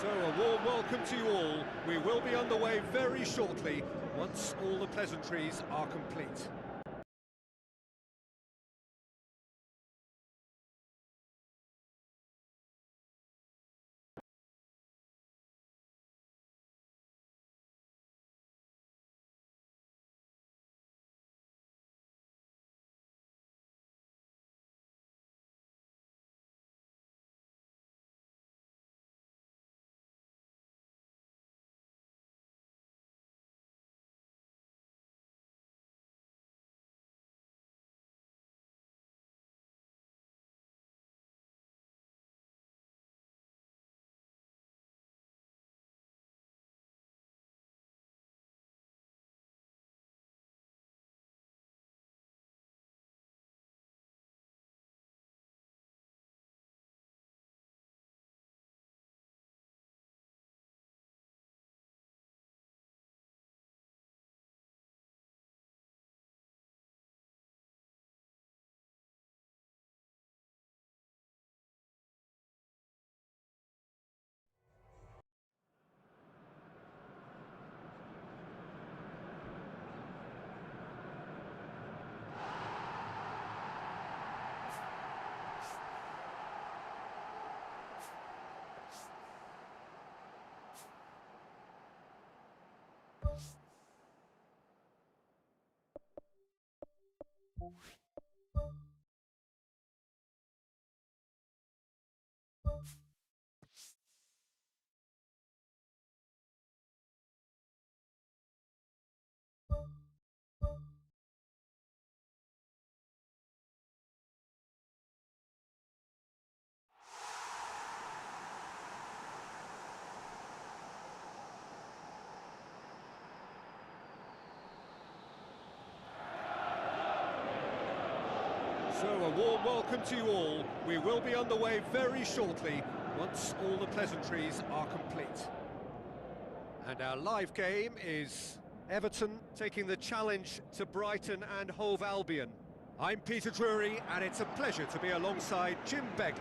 So a warm welcome to you all. We will be underway very shortly, once all the pleasantries are complete. So a warm welcome to you all. We will be underway very shortly, once all the pleasantries are complete. And our live game is Everton taking the challenge to Brighton and Hove Albion. I'm Peter Drury, and it's a pleasure to be alongside Jim Begley.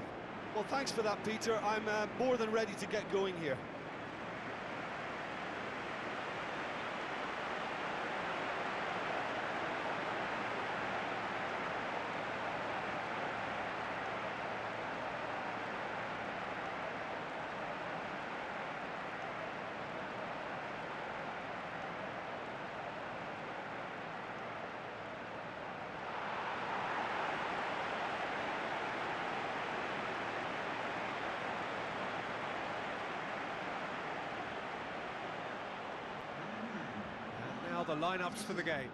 Well, thanks for that, Peter. I'm more than ready to get going here. Now the lineups for the game.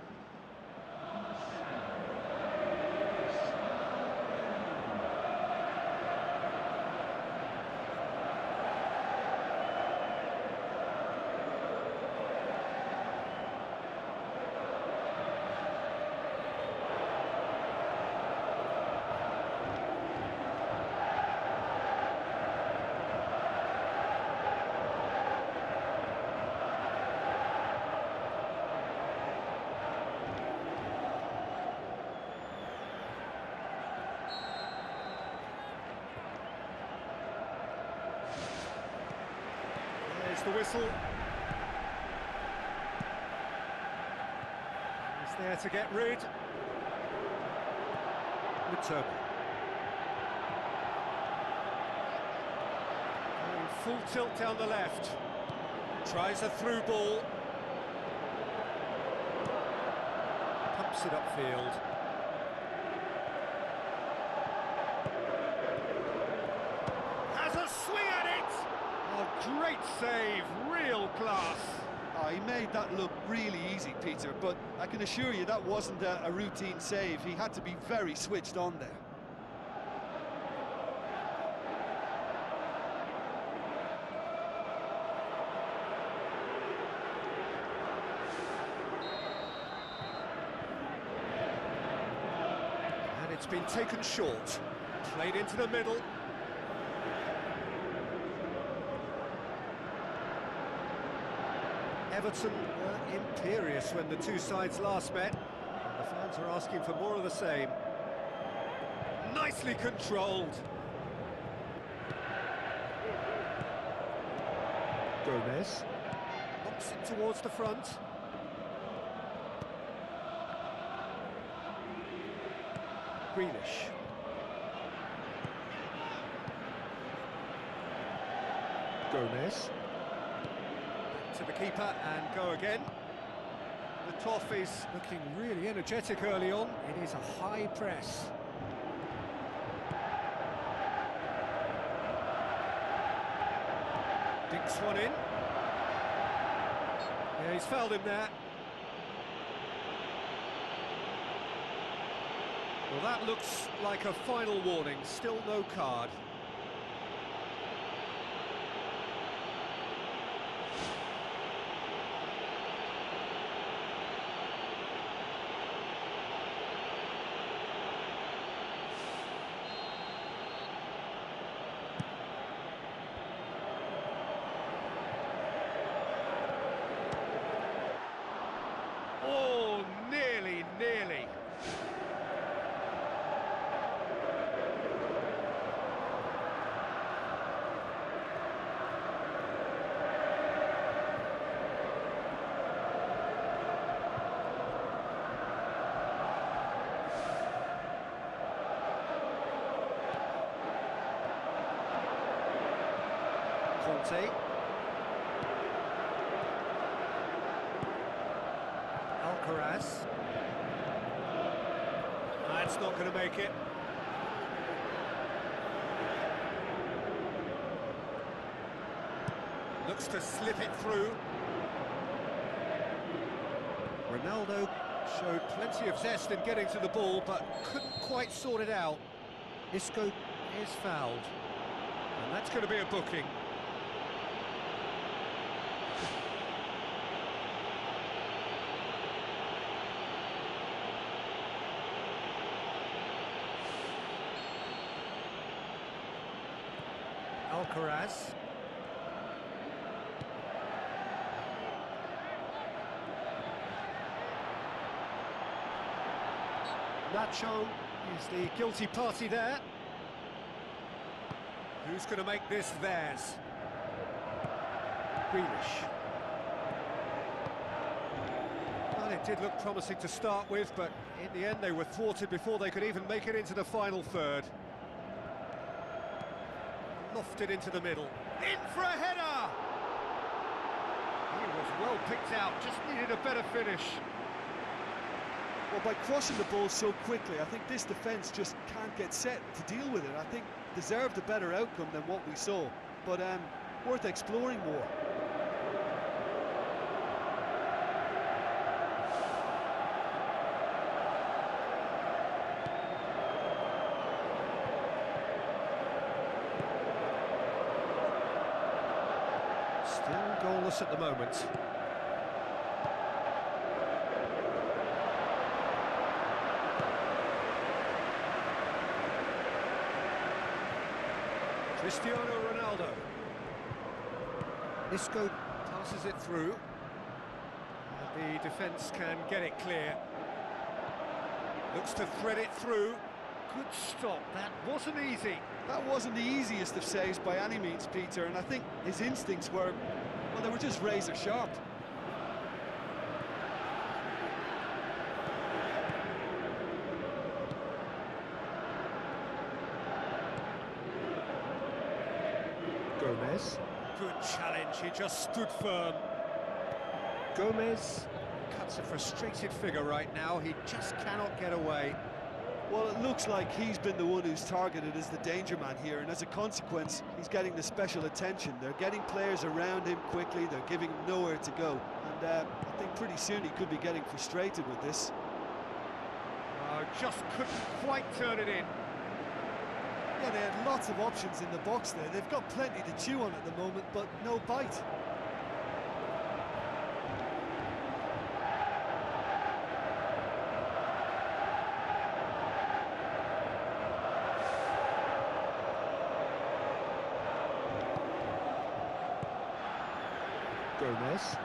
There's the whistle. He's there to get rid. Good turn. Going full tilt down the left. Tries a through ball. Pumps it upfield. Has a swing at it! Oh, great save, real class. Oh, he made that look really easy, Peter, but I can assure you that wasn't a routine save. He had to be very switched on there. And it's been taken short. Played into the middle. Everton were imperious when the two sides last met, and the fans are asking for more of the same. Nicely controlled. Gomez knocks it towards the front. Grealish. Gomez. Back to the keeper and go again. The Toff is looking really energetic early on. It is a high press. Dinks one in. Yeah, he's fouled him there. Well, that looks like a final warning. Still no card. Oh, nearly. Conte. Alcaraz. That's not going to make it. Looks to slip it through. Ronaldo showed plenty of zest in getting to the ball, but couldn't quite sort it out. Isco is fouled, and that's going to be a booking. Alcaraz. Nacho is the guilty party there. Who's going to make this theirs? Grealish. Well, it did look promising to start with, but in the end they were thwarted before they could even make it into the final third. Lofted into the middle. In for a header! He was well picked out, just needed a better finish. Well, by crossing the ball so quickly, I think this defence just can't get set to deal with it. I think deserved a better outcome than what we saw, but worth exploring more. Still goalless at the moment. Cristiano Ronaldo. Isco passes it through. And the defence can get it clear. Looks to thread it through. Good stop, that wasn't easy. That wasn't the easiest of saves by any means, Peter, and I think his instincts were, well, they were just razor sharp. Gomez. Good challenge, he just stood firm. Gomez cuts a frustrated figure right now, he just cannot get away. Well, it looks like he's been the one who's targeted as the danger man here, and as a consequence, he's getting the special attention. They're getting players around him quickly, they're giving him nowhere to go, and I think pretty soon he could be getting frustrated with this. Just couldn't quite turn it in. Yeah, they had lots of options in the box there. They've got plenty to chew on at the moment, but no bite. Gomez.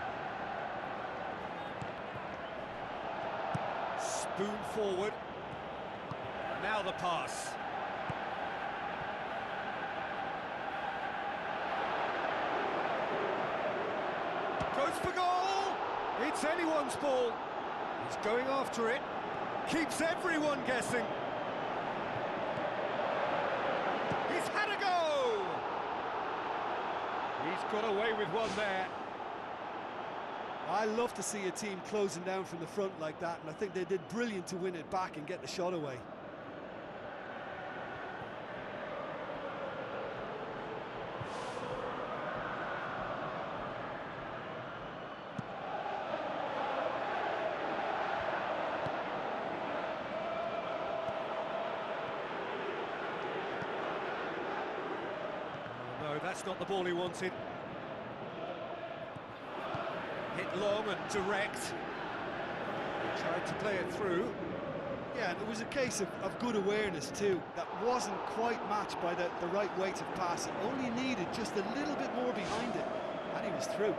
Spoon forward. Now the pass. Goes for goal! It's anyone's ball. He's going after it. Keeps everyone guessing. He's had a go! He's got away with one there. I love to see a team closing down from the front like that, and I think they did brilliant to win it back and get the shot away. No, that's not the ball he wanted. Hit long and direct. He tried to play it through. Yeah, and it was a case of good awareness too. That wasn't quite matched by the right weight of pass. It only needed just a little bit more behind it, and he was through.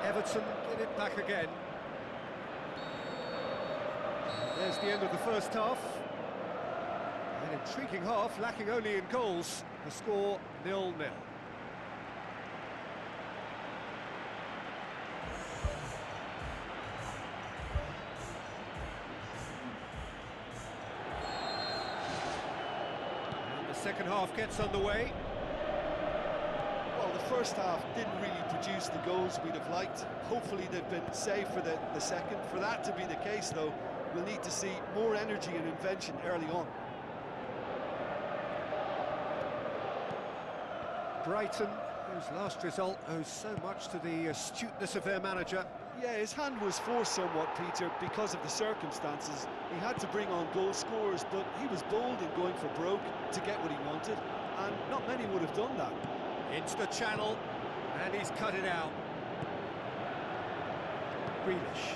Everton get it back again. There's the end of the first half. An intriguing half, lacking only in goals. The score 0-0. And the second half gets underway. Well, the first half didn't really produce the goals we'd have liked. Hopefully they've been saved for the second. For that to be the case, though, we'll need to see more energy and invention early on. Brighton, whose last result owes so much to the astuteness of their manager. Yeah, his hand was forced somewhat, Peter, because of the circumstances. He had to bring on goal scorers, but he was bold in going for broke to get what he wanted, and not many would have done that. Into the channel, and he's cut it out. Grealish.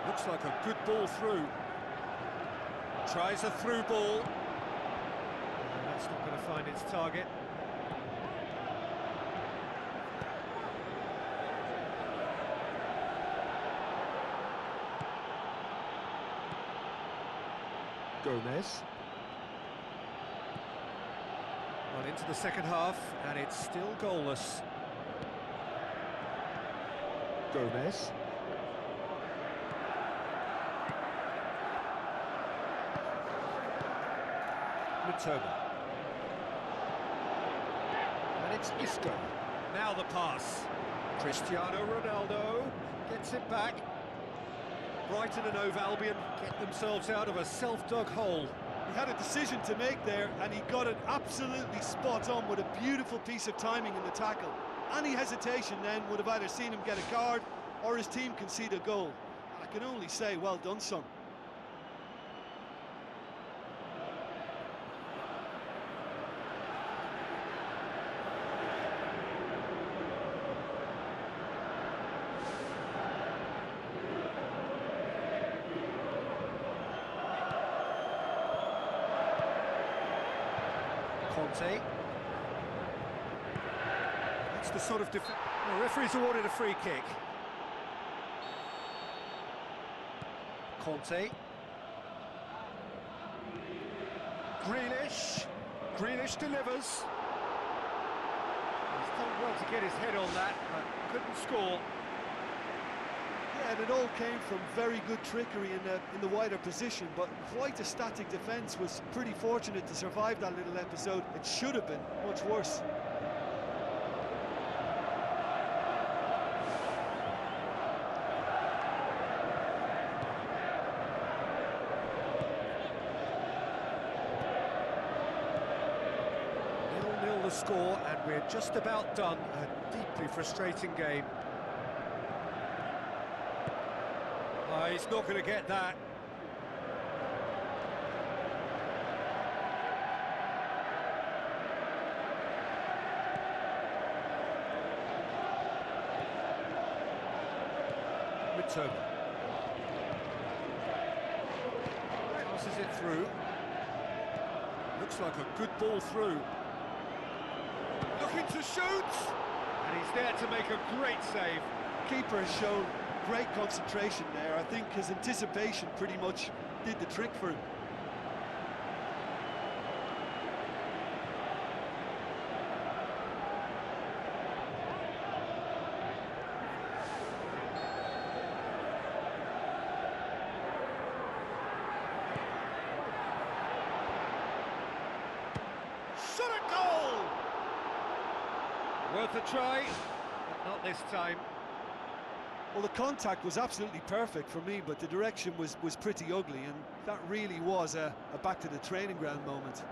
Looks like a good ball through. Tries a through ball. That's not going to find its target. Gomez. Well, into the second half, and it's still goalless. Gomez. Mitoma. And it's Isco. Now the pass. Cristiano Ronaldo gets it back. Brighton and Hove Albion get themselves out of a self-dug hole. He had a decision to make there, and he got it absolutely spot on with a beautiful piece of timing in the tackle. Any hesitation then would have either seen him get a card or his team concede a goal. I can only say, well done, son. Conte. That's the sort of the referee's awarded a free kick. Conte. Grealish. Grealish delivers. He's done well to get his head on that, but couldn't score. Yeah, and it all came from very good trickery in the wider position, but quite a static defence. Was pretty fortunate to survive that little episode. It should have been much worse. The score, and we're just about done. A deeply frustrating game. Oh, he's not going to get that. Mitoma. Passes it through. Looks like a good ball through. Looking to shoot! And he's there to make a great save. Keeper has shown great concentration there. I think his anticipation pretty much did the trick for him. Shot a goal! Worth a try, but not this time. Well, the contact was absolutely perfect for me, but the direction was pretty ugly, and that really was a back to the training ground moment.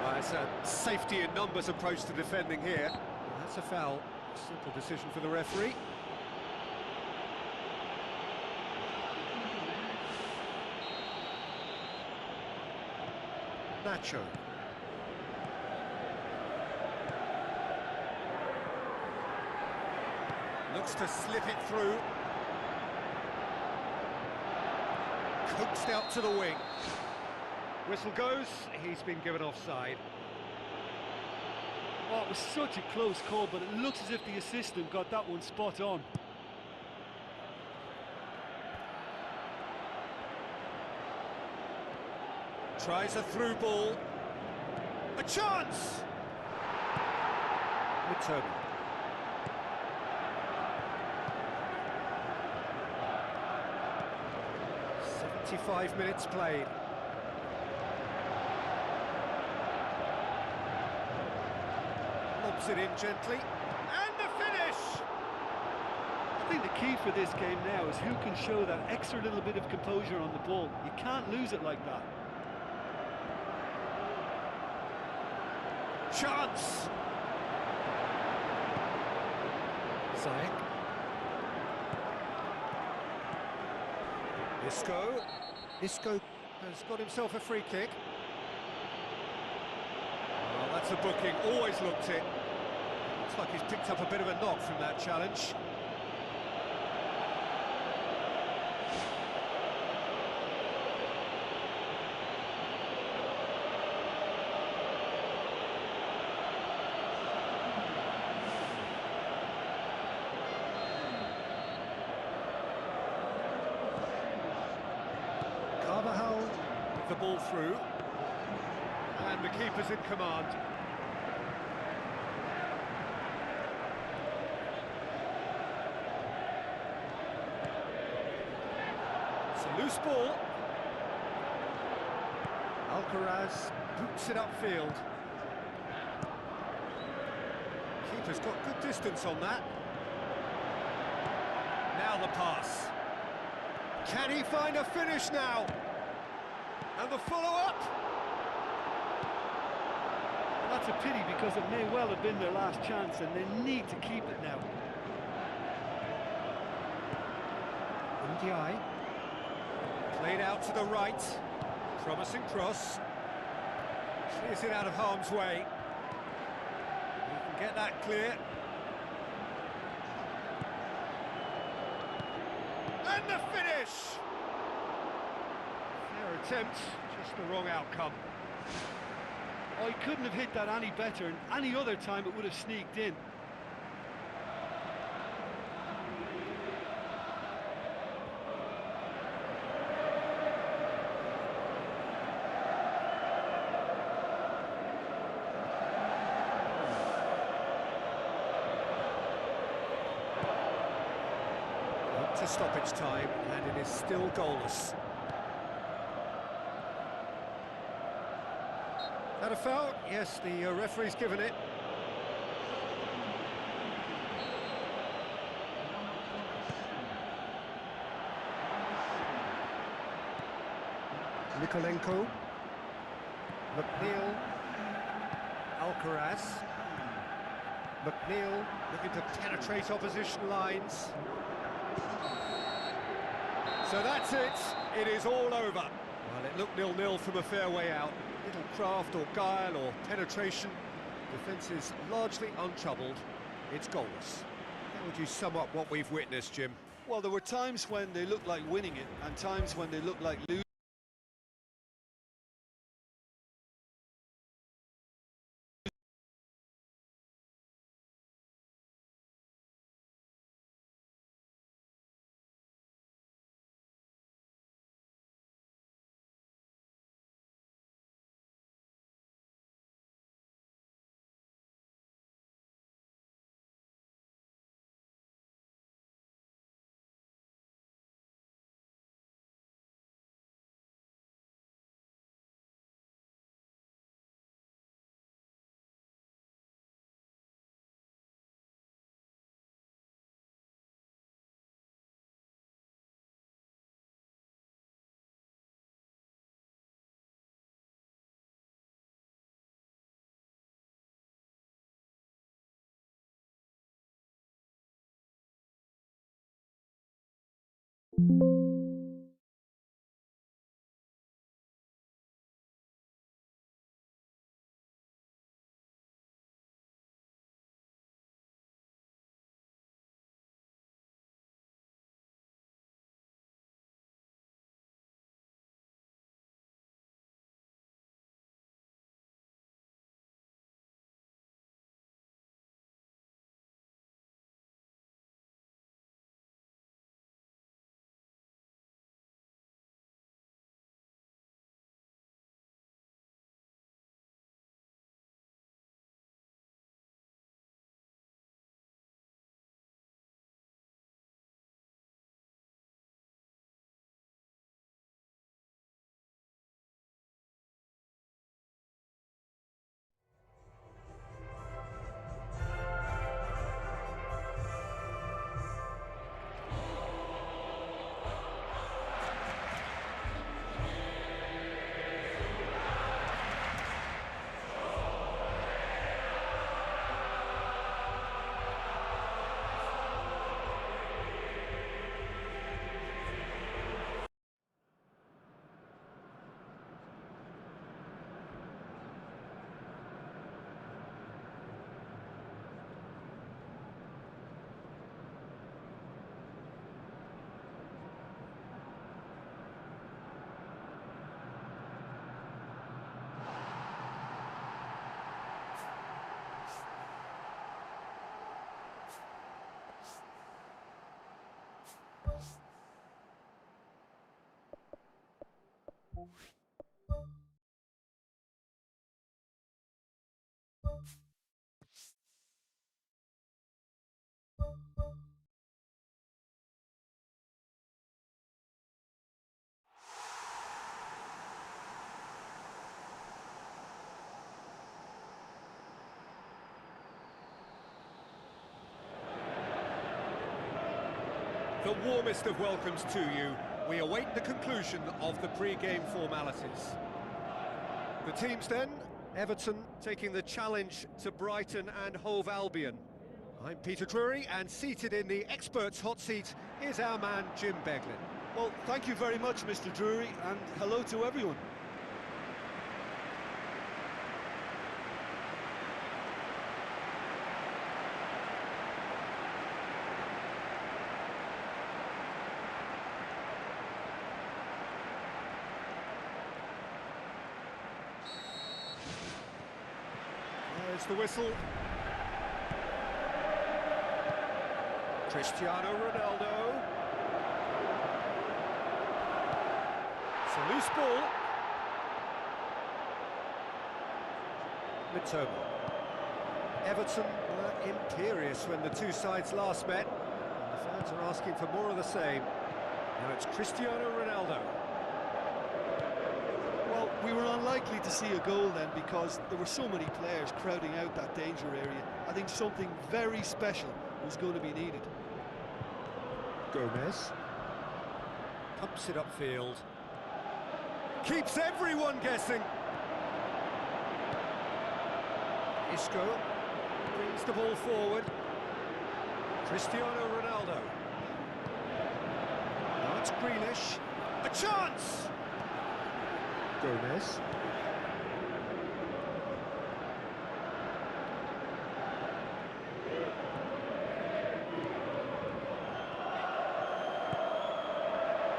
Well, it's a safety in numbers approach to defending here. Well, that's a foul. Simple decision for the referee. Nacho. Looks to slip it through. Coaxed out to the wing. Whistle goes, he's been given offside. Oh, it was such a close call, but it looks as if the assistant got that one spot on. Tries a through ball. A chance! Return. 75 minutes played. Lobs it in gently. And the finish! I think the key for this game now is who can show that extra little bit of composure on the ball. You can't lose it like that. Chance! Zayek. Isco has got himself a free kick. Oh, that's a booking, always looked it. Looks like he's picked up a bit of a knock from that challenge. With the ball through, and the keeper's in command. It's a loose ball. Alcaraz boots it upfield. Keeper's got good distance on that. Now the pass. Can he find a finish now? And the follow-up! That's a pity because it may well have been their last chance and they need to keep it now. Ndiaye. Played out to the right. Promising cross. Clears it out of harm's way. He can get that clear. And the finish! Attempt, just the wrong outcome. Oh, he couldn't have hit that any better, and any other time it would have sneaked in. Up to stoppage time, and it is still goalless. That a foul? Yes, the referee's given it. Nikolenko. McNeil. Alcaraz. McNeil looking to penetrate opposition lines. So that's it. It is all over. Well, it looked 0-0 from a fair way out. Little craft or guile or penetration. Defence is largely untroubled. It's goalless. How would you sum up what we've witnessed, Jim? Well, there were times when they looked like winning it and times when they looked like losing. The warmest of welcomes to you. We await the conclusion of the pre-game formalities. The teams then, Everton taking the challenge to Brighton and Hove Albion. I'm Peter Drury, and seated in the experts' hot seat is our man Jim Beglin. Well, thank you very much, Mr. Drury, and hello to everyone. There's the whistle. Cristiano Ronaldo. It's a loose ball. Mitoma. Everton were imperious when the two sides last met, and the fans are asking for more of the same. Now it's Cristiano Ronaldo. Well, we were unlikely to see a goal then because there were so many players crowding out that danger area. I think something very special was going to be needed. Gomez pumps it upfield, keeps everyone guessing. Isco brings the ball forward. Cristiano Ronaldo. Now it's Grealish. A chance! Gomez.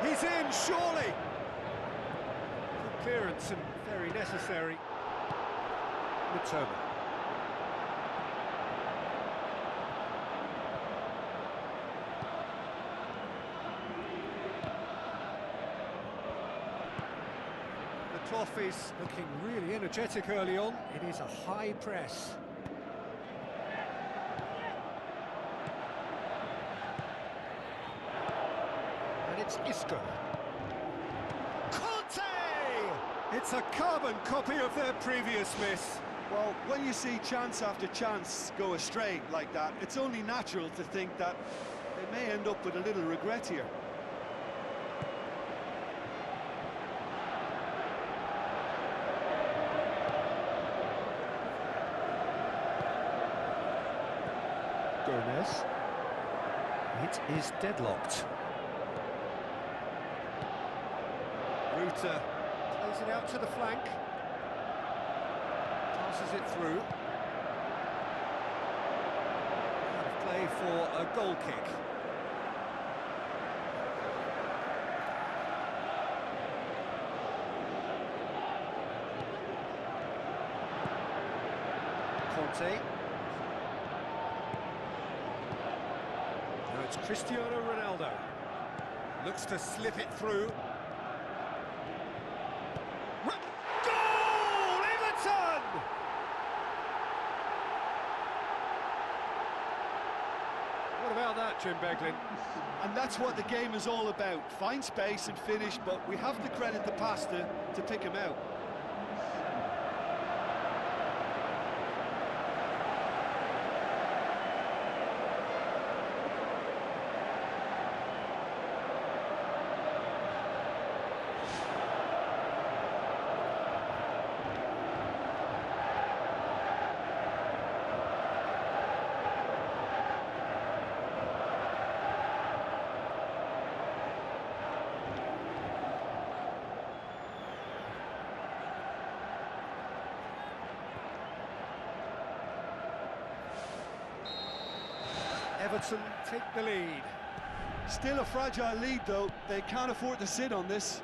He's in, surely! Good clearance and very necessary. Mitoma. The Toffees looking really energetic early on. It is a high press. It's Isco. Conte! It's a carbon copy of their previous miss. Well, when you see chance after chance go astray like that, it's only natural to think that they may end up with a little regret here. Gomez. It is deadlocked. Ruta plays it out to the flank. Passes it through. Out of play for a goal kick. Conte. Now it's Cristiano Ronaldo. Looks to slip it through. Goal! Everton! What about that, Jim Beglin? And that's what the game is all about. Find space and finish, but we have to credit the pass to pick him out. Everton take the lead. Still a fragile lead, though. They can't afford to sit on this.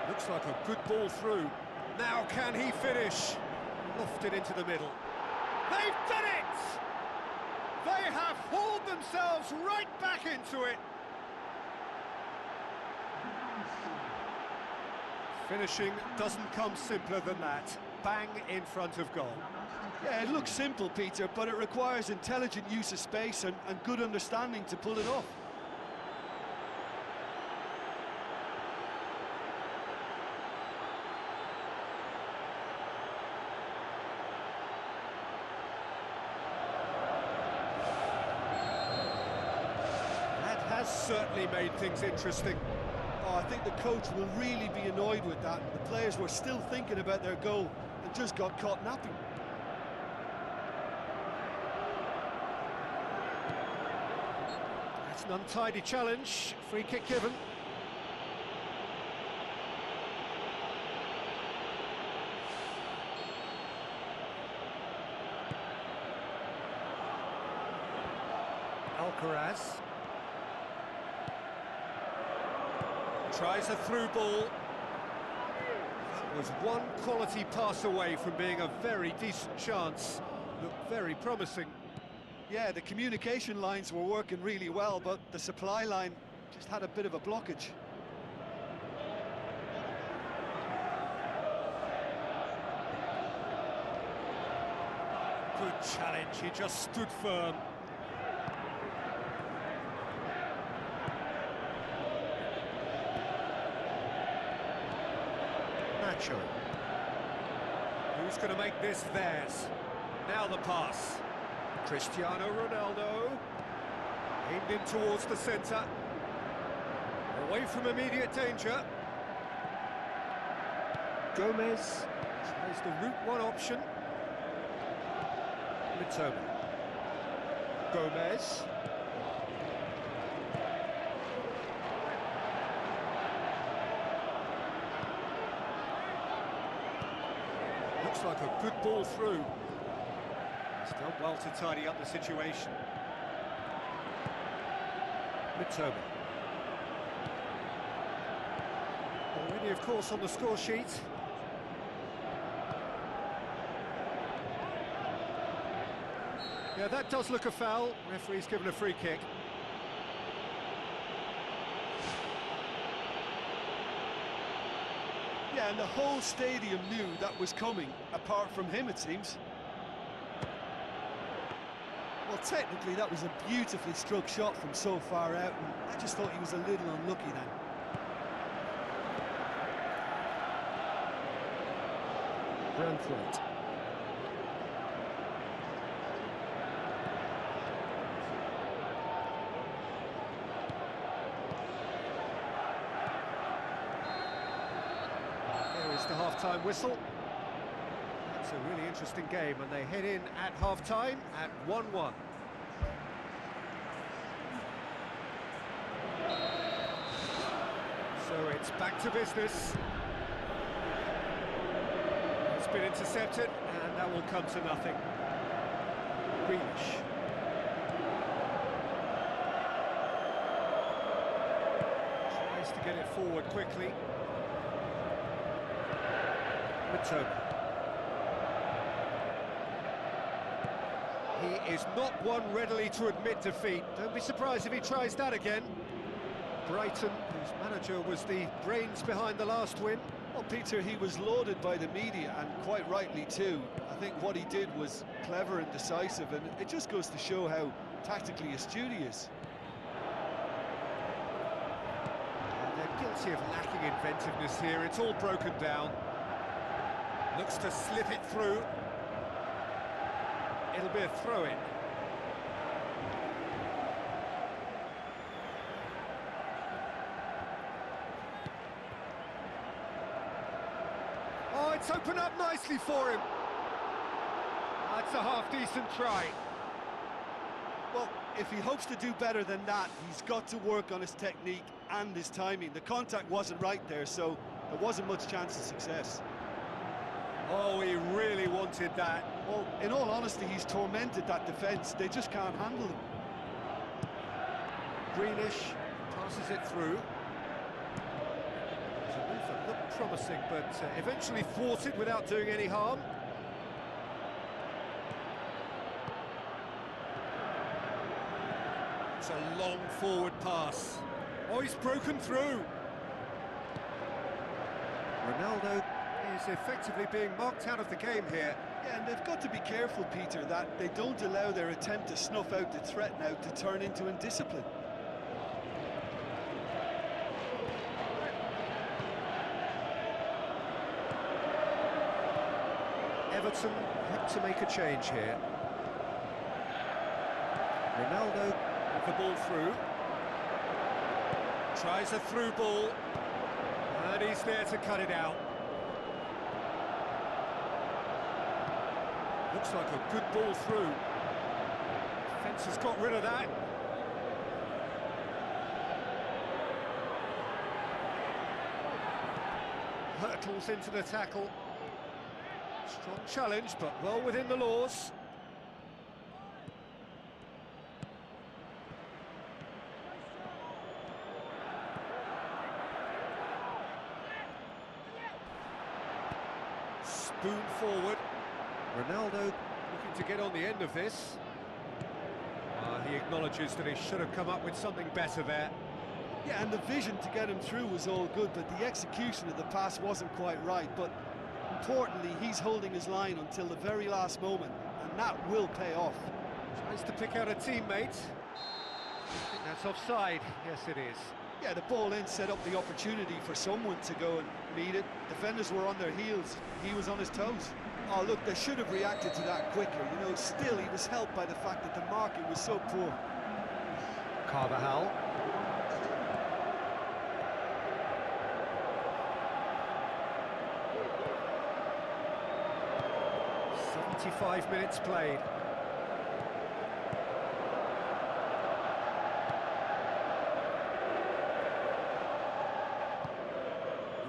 Looks like a good ball through. Now can he finish? Lofted into the middle. They've done it! They have hauled themselves right back into it. Finishing doesn't come simpler than that. Bang in front of goal. Yeah, it looks simple, Peter, but it requires intelligent use of space and good understanding to pull it off. That has certainly made things interesting. Oh, I think the coach will really be annoyed with that. The players were still thinking about their goal and just got caught napping. That's an untidy challenge. Free kick given. Alcaraz. Tries a through ball. That was one quality pass away from being a very decent chance. Looked very promising. Yeah, the communication lines were working really well, but the supply line just had a bit of a blockage. Good challenge, he just stood firm. Who's going to make this theirs? Now the pass. Cristiano Ronaldo. Aimed in towards the centre. Away from immediate danger. Gomez tries the route one option. Mitoma. Gomez. Looks like a good ball through. He's done well to tidy up the situation. Mitoma. Already, of course, on the score sheet. Yeah, that does look a foul. Referee's given a free kick. Yeah, and the whole stadium knew that was coming, apart from him, it seems. Well, technically, that was a beautifully struck shot from so far out, and I just thought he was a little unlucky then. Brentford. The half-time whistle. It's a really interesting game, and they head in at half-time at 1-1. So it's back to business. It's been intercepted, and that will come to nothing. Grealish. Tries to get it forward quickly. Matona. He is not one readily to admit defeat. Don't be surprised if he tries that again. Brighton, whose manager was the brains behind the last win. Well, Peter, he was lauded by the media, and quite rightly too. I think what he did was clever and decisive, and it just goes to show how tactically astute he is. They're guilty of lacking inventiveness here. It's all broken down. Looks to slip it through. It'll be a throw-in. Oh, it's opened up nicely for him. That's a half-decent try. Well, if he hopes to do better than that, he's got to work on his technique and his timing. The contact wasn't right there, so there wasn't much chance of success. Oh, he really wanted that. Well, in all honesty, he's tormented that defence. They just can't handle him. Grealish passes it through. It's a move that looked promising, but eventually thwarted without doing any harm. It's a long forward pass. Oh, he's broken through. Ronaldo is effectively being marked out of the game here. Yeah, and they've got to be careful, Peter, that they don't allow their attempt to snuff out the threat now to turn into indiscipline. Everton have to make a change here. Ronaldo with the ball through. Tries a through ball. And he's there to cut it out. Looks like a good ball through. Defence has got rid of that. Hurtles into the tackle. Strong challenge, but well within the laws. Spoon forward. Ronaldo looking to get on the end of this. He acknowledges that he should have come up with something better there. Yeah, and the vision to get him through was all good, but the execution of the pass wasn't quite right. But importantly, he's holding his line until the very last moment, and that will pay off. Tries to pick out a teammate. I think that's offside. Yes, it is. Yeah, the ball in set up the opportunity for someone to go and meet it. Defenders were on their heels. He was on his toes. Oh, look, they should have reacted to that quicker. You know, still he was helped by the fact that the marking was so poor. Carvajal. "75 minutes played.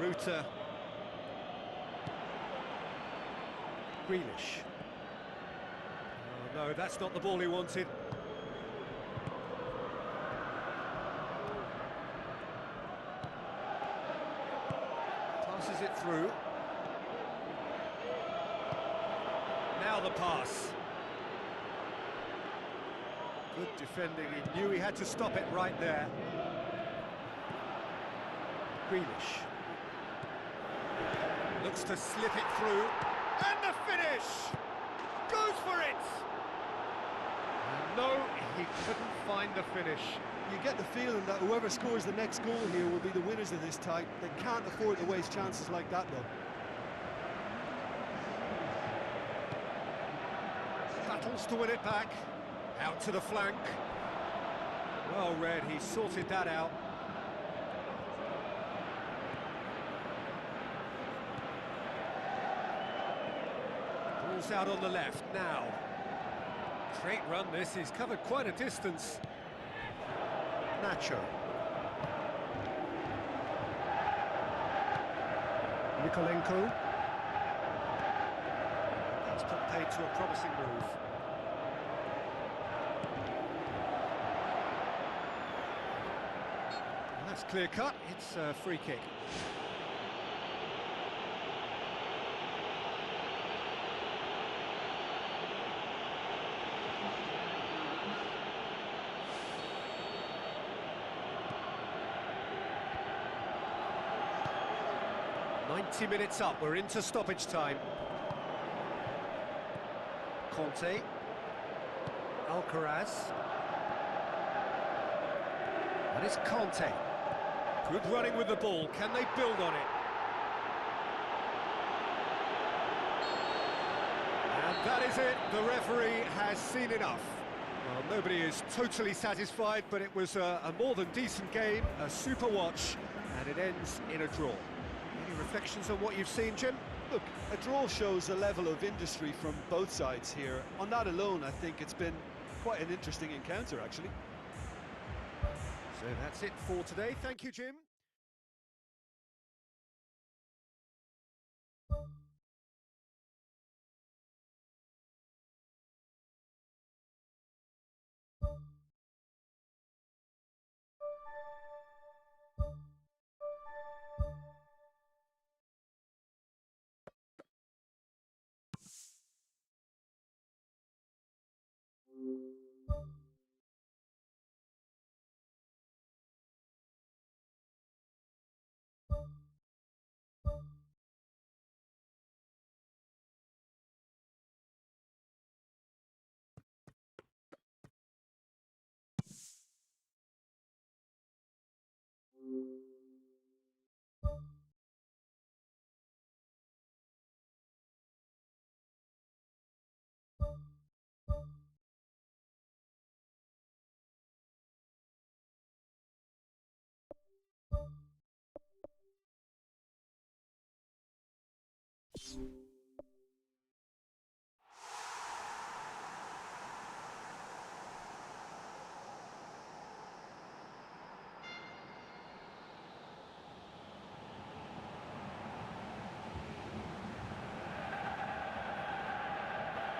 Ruta. Grealish. Oh no, that's not the ball he wanted. Passes it through. Now the pass. Good defending, he knew he had to stop it right there. Grealish. Looks to slip it through. And the finish! Goes for it! And no, he couldn't find the finish. You get the feeling that whoever scores the next goal here will be the winners of this tie. They can't afford to waste chances like that, though. Battles to win it back. Out to the flank. Well read, he sorted that out. Ball's out on the left now. Great run this, he's covered quite a distance. Nacho. Nikolenko. That's put paid to a promising move. Well, that's clear cut. It's a free kick. Minutes up, we're into stoppage time. Conte, Alcaraz, and it's Conte. Good running with the ball, can they build on it? And that is it, the referee has seen enough. Well, nobody is totally satisfied, but it was a more than decent game, a super watch, and it ends in a draw. Reflections on what you've seen, Jim? Look, a draw shows a level of industry from both sides here. On that alone, I think it's been quite an interesting encounter, actually. So that's it for today. Thank you, Jim.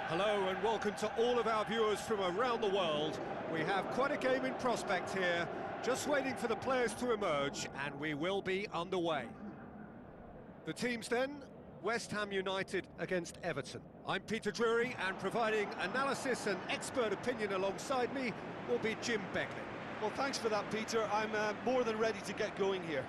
Hello and welcome to all of our viewers from around the world. We have quite a game in prospect here, just waiting for the players to emerge, and we will be underway. The teams then, West Ham United against Everton. I'm Peter Drury, and providing analysis and expert opinion alongside me will be Jim Beckley. Well, thanks for that, Peter. I'm more than ready to get going here.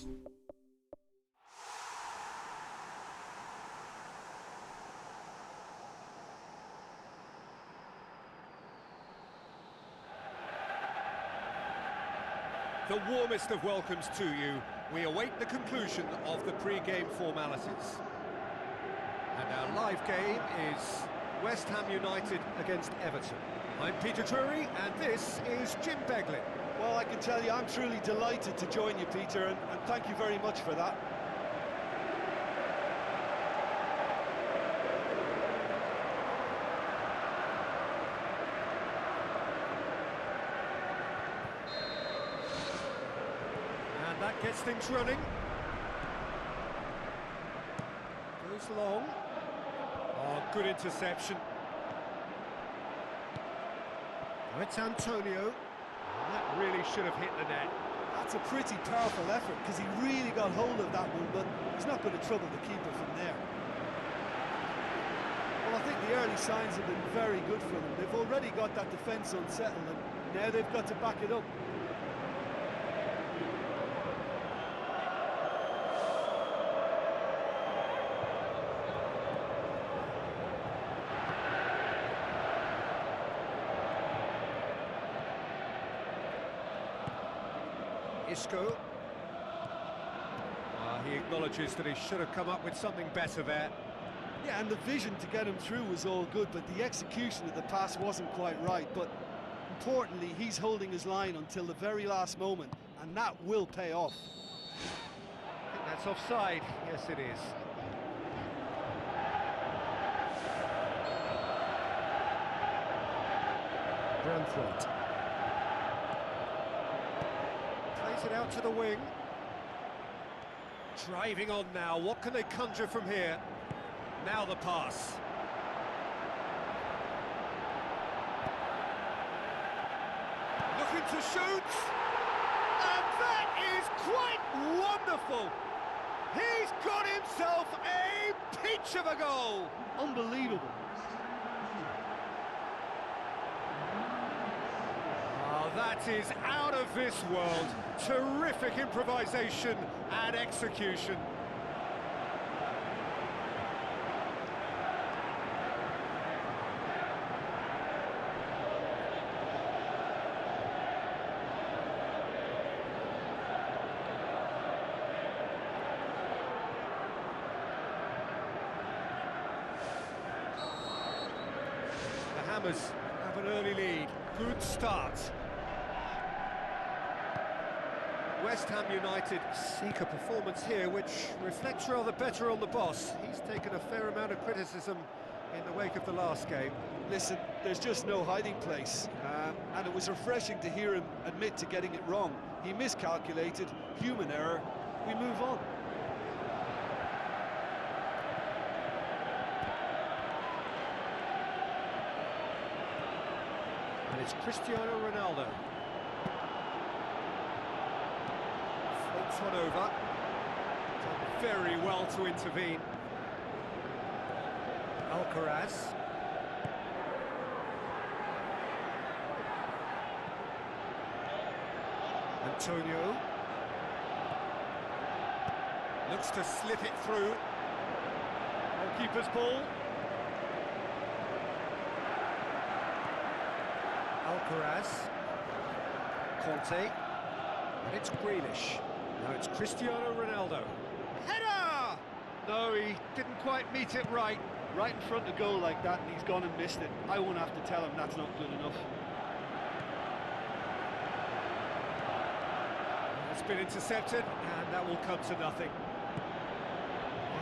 The warmest of welcomes to you. We await the conclusion of the pre-game formalities. And our live game is West Ham United against Everton. I'm Peter Drury, and this is Jim Beglin. Well, I can tell you, I'm truly delighted to join you, Peter, and thank you very much for that. And that gets things running. Goes long. Oh, good interception. Oh, it's Antonio. That really should have hit the net. That's a pretty powerful effort, because he really got hold of that one, but he's not going to trouble the keeper from there. Well, I think the early signs have been very good for them. They've already got that defence unsettled, and now they've got to back it up. Isco. He acknowledges that he should have come up with something better there. Yeah, and the vision to get him through was all good, but the execution of the pass wasn't quite right. But importantly, he's holding his line until the very last moment, and that will pay off. I think that's offside. Yes, it is. Brentford. It out to the wing. Driving on now. What can they conjure from here? Now the pass. Looking to shoot. And that is quite wonderful. He's got himself a peach of a goal. Unbelievable. That is out of this world. Terrific improvisation and execution. The Hammers have an early lead. Good start. West Ham United seek a performance here which reflects rather better on the boss. He's taken a fair amount of criticism in the wake of the last game. Listen, there's just no hiding place, and it was refreshing to hear him admit to getting it wrong. He miscalculated, human error, we move on. And it's Cristiano Ronaldo. One over. Done very well to intervene. Alcaraz. Antonio. Looks to slip it through. Goalkeeper's ball. Alcaraz. Conte. And it's Grealish. Now it's Cristiano Ronaldo. Header! No, he didn't quite meet it right. Right in front of goal like that, and he's gone and missed it. I won't have to tell him that's not good enough. It's been intercepted, and that will come to nothing.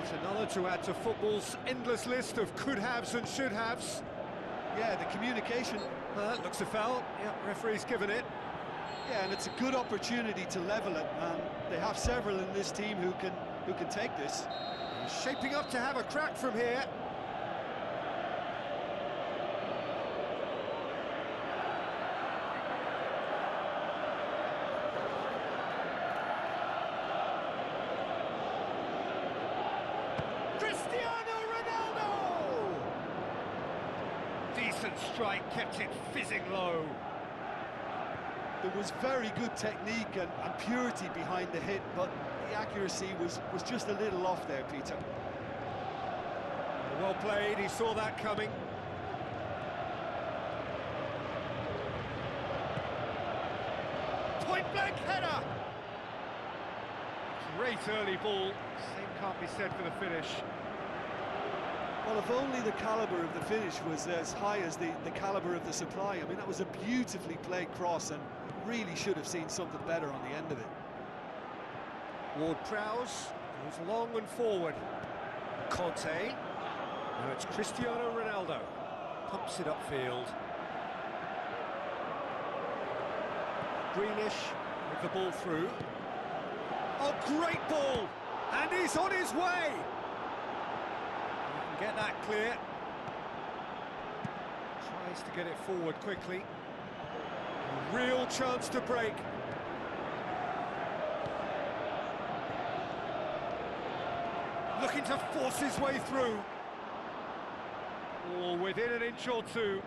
It's another to add to football's endless list of could-haves and should-haves. Yeah, the communication. Looks a foul. Yep, referee's given it. Yeah, and it's a good opportunity to level it, and they have several in this team who can take this. He's shaping up to have a crack from here. Cristiano Ronaldo! Decent strike, kept it fizzing low. There was very good technique and purity behind the hit, but the accuracy was just a little off there, Peter. Well played, he saw that coming. Point-blank header! Great early ball, same can't be said for the finish. Well, if only the calibre of the finish was as high as the calibre of the supply. I mean, that was a beautifully played cross and really should have seen something better on the end of it. Ward-Prowse goes long and forward. Conte. Now it's Cristiano Ronaldo. Pumps it upfield. Greenish with the ball through. Oh, great ball! And he's on his way! Get that clear. Tries to get it forward quickly. A real chance to break. Looking to force his way through. Oh, within an inch or two.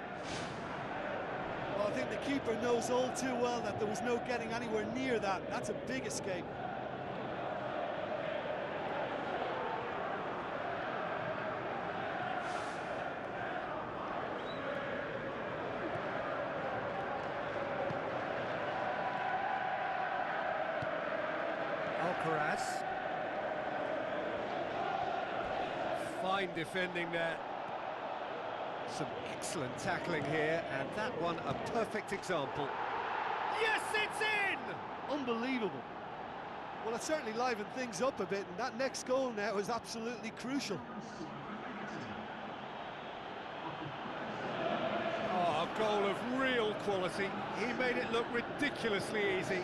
Well, I think the keeper knows all too well that there was no getting anywhere near that. That's a big escape. Alcaraz. Fine defending there. Some excellent tackling here, and that one a perfect example. Yes, it's in! Unbelievable. Well, it certainly livened things up a bit, and that next goal now is absolutely crucial. Oh, a goal of real quality. He made it look ridiculously easy.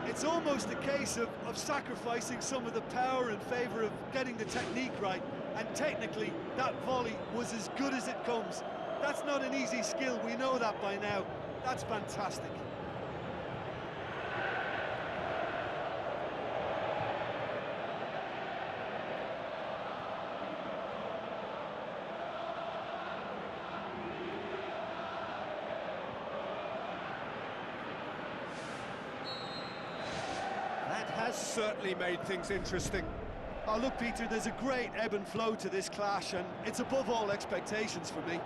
It's almost a case of sacrificing some of the power in favour of getting the technique right, and technically that volley was as good as it comes. That's not an easy skill, we know that by now. That's fantastic. Has certainly made things interesting. Oh, look, Peter, there's a great ebb and flow to this clash, and it's above all expectations for me.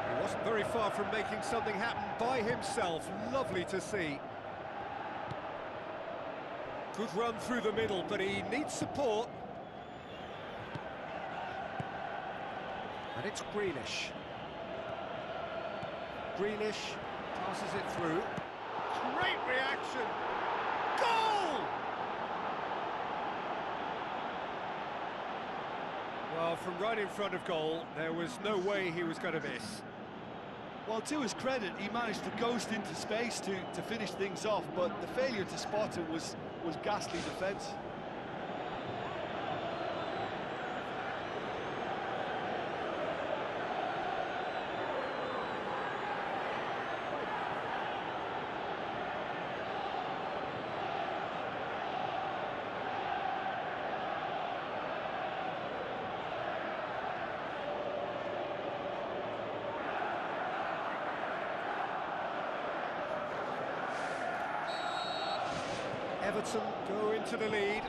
He wasn't very far from making something happen by himself. Lovely to see. Good run through the middle, but he needs support. And it's Greenish. Greenish passes it through. Great reaction! Goal! Well, from right in front of goal, there was no way he was going to miss. Well, to his credit, he managed to ghost into space to finish things off, but the failure to spot him was ghastly defence. Everton go into the lead.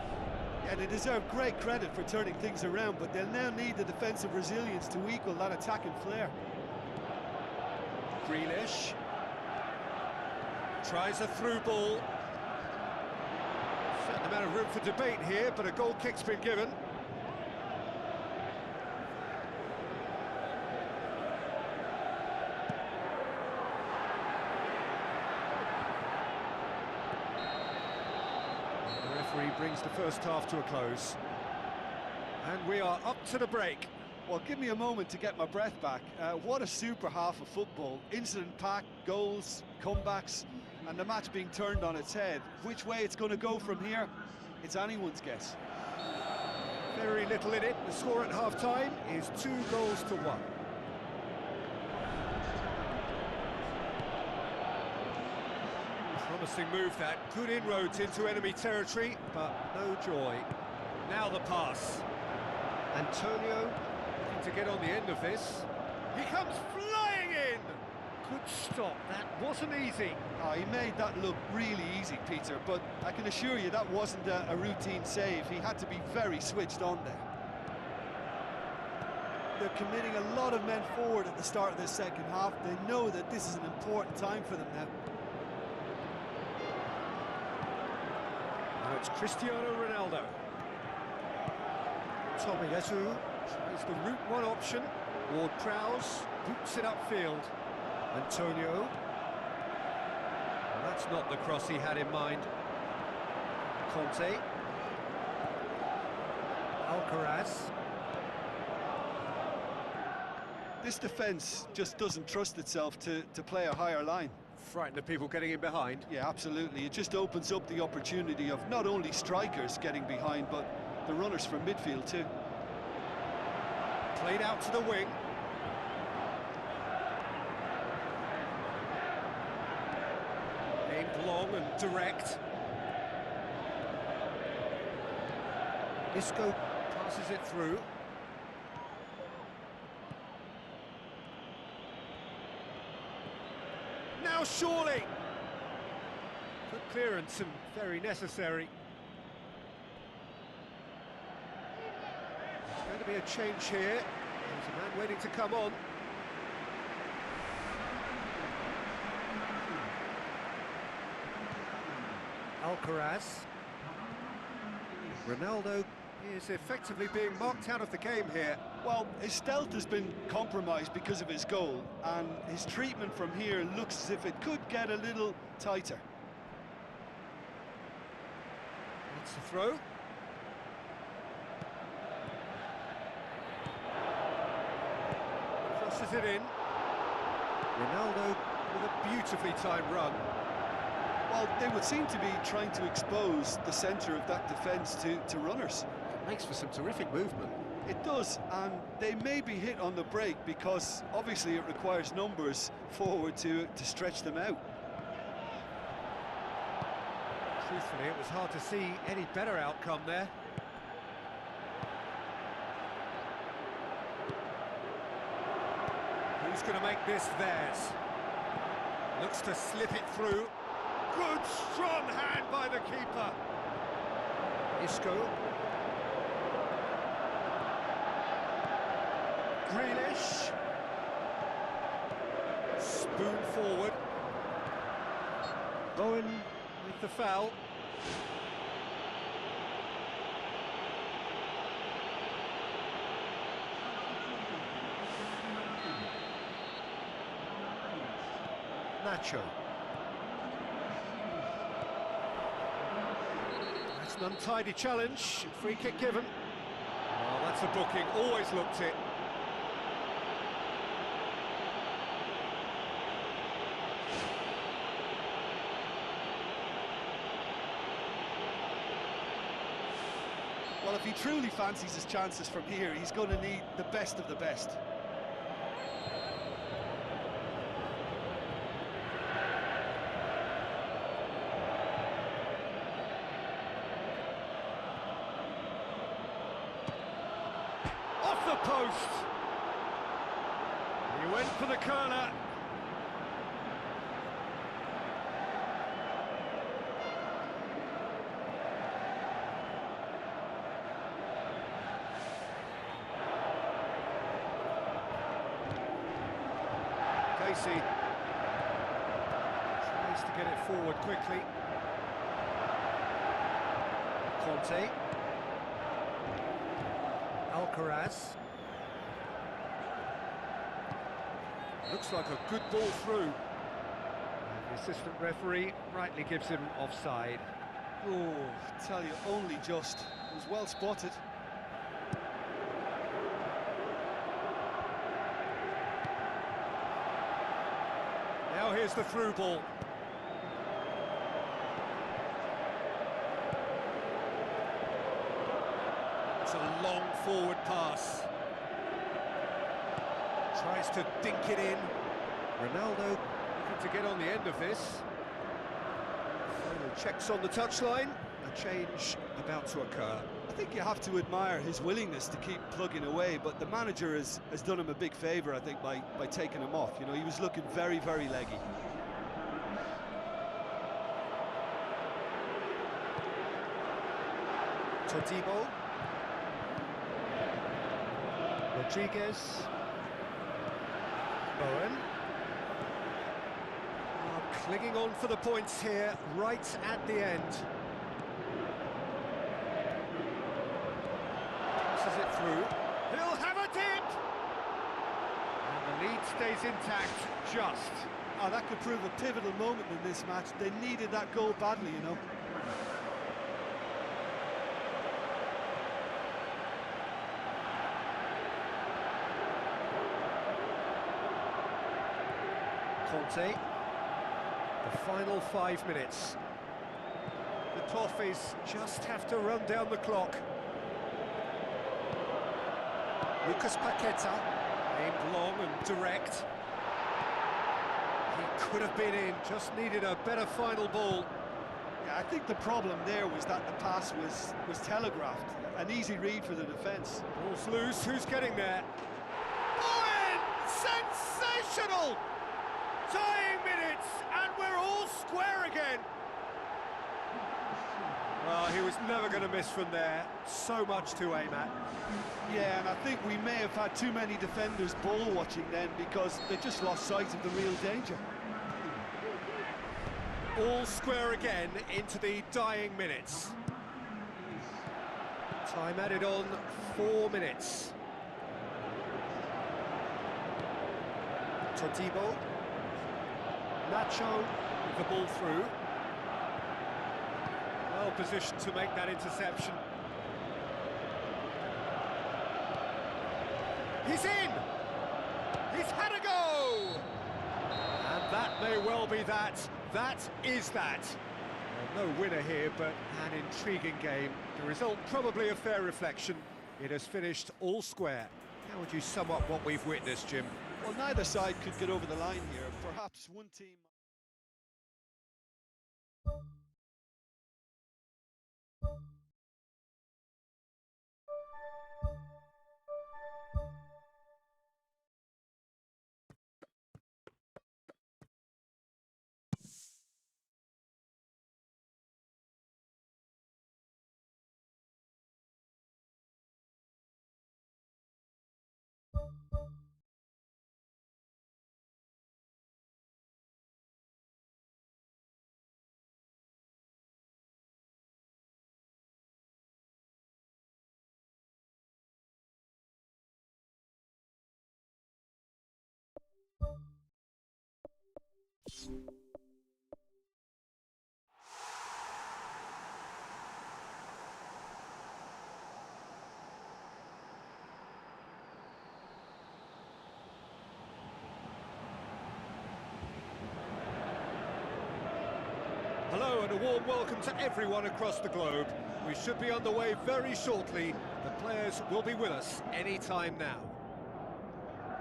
Yeah, they deserve great credit for turning things around, but they'll now need the defensive resilience to equal that attacking flair. Grealish tries a through ball. Certain amount of room for debate here, but a goal kick's been given. Brings the first half to a close. And we are up to the break. Well, give me a moment to get my breath back. What a super half of football. Incident-packed, goals, comebacks, and the match being turned on its head. Which way it's going to go from here, it's anyone's guess. Very little in it. The score at half-time is 2-1. Promising move that, good inroads into enemy territory, but no joy. Now the pass. Antonio looking to get on the end of this. He comes flying in! Good stop, that wasn't easy. Oh, he made that look really easy, Peter, but I can assure you that wasn't a routine save. He had to be very switched on there. They're committing a lot of men forward at the start of the second half. They know that this is an important time for them now. Now it's Cristiano Ronaldo. Tomiyasu tries the route one option. Ward-Prowse boots it upfield. Antonio. Well, that's not the cross he had in mind. Conte. Alcaraz. This defence just doesn't trust itself to play a higher line. Frightened of people getting in behind. Yeah, absolutely. It just opens up the opportunity of not only strikers getting behind, but the runners from midfield too. Played out to the wing. Aimed long and direct. Isco passes it through. Now surely! Good clearance and very necessary. There's going to be a change here. There's a man waiting to come on. Alcaraz. Ronaldo is effectively being marked out of the game here. Well, his stealth has been compromised because of his goal, and his treatment from here looks as if it could get a little tighter. That's the throw. Crosses it in. Ronaldo with a beautifully timed run. Well, they would seem to be trying to expose the centre of that defence to runners. It makes for some terrific movement. It does, and they may be hit on the break because obviously it requires numbers forward to stretch them out. Truthfully, it was hard to see any better outcome there. Who's going to make this theirs? Looks to slip it through. Good, strong hand by the keeper. Isco. Grealish. Spoon forward. Bowen with the foul. Nacho. That's an untidy challenge. Free kick given. Oh, that's a booking. Always looked it. Well, if he truly fancies his chances from here, he's going to need the best of the best. Off the post. He went for the corner. Casey tries to get it forward quickly. Conte. Alcaraz. Looks like a good ball through. And the assistant referee rightly gives him offside. Oh, I tell you, only just. It was well spotted. Now here's the through ball. It's a long forward pass. Tries to dink it in. Ronaldo looking to get on the end of this. Final checks on the touchline. A change about to occur. I think you have to admire his willingness to keep plugging away, but the manager has done him a big favour, I think, by taking him off. You know, he was looking very, very leggy. Todibo. Rodriguez. Bowen. Clinging on for the points here, right at the end. Passes it through. He'll have a dip! And the lead stays intact, just. Oh, that could prove a pivotal moment in this match. They needed that goal badly, you know. Conte. The final 5 minutes. The Toffees just have to run down the clock. Lucas Paqueta, aimed long and direct. He could have been in, just needed a better final ball. Yeah, I think the problem there was that the pass was telegraphed. An easy read for the defence. Ball's loose, who's getting there? Bowen! Sensational! Dying minutes, and we're all square again. Well, he was never going to miss from there. So much to aim at. Yeah, and I think we may have had too many defenders ball watching then, because they just lost sight of the real danger. All square again into the dying minutes. Time added on, 4 minutes. Todibo. Nacho with the ball through. Well positioned to make that interception. He's in! He's had a go! And that may well be that. That is that. Well, no winner here, but an intriguing game. The result probably a fair reflection. It has finished all square. How would you sum up what we've witnessed, Jim? Well, neither side could get over the line here. Perhaps one team... Hello and a warm welcome to everyone across the globe. We should be on the way very shortly. The players will be with us any time now.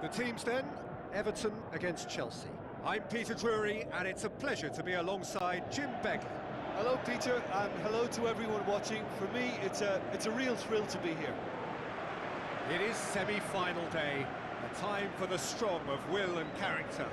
The teams then, Everton against Chelsea. I'm Peter Drury and it's a pleasure to be alongside Jim Begley. Hello, Peter, and hello to everyone watching. For me, it's a real thrill to be here. It is semi-final day, a time for the strong of will and character.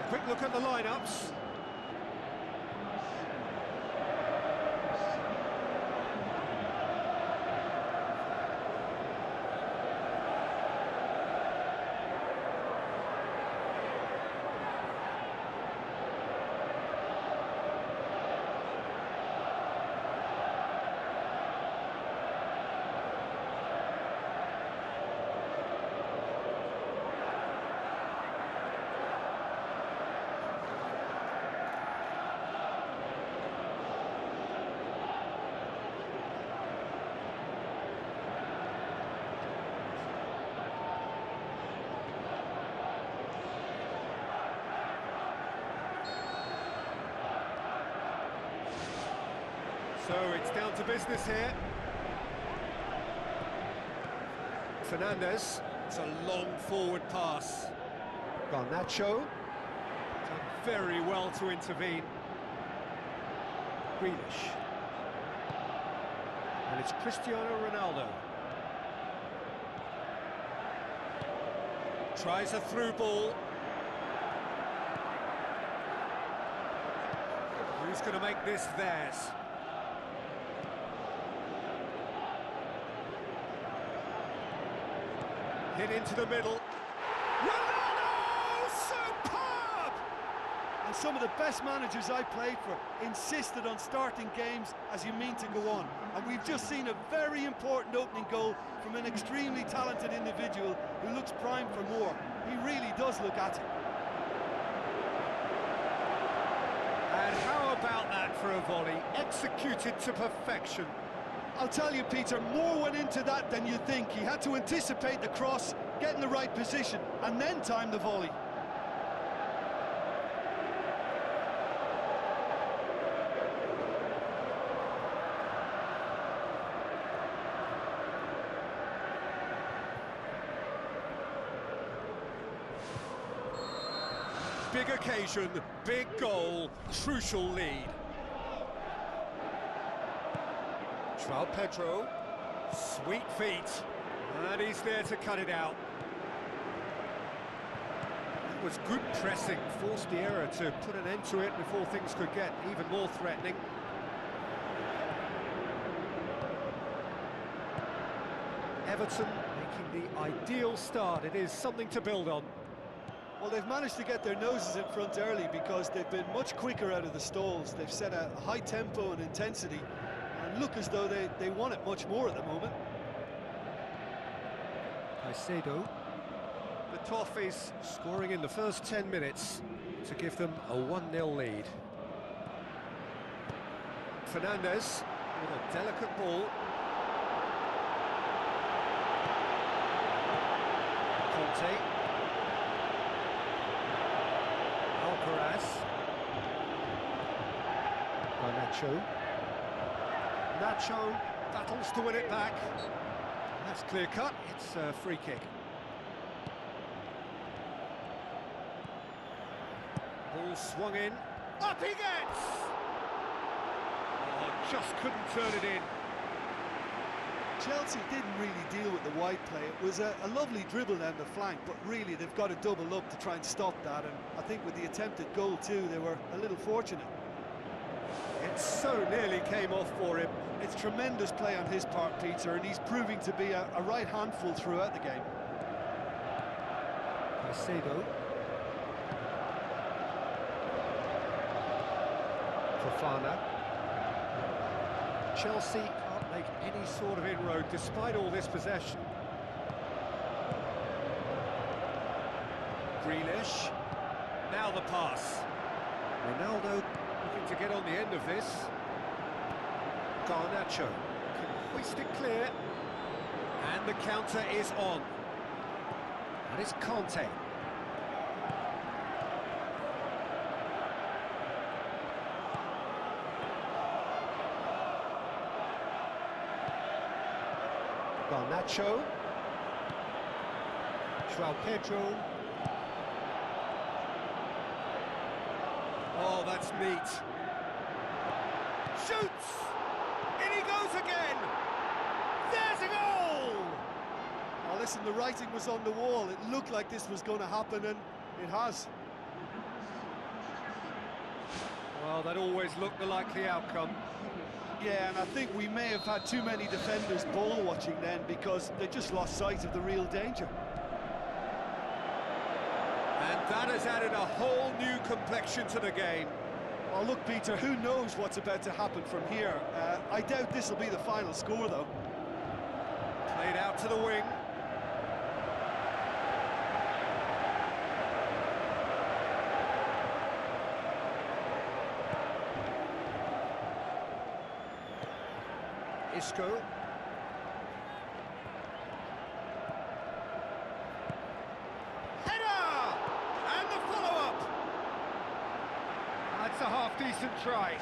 Quick look at the lineups. So it's down to business here. Fernandes, it's a long forward pass. Garnacho, done very well to intervene. Grealish. And it's Cristiano Ronaldo. Tries a through ball. Who's going to make this theirs? Hit into the middle. Ronaldo! Superb! And some of the best managers I played for insisted on starting games as you mean to go on. And we've just seen a very important opening goal from an extremely talented individual who looks primed for more. He really does look at it. And how about that for a volley? Executed to perfection. I'll tell you, Peter, more went into that than you think. He had to anticipate the cross, get in the right position, and then time the volley. Big occasion, big goal, crucial lead. João Pedro, sweet feet, and he's there to cut it out. It was good pressing, forced the error to put an end to it before things could get even more threatening. Everton making the ideal start. It is something to build on. Well, they've managed to get their noses in front early because they've been much quicker out of the stalls. They've set a high tempo and intensity and look as though they want it much more at the moment. Caicedo. The Toffees scoring in the first 10 minutes to give them a 1-0 lead. Fernandes with a delicate ball. Conte. Garnacho. Nacho battles to win it back. That's clear cut, it's a free kick. Ball swung in, up he gets! Oh, just couldn't turn it in. Chelsea didn't really deal with the wide play. It was a lovely dribble down the flank, but really they've got to double up to try and stop that, and I think with the attempted goal too, they were a little fortunate. It so nearly came off for him. It's tremendous play on his part, Peter, and he's proving to be a right handful throughout the game. Caicedo. Fofana. Chelsea can't make any sort of inroad despite all this possession. Grealish. Now the pass. Ronaldo looking to get on the end of this. Garnacho can hoist it clear. And the counter is on. And it's Conte. Garnacho. João Pedro. Oh, that's neat. Shoots! In he goes again! There's a goal! Oh, listen, the writing was on the wall. It looked like this was going to happen, and it has. Well, that always looked the likely outcome. Yeah, and I think we may have had too many defenders ball watching then because they just lost sight of the real danger. And that has added a whole new complexion to the game. Oh, look, Peter, who knows what's about to happen from here? I doubt this will be the final score, though. Played out to the wing. Isco. Header! And the follow-up! That's a half-decent try.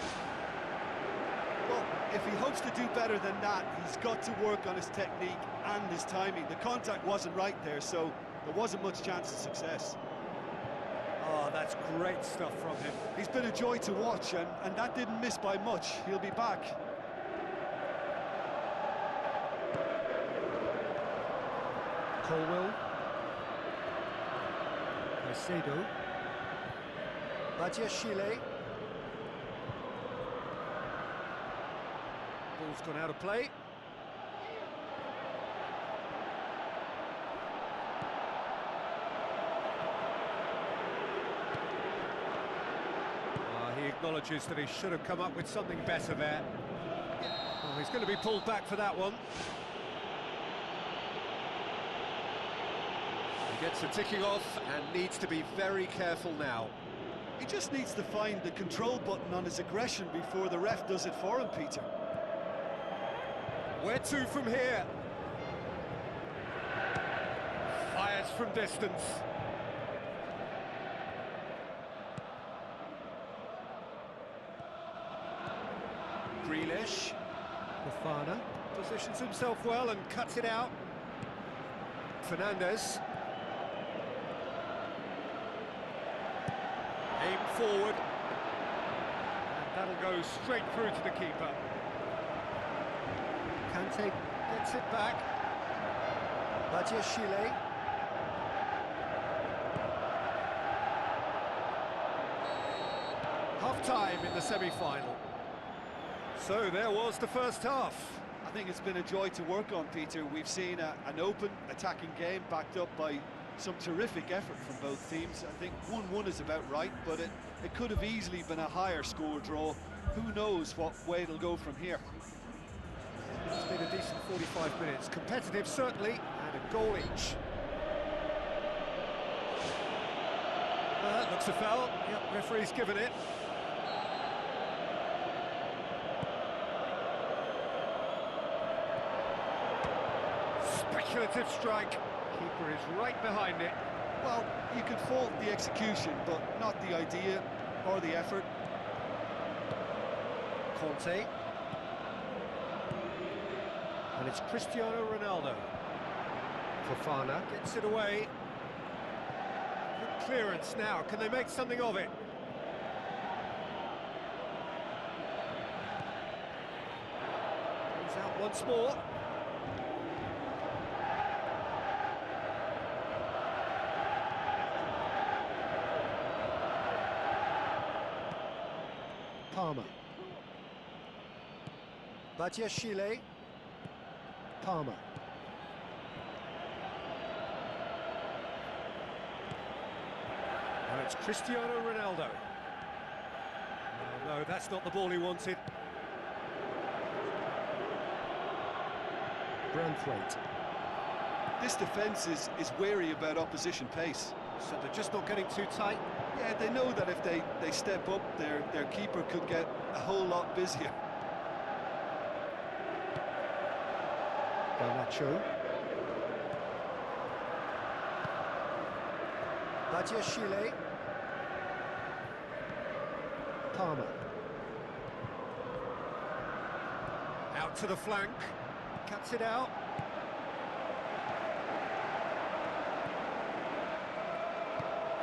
Well, if he hopes to do better than that, he's got to work on his technique and his timing. The contact wasn't right there, so there wasn't much chance of success. Oh, that's great stuff from him. He's been a joy to watch, and that didn't miss by much. He'll be back. Colwell. Caicedo. Badiashile. Ball's gone out of play. He acknowledges that he should have come up with something better there. Oh, he's going to be pulled back for that one. He gets the ticking off and needs to be very careful now. He just needs to find the control button on his aggression before the ref does it for him, Peter. Where to from here? Fires from distance. Grealish. Fofana positions himself well and cuts it out. Fernandez. Aim forward. And that'll go straight through to the keeper. Kante gets it back. Badiashile. Half-time in the semi-final. So there was the first half. I think it's been a joy to work on, Peter. We've seen an open, attacking game backed up by some terrific effort from both teams. I think 1-1 is about right, but it could have easily been a higher score draw. Who knows what way it'll go from here. It's been a decent 45 minutes. Competitive, certainly, and a goal each. Looks a foul. Yep, referee's given it. Speculative strike. Keeper is right behind it. Well, you could fault the execution, but not the idea or the effort. Conte. And it's Cristiano Ronaldo. Fofana gets it away. Good clearance now. Can they make something of it? Comes out once more. Palmer. Badiashile. Palmer. And it's Cristiano Ronaldo. Oh, no, that's not the ball he wanted. Branthwaite. This defence is wary about opposition pace. So they're just not getting too tight. Yeah, they know that if they step up, their keeper could get a whole lot busier. Garnacho. Badiashile. Palmer. Out to the flank. Cuts it out.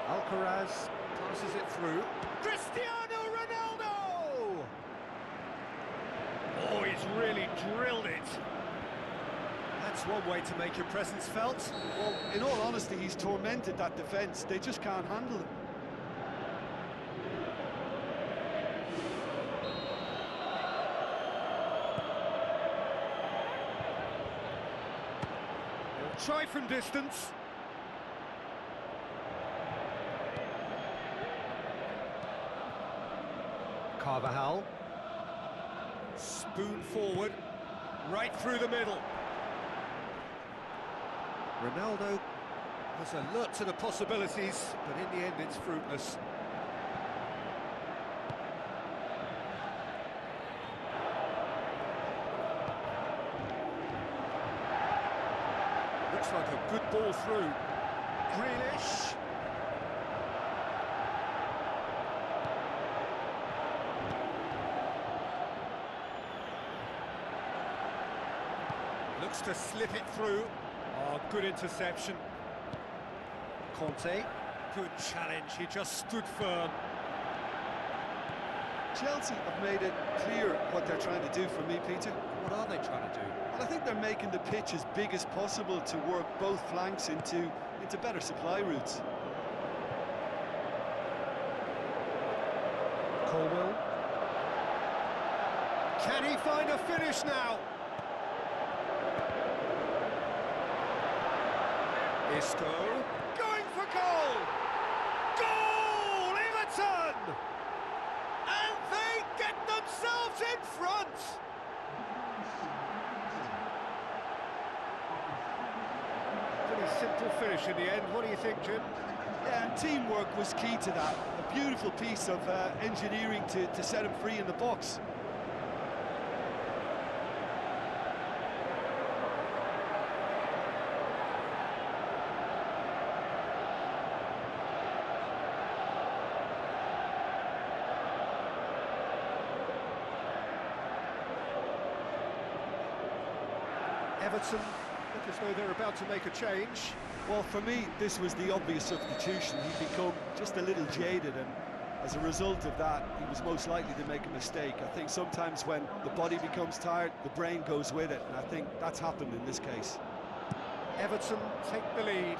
Alcaraz passes it through. Cristiano Ronaldo! Oh, he's really drilled it. That's one way to make your presence felt. Well, in all honesty, he's tormented that defence. They just can't handle him. He'll try from distance. Carvajal. Spoon forward, right through the middle. Ronaldo has alert to the possibilities, but in the end it's fruitless. Looks like a good ball through. Grealish. looks to slip it through. Oh, good interception. Conte, good challenge, he just stood firm. Chelsea have made it clear what they're trying to do for me, Peter. What are they trying to do? Well, I think they're making the pitch as big as possible to work both flanks into better supply routes. Colwell. Can he find a finish now? Isco. Going for goal! Goal! Everton! And they get themselves in front! Pretty simple finish in the end. What do you think, Jim? Yeah, and teamwork was key to that. A beautiful piece of engineering to set him free in the box. Everton look as though they're about to make a change. Well, for me, this was the obvious substitution. He'd become just a little jaded, and as a result of that, he was most likely to make a mistake. I think sometimes when the body becomes tired, the brain goes with it, and I think that's happened in this case. Everton take the lead.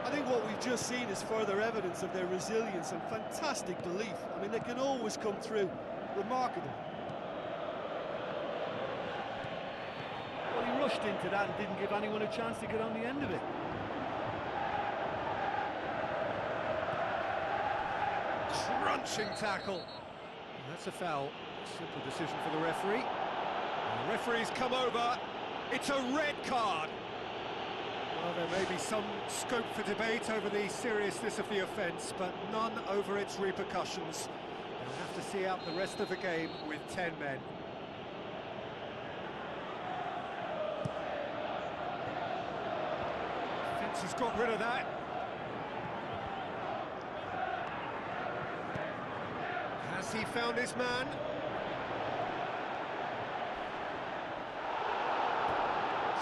I think what we've just seen is further evidence of their resilience and fantastic belief. I mean, they can always come through. Remarkable. Well, he rushed into that and didn't give anyone a chance to get on the end of it. Crunching tackle. That's a foul. Simple decision for the referee. The referee's come over. It's a red card. Well, there may be some scope for debate over the seriousness of the offence, but none over its repercussions. They'll have to see out the rest of the game with 10 men. Defence has got rid of that. Has he found his man?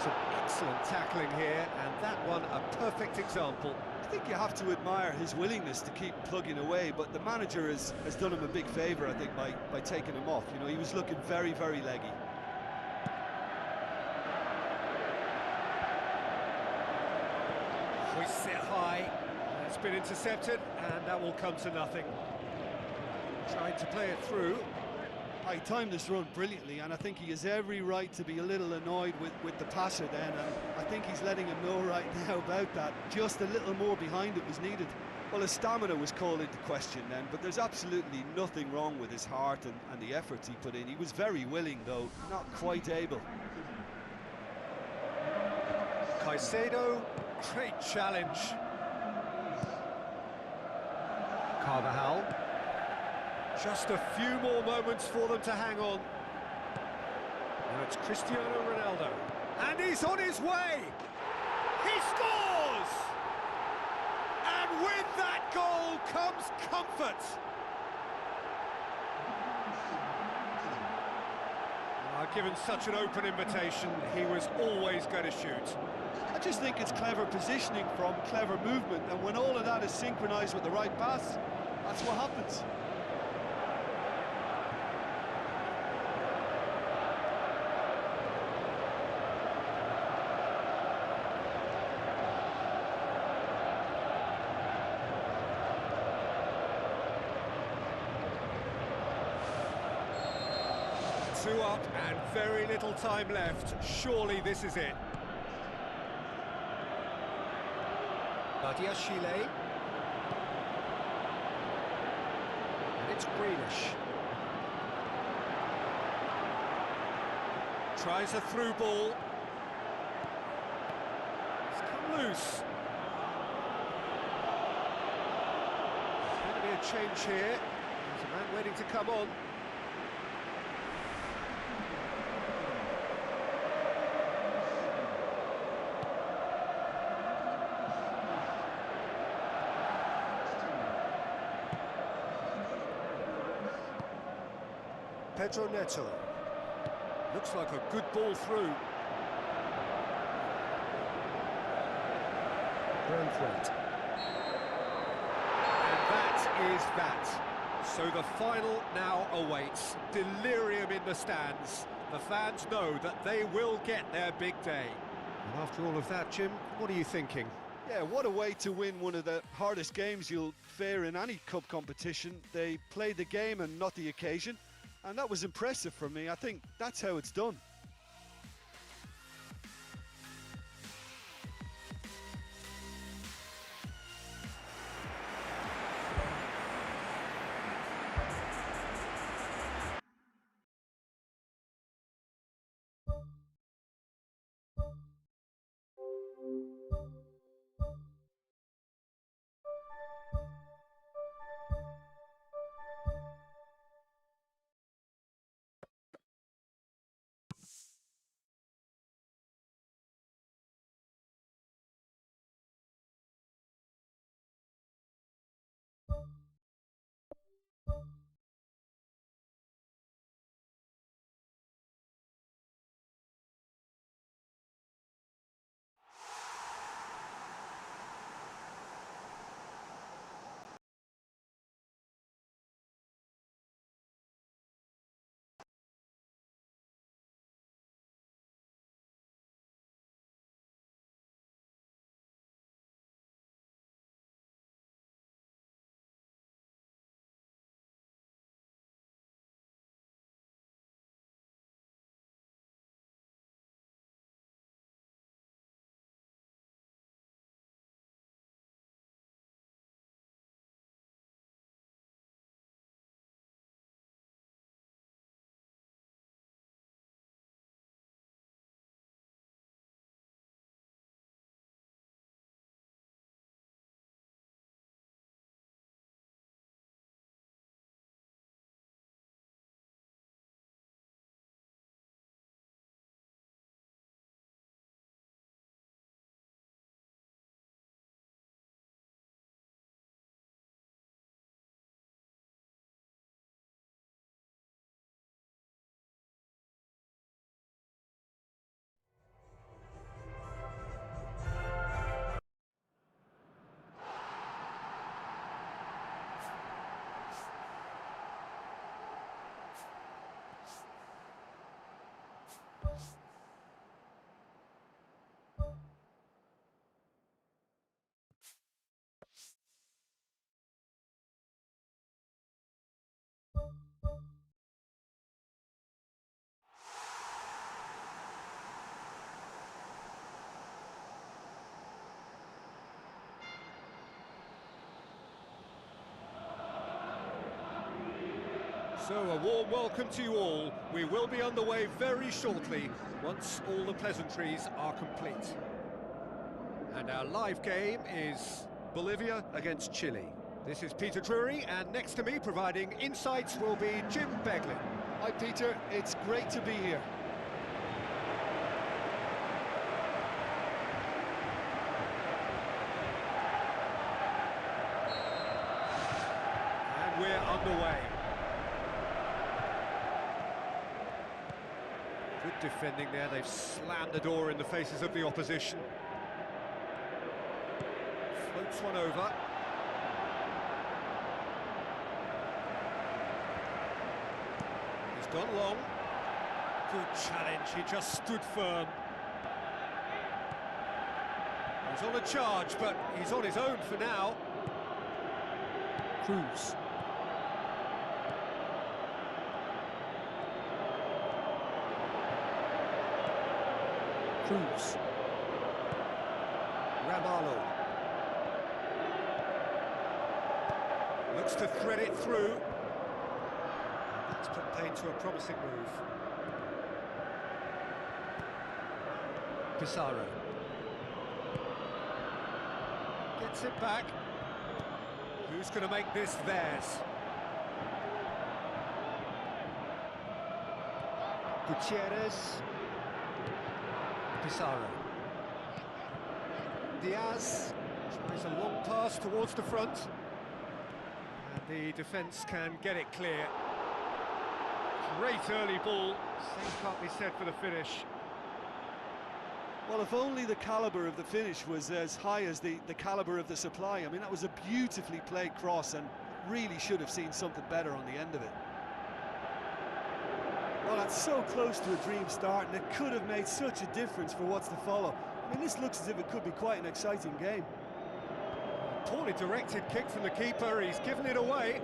Some excellent tackling here, and that one a perfect example. I think you have to admire his willingness to keep plugging away, but the manager has done him a big favour, I think, by taking him off. You know, he was looking very, very leggy. Hoists it high. That's been intercepted, and that will come to nothing. Trying to play it through. He timed this run brilliantly, and I think he has every right to be a little annoyed with the passer then, and I think he's letting him know right now about that. Just a little more behind it was needed. Well, his stamina was called into question then, but there's absolutely nothing wrong with his heart and the efforts he put in. He was very willing, though, not quite able. Caicedo, great challenge. Carvajal. Just a few more moments for them to hang on. Now it's Cristiano Ronaldo. And he's on his way! He scores! And with that goal comes comfort! Given such an open invitation, he was always going to shoot. I just think it's clever positioning from clever movement, and when all of that is synchronised with the right pass, that's what happens. Two up and very little time left. Surely this is it. Badiashile. And it's Greenish. Tries a through ball. It's come loose. There's going to be a change here. There's a man waiting to come on. Pedro Neto. Looks like a good ball through. return threat. And that is that. So the final now awaits. Delirium in the stands. The fans know that they will get their big day. And after all of that, Jim, what are you thinking? Yeah, what a way to win one of the hardest games you'll fare in any cup competition. They played the game and not the occasion, and that was impressive for me. I think that's how it's done. So a warm welcome to you all. We will be underway very shortly once all the pleasantries are complete. And our live game is Bolivia against Chile. This is Peter Drury, and next to me providing insights will be Jim Beglin. Hi Peter, it's great to be here. And we're underway. Good defending there, they've slammed the door in the faces of the opposition. Floats one over. He's gone long. Good challenge, he just stood firm. He's on a charge, but he's on his own for now. Cruz. Cruz. Ramallo. Looks to thread it through. That's put paid to a promising move. Pissarro. Gets it back. Who's going to make this theirs? Gutierrez. Pissarro. Diaz tries a long pass towards the front. And the defence can get it clear. Great early ball. Same can't be said for the finish. Well, if only the calibre of the finish was as high as the calibre of the supply. I mean, that was a beautifully played cross and really should have seen something better on the end of it. Well, that's so close to a dream start, and it could have made such a difference for what's to follow. I mean, this looks as if it could be quite an exciting game. A poorly directed kick from the keeper, he's given it away.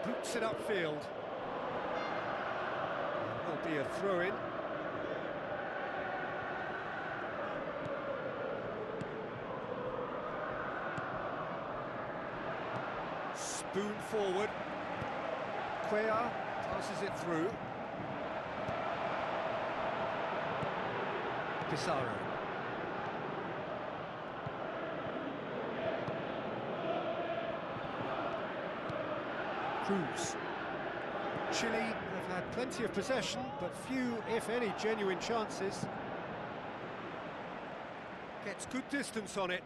Boots it upfield. Will be a throw-in. Spoon forward. Cuellar passes it through. Pizarro. Cruz. Chile have had plenty of possession, but few, if any, genuine chances. Gets good distance on it.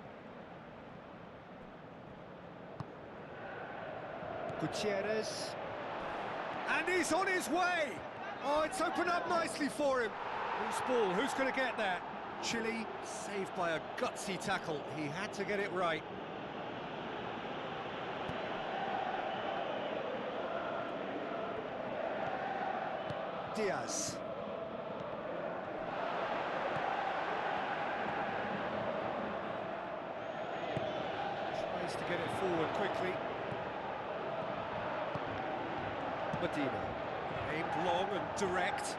Gutierrez. And he's on his way! Oh, it's opened up nicely for him. Who's ball? Who's going to get that? Chile saved by a gutsy tackle. He had to get it right. Diaz. Tries to get it forward quickly. Medina. Aimed long and direct.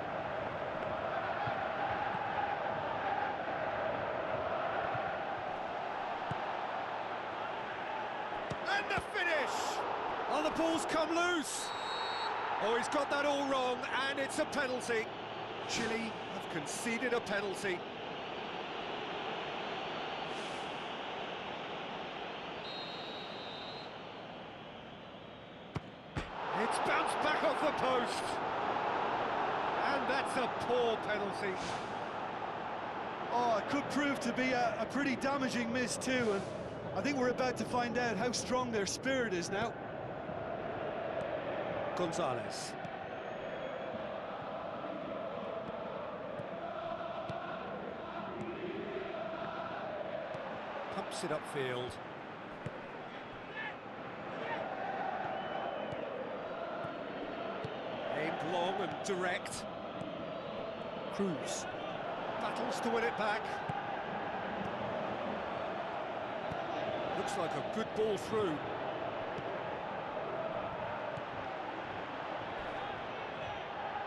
And the finish! Oh, the ball's come loose! Oh, he's got that all wrong, and it's a penalty. Chile have conceded a penalty. It's bounced back off the post. And that's a poor penalty. Oh, it could prove to be a pretty damaging miss too, and I think we're about to find out how strong their spirit is now. Gonzalez. Pumps it upfield. Aimed long and direct. Cruz. Battles to win it back. Looks like a good ball through.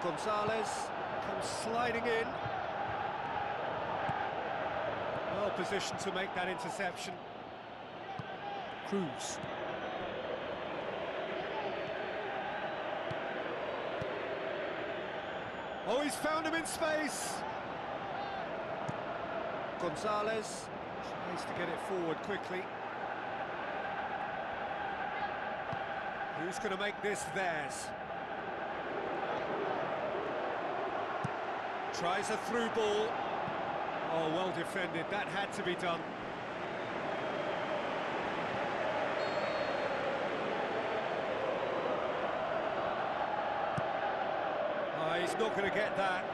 Gonzalez comes sliding in. Well positioned to make that interception. Cruz. Oh, he's found him in space. Gonzalez tries to get it forward quickly. Who's going to make this theirs? Tries a through ball. Oh, well defended. That had to be done. Oh, he's not going to get that.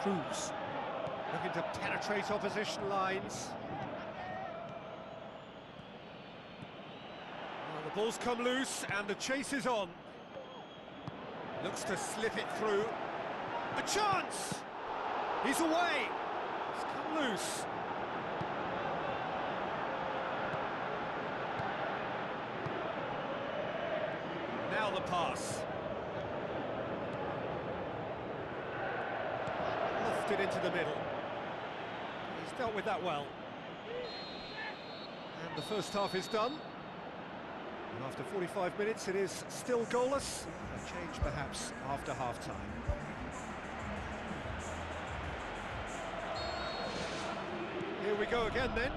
Cruz looking to penetrate opposition lines. Well, the ball's come loose and the chase is on. Looks to slip it through. A chance! He's away! It's come loose. Now the pass. Lofted into the middle. He's dealt with that well. And the first half is done. And after 45 minutes, it is still goalless. A change perhaps after half-time. Here we go again then.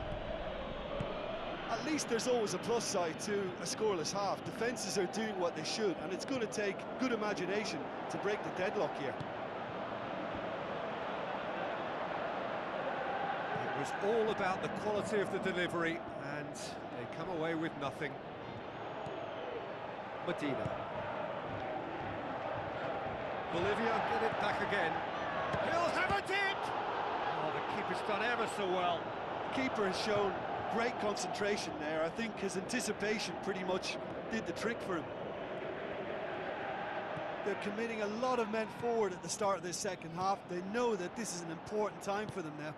At least there's always a plus side to a scoreless half. Defences are doing what they should, and it's going to take good imagination to break the deadlock here. It was all about the quality of the delivery, and they come away with nothing. Medina. Bolivia get it back again. He'll have a dip! Oh, the keeper's done ever so well. The keeper has shown great concentration there. I think his anticipation pretty much did the trick for him. They're committing a lot of men forward at the start of this second half. They know that this is an important time for them now.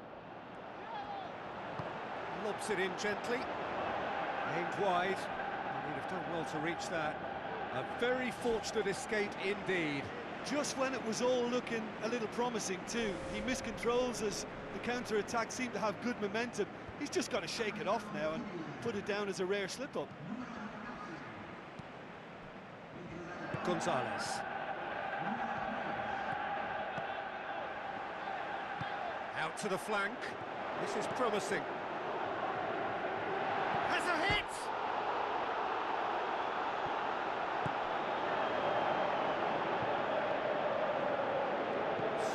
Lobs it in gently. Aimed wide. He'd have done well to reach that. A very fortunate escape indeed. Just when it was all looking a little promising too. He miscontrols as the counter-attack seemed to have good momentum. He's just got to shake it off now and put it down as a rare slip-up. Gonzalez. Out to the flank. This is promising. Has a hit!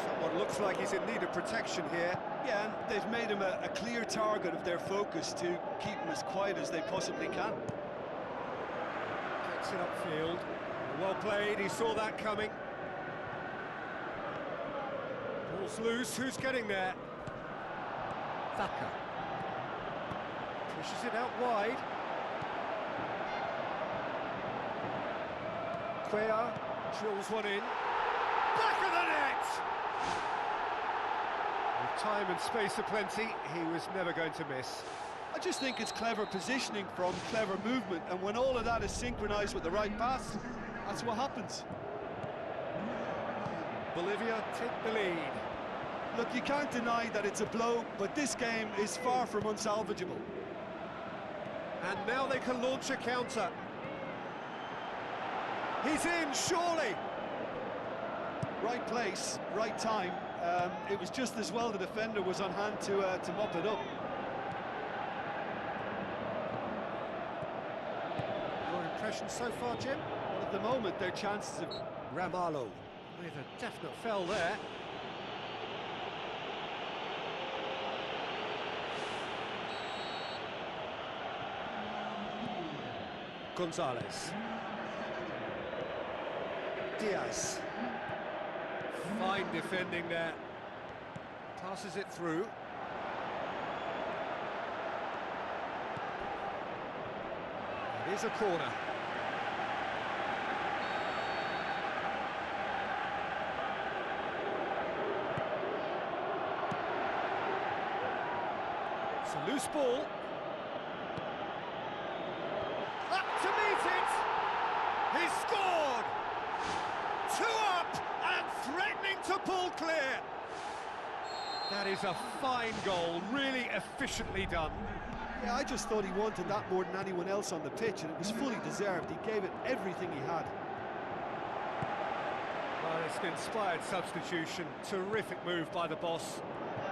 Someone looks like he's in need of protection here. Yeah, and they've made him a clear target of their focus to keep him as quiet as they possibly can. Gets it upfield. Well played, he saw that coming. Ball's loose, who's getting there? Thaka. Pushes it out wide. Cuellar drills one in. Back of the net! With time and space aplenty, he was never going to miss. I just think it's clever positioning from clever movement, and when all of that is synchronised with the right pass, that's what happens. Bolivia take the lead. Look, you can't deny that it's a blow, but this game is far from unsalvageable. And now they can launch a counter. He's in, surely! Right place, right time. It was just as well the defender was on hand to mop it up. Your impression so far, Jim? Well, at the moment, their chances of... Ramalho with a definite fell there. Gonzalez. Diaz. Fine defending there. Passes it through. It is a corner. It's a loose ball. Up to meet it! He's scored! 2 up and threatening to pull clear. That is a fine goal, really efficiently done. Yeah, I just thought he wanted that more than anyone else on the pitch, and it was fully deserved. He gave it everything he had. Well, it's an inspired substitution. Terrific move by the boss.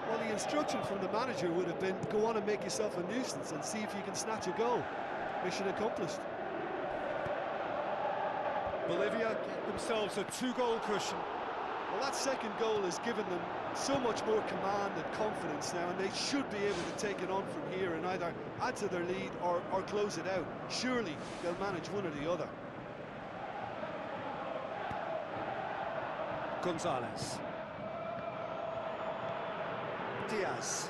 Well, the instruction from the manager would have been, go on and make yourself a nuisance and see if you can snatch a goal. Mission accomplished. Bolivia get themselves a 2-goal cushion. Well, that second goal has given them so much more command and confidence now, and they should be able to take it on from here and either add to their lead or close it out. Surely they'll manage one or the other. Gonzalez. Diaz.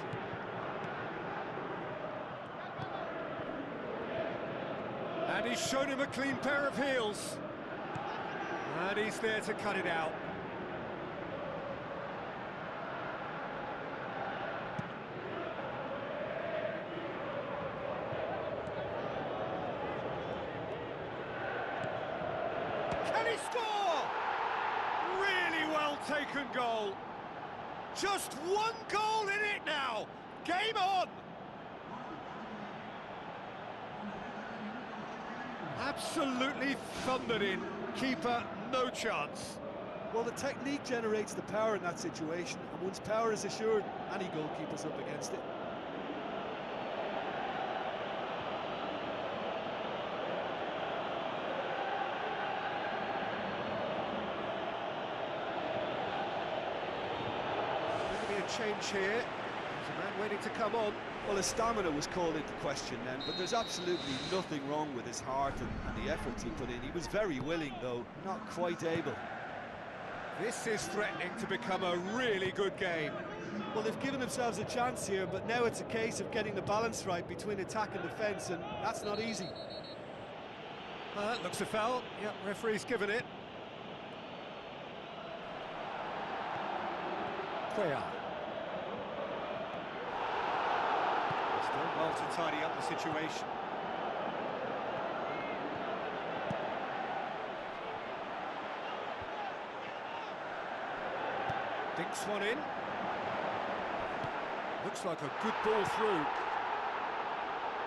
And he's shown him a clean pair of heels. And he's there to cut it out. Can he score? Really well taken goal. Just 1 goal in it now. Game on. Absolutely thundered in. Keeper, no chance. Well, the technique generates the power in that situation, and once power is assured, any goalkeeper's up against it. change here. There's a man waiting to come on. Well, his stamina was called into question then, but there's absolutely nothing wrong with his heart and the efforts he put in. He was very willing, though, not quite able. This is threatening to become a really good game. Well, they've given themselves a chance here, but now it's a case of getting the balance right between attack and defence, and that's not easy. Looks a foul. Yep, referee's given it. Cuellar. He's done well to tidy up the situation. Dinks one in. Looks like a good ball through.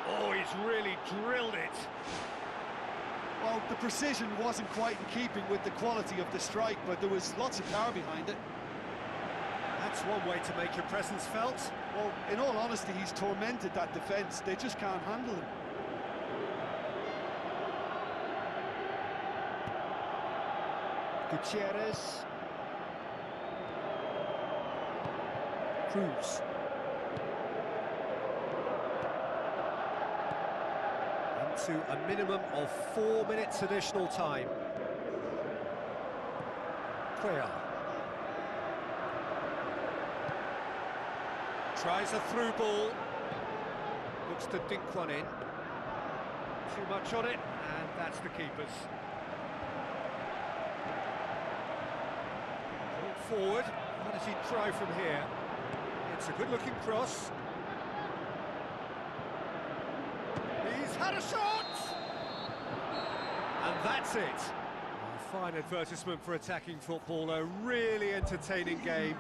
Oh, he's really drilled it. Well, the precision wasn't quite in keeping with the quality of the strike, but there was lots of power behind it. That's one way to make your presence felt. Well, in all honesty, he's tormented that defence. They just can't handle him. Gutierrez. Cruz. Into a minimum of 4 minutes additional time. Cuellar. Tries a through ball. Looks to dink one in. Too much on it, and that's the keeper's. Ball forward. What does he try from here? It's a good-looking cross. He's had a shot! And that's it. A fine advertisement for attacking football, a really entertaining game.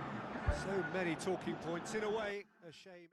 So many talking points, in a way, a shame.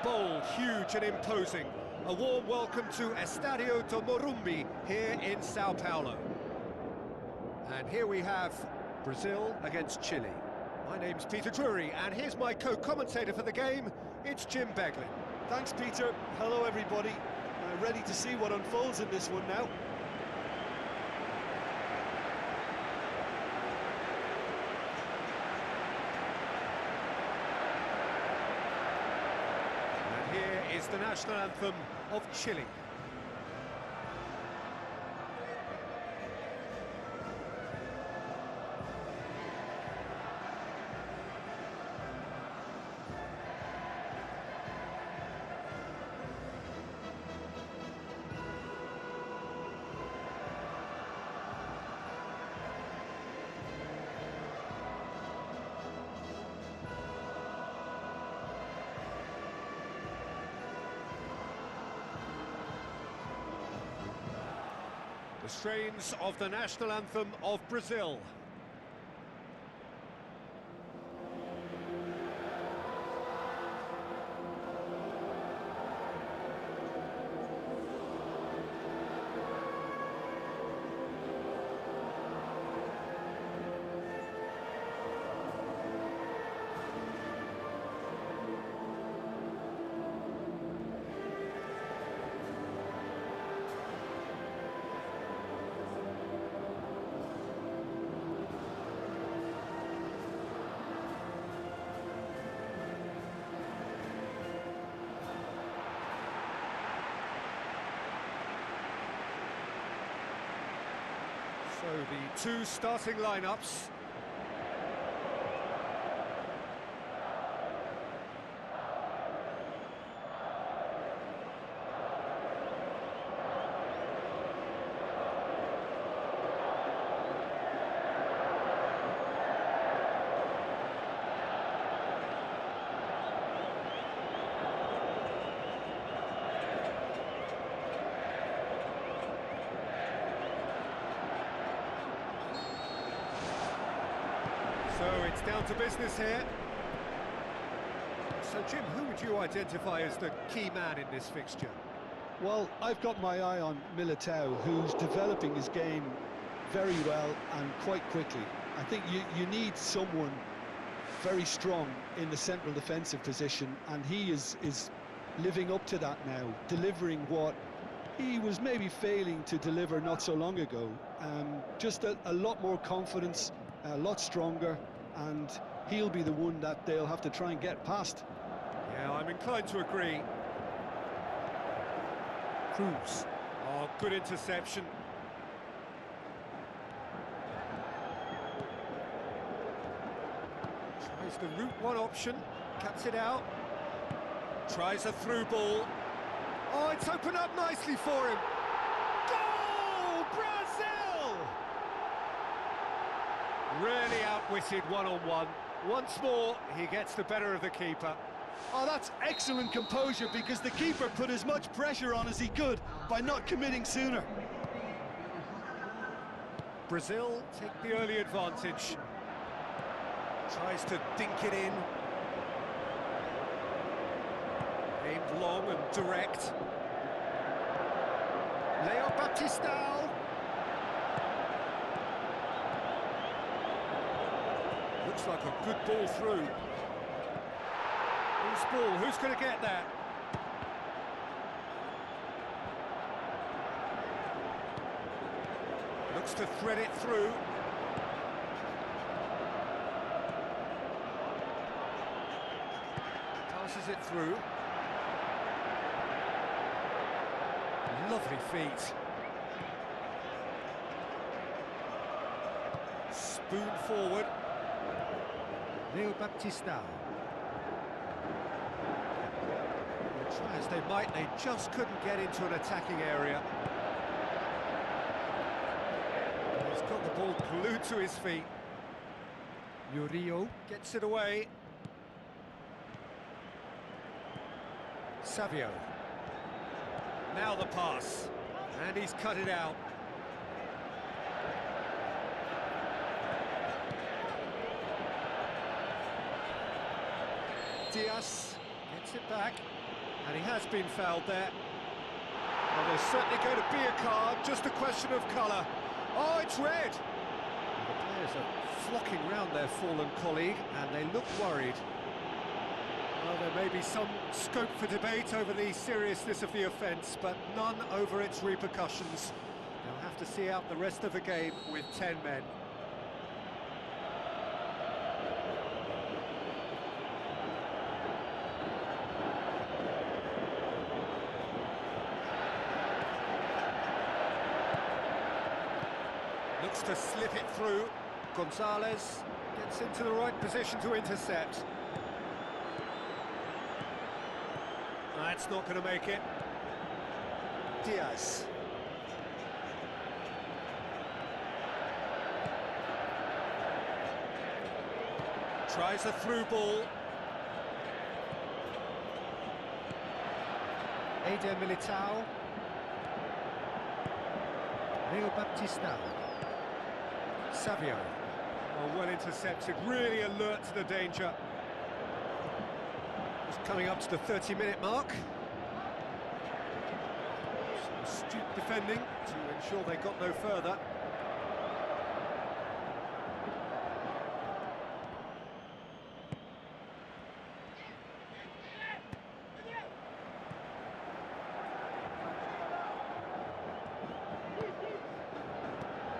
bold, huge and imposing. A warm welcome to Estadio do Morumbi here in Sao Paulo. And here we have Brazil against Chile. My name's Peter Drury, and here's my co-commentator for the game, it's Jim Beglin. Thanks, Peter. Hello, everybody. Ready to see what unfolds in this one now. And here is the national anthem of Chile. The strains of the national anthem of Brazil. So the two starting lineups. So it's down to business here. So Jim, who would you identify as the key man in this fixture? Well, I've got my eye on Militao, who's developing his game very well and quite quickly. I think you need someone very strong in the central defensive position, and he is living up to that now, delivering what he was maybe failing to deliver not so long ago. Just a lot more confidence, a lot stronger, and he'll be the one that they'll have to try and get past. Yeah, I'm inclined to agree. Cruz. Oh, good interception. Tries the route one option, cuts it out. Tries a through ball. Oh, it's opened up nicely for him. Goal, Brazil! Really outwitted one-on-one. Once more, he gets the better of the keeper. Oh, that's excellent composure, because the keeper put as much pressure on as he could by not committing sooner. Brazil take the early advantage. Tries to dink it in. Aimed long and direct. Leo Baptistao. Looks like a good ball through. Who's ball? Who's going to get that? Looks to thread it through. Passes it through. Lovely feet. Spoon forward. Leo Baptistao. Try as they might, they just couldn't get into an attacking area. He's got the ball glued to his feet. Murillo gets it away. Savio. Now the pass. And he's cut it out. Diaz gets it back. And he has been fouled there. Well, there's certainly going to be a card, just a question of colour. Oh, it's red! The players are flocking round their fallen colleague, and they look worried. Well, there may be some scope for debate over the seriousness of the offence, but none over its repercussions. They'll have to see out the rest of the game with 10 men. Looks to slip it through. Gonzalez gets into the right position to intercept. That's not going to make it. Diaz. Tries a through ball. Eder Militao. Leo Baptista. Savio. Well intercepted, really alert to the danger. Just coming up to the 30-minute mark. Some astute defending to ensure they got no further.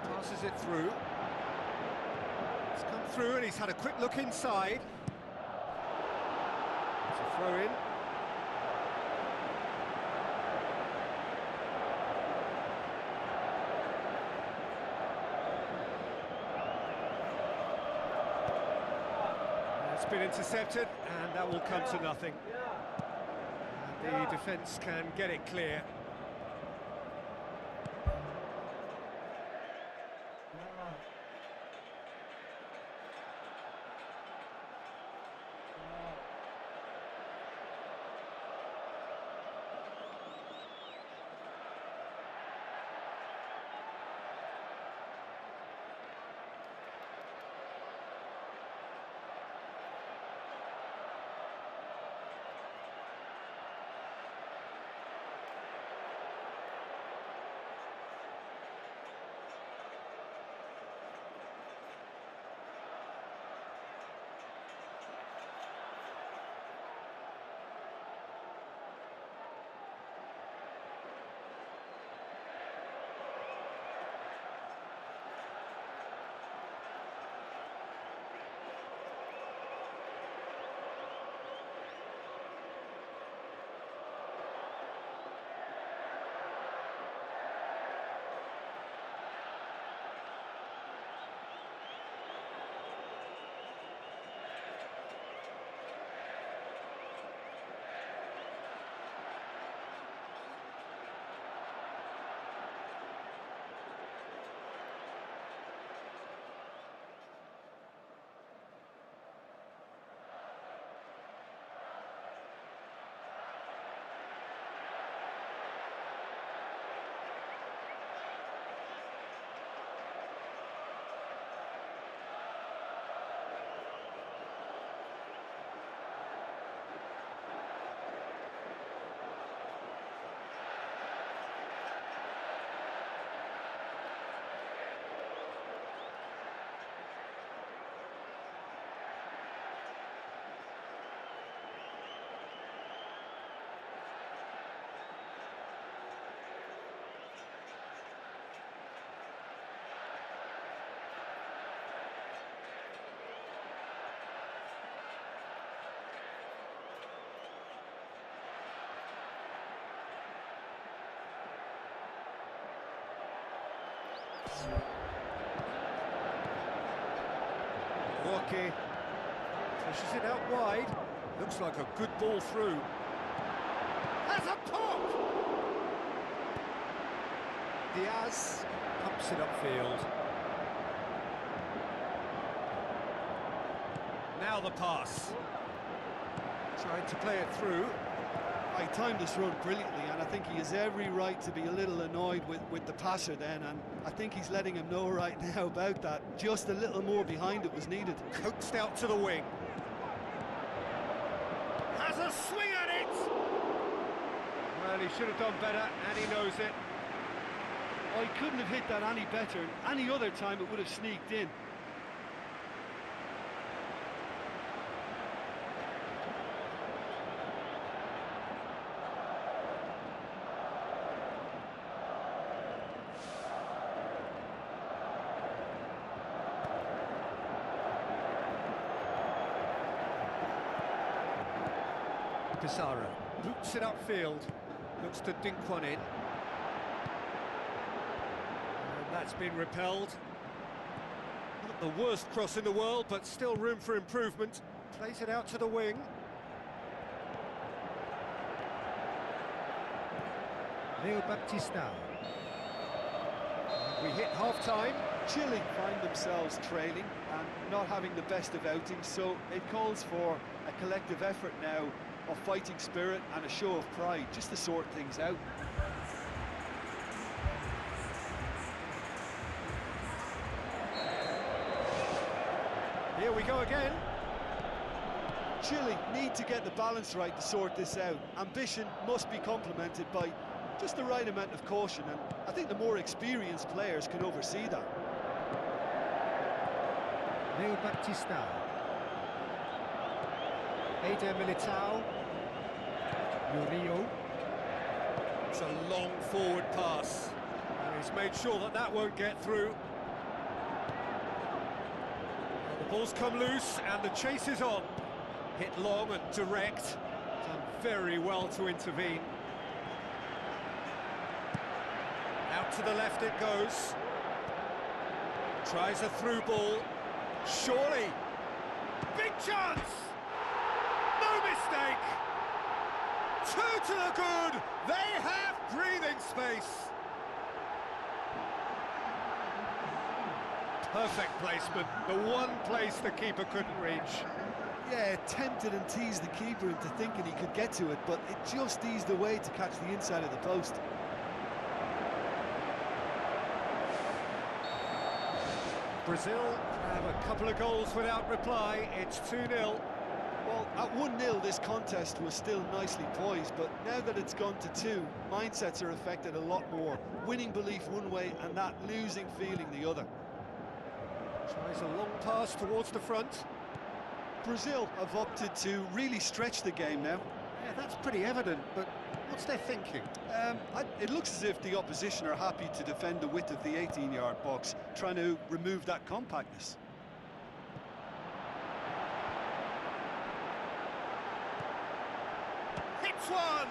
Passes it through. It's come through and he's had a quick look inside. It's a throw in. It's been intercepted and that will come to nothing. And the defence can get it clear. Roque pushes it out wide. Looks like a good ball through. Has a pop! Diaz pumps it upfield. Now the pass. Trying to play it through. He timed this run brilliantly, and I think he has every right to be a little annoyed with the passer then, and I think he's letting him know right now about that. Just a little more behind it was needed. Coaxed out to the wing. Has a swing at it! Well, he should have done better, and he knows it. Oh, he couldn't have hit that any better. Any other time it would have sneaked in. Pizarro boots it upfield, looks to dink one in. And that's been repelled. Not the worst cross in the world, but still room for improvement. Plays it out to the wing. Leo Baptista. We hit half-time. Chile find themselves trailing and not having the best of outings, so it calls for a collective effort now of fighting spirit and a show of pride, just to sort things out. Here we go again. Chile need to get the balance right to sort this out. Ambition must be complemented by just the right amount of caution, and I think the more experienced players can oversee that. Leo Baptista. Eder Militao. Murillo. It's a long forward pass. And he's made sure that that won't get through. The ball's come loose and the chase is on. Hit long and direct. Done very well to intervene. Out to the left it goes. Tries a through ball. Surely. Big chance! No mistake! Two to the good! They have breathing space! Perfect placement, the one place the keeper couldn't reach. Yeah, tempted and teased the keeper into thinking he could get to it, but it just eased away to catch the inside of the post. Brazil have a couple of goals without reply. It's 2-0. Well, at 1-0 this contest was still nicely poised, but now that it's gone to 2, mindsets are affected a lot more. Winning belief one way and that losing feeling the other. Tries a long pass towards the front. Brazil have opted to really stretch the game now. Yeah, that's pretty evident, but what's their thinking? It looks as if the opposition are happy to defend the width of the 18-yard box, trying to remove that compactness. Hits one!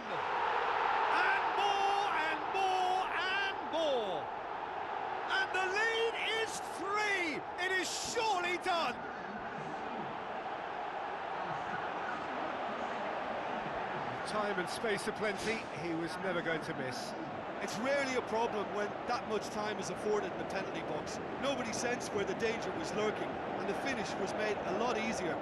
And more, and more, and more! And the lead is 3! It is surely done! Time and space aplenty, he was never going to miss. It's rarely a problem when that much time is afforded in the penalty box. Nobody sensed where the danger was lurking, and the finish was made a lot easier.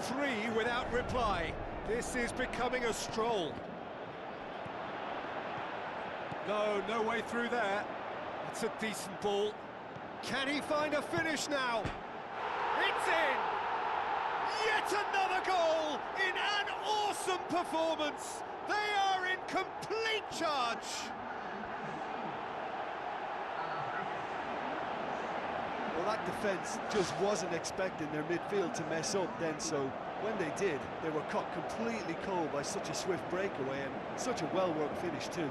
Three without reply. This is becoming a stroll. No way through there. It's a decent ball. Can he find a finish now? It's in! Yet another goal in an awesome performance. They are in complete charge. Well, that defence just wasn't expecting their midfield to mess up then, so when they did, they were caught completely cold by such a swift breakaway and such a well-worked finish too.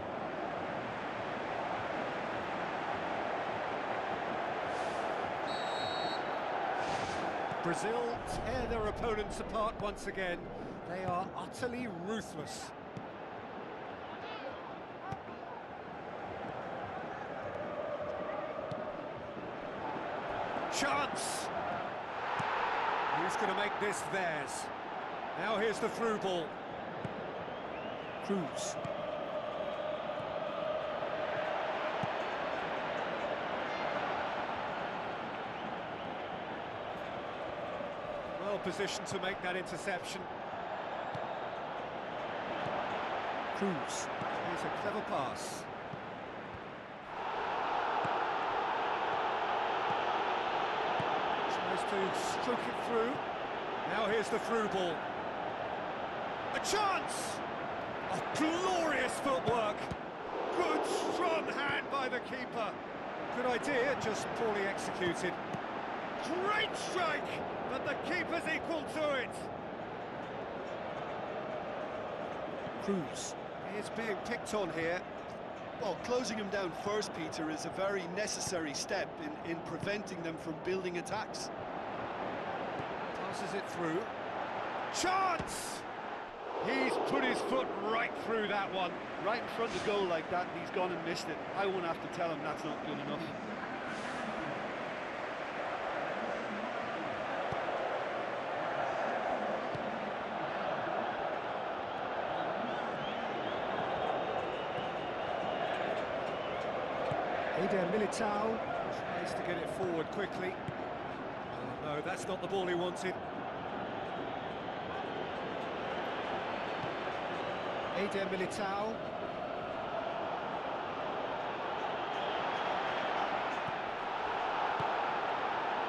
Brazil tear their opponents apart once again. They are utterly ruthless. Chance! Who's going to make this theirs? Now here's the through ball. Cruz. Well positioned to make that interception. Cruz. Here's a clever pass. Tries to stroke it through. Now here's the through ball. A chance! Oh, glorious footwork. Good, strong hand by the keeper. Good idea, just poorly executed. Great strike, but the keeper's equal to it. Cruz. He's being picked on here. Well, closing him down first, Peter, is a very necessary step in preventing them from building attacks. Passes it through. Chance! He's put his foot right through that one. Right in front of the goal like that, and he's gone and missed it. I won't have to tell him that's not good enough. Militao tries to get it forward quickly. Oh, no, that's not the ball he wanted. Militao.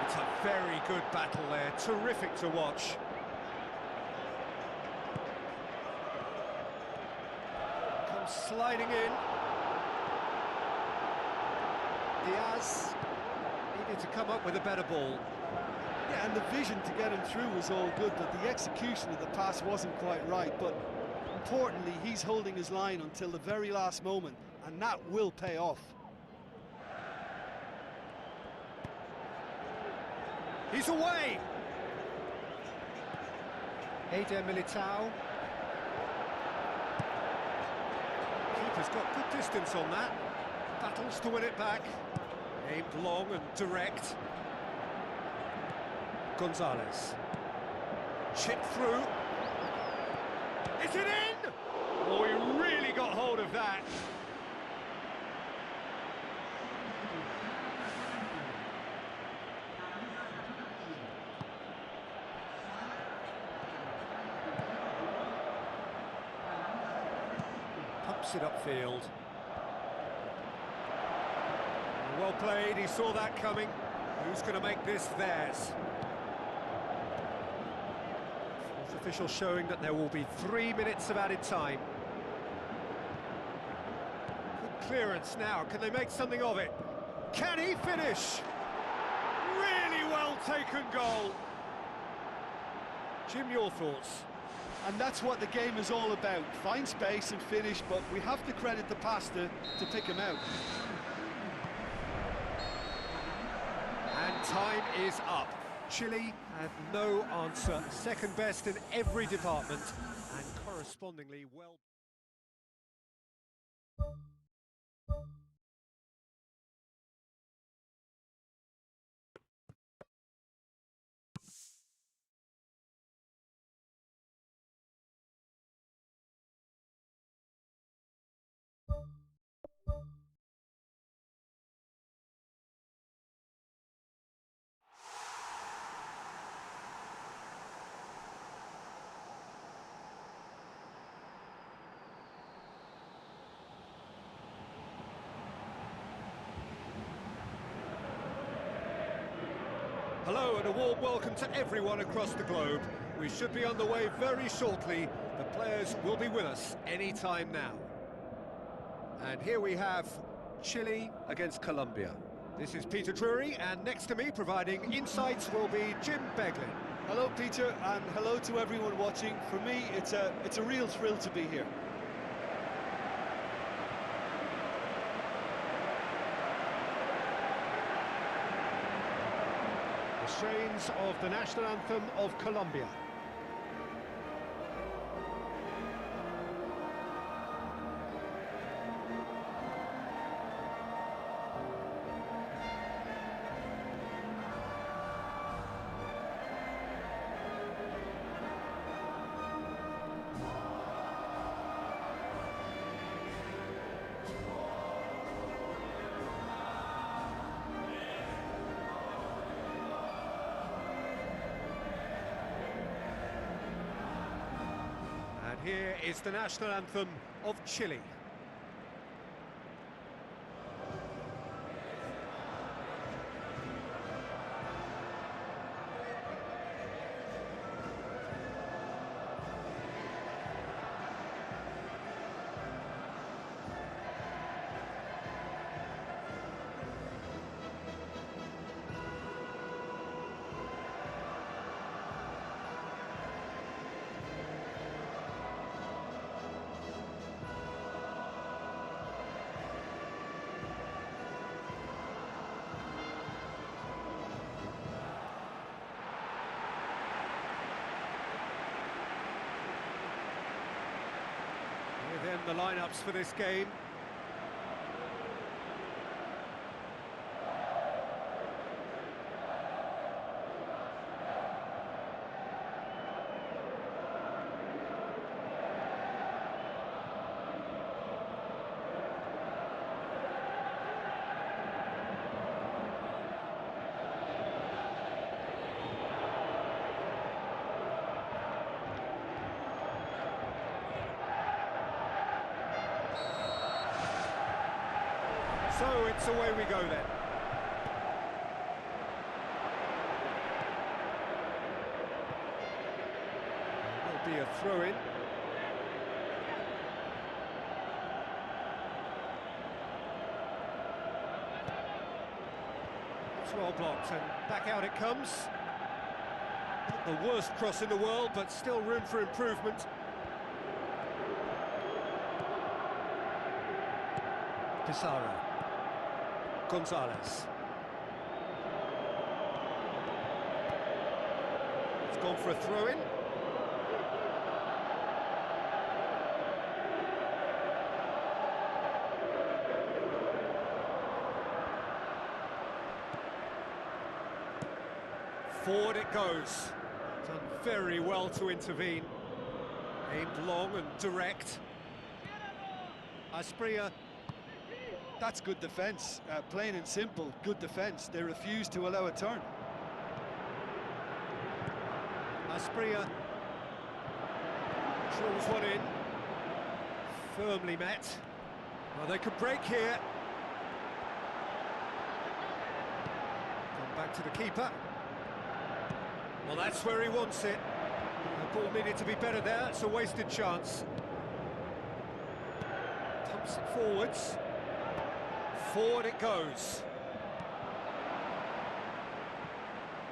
It's a very good battle there, terrific to watch. Comes sliding in. Diaz needed to come up with a better ball. Yeah, and the vision to get him through was all good, but the execution of the pass wasn't quite right. But importantly, he's holding his line until the very last moment, and that will pay off. He's away! Militao. Keeper's got good distance on that. Battles to win it back. Aimed long and direct. Gonzalez. Chip through. Is it in? Oh, he really got hold of that. Pumps it upfield. Well played, he saw that coming. Who's going to make this theirs? Fourth official showing that there will be 3 minutes of added time. Good clearance now, can they make something of it? Can he finish? Really well taken goal. Jim, your thoughts? And that's what the game is all about. Find space and finish, but we have to credit the passer to pick him out. And time is up. Chile had no answer. Second best in every department and correspondingly well. Hello and a warm welcome to everyone across the globe. We should be on the way very shortly. The players will be with us any time now. And here we have Chile against Colombia. This is Peter Drury, and next to me providing insights will be Jim Beglin. Hello, Peter, and hello to everyone watching. For me, it's a real thrill to be here. The strains of the national anthem of Colombia. here is the national anthem of Chile. Then the lineups for this game. So it's away we go then. There'll be a throw-in. It's well blocked and back out it comes. Not the worst cross in the world, but still room for improvement. Pizarro. Gonzalez. It's gone for a throw-in. Forward it goes. Done very well to intervene. Aimed long and direct. Aspria. That's good defence, plain and simple, good defence. They refuse to allow a turn. Aspria drills one in, firmly met. Well, they could break here. Come back to the keeper. Well, that's where he wants it. The ball needed to be better there, it's a wasted chance. Pumps it forwards. Forward it goes.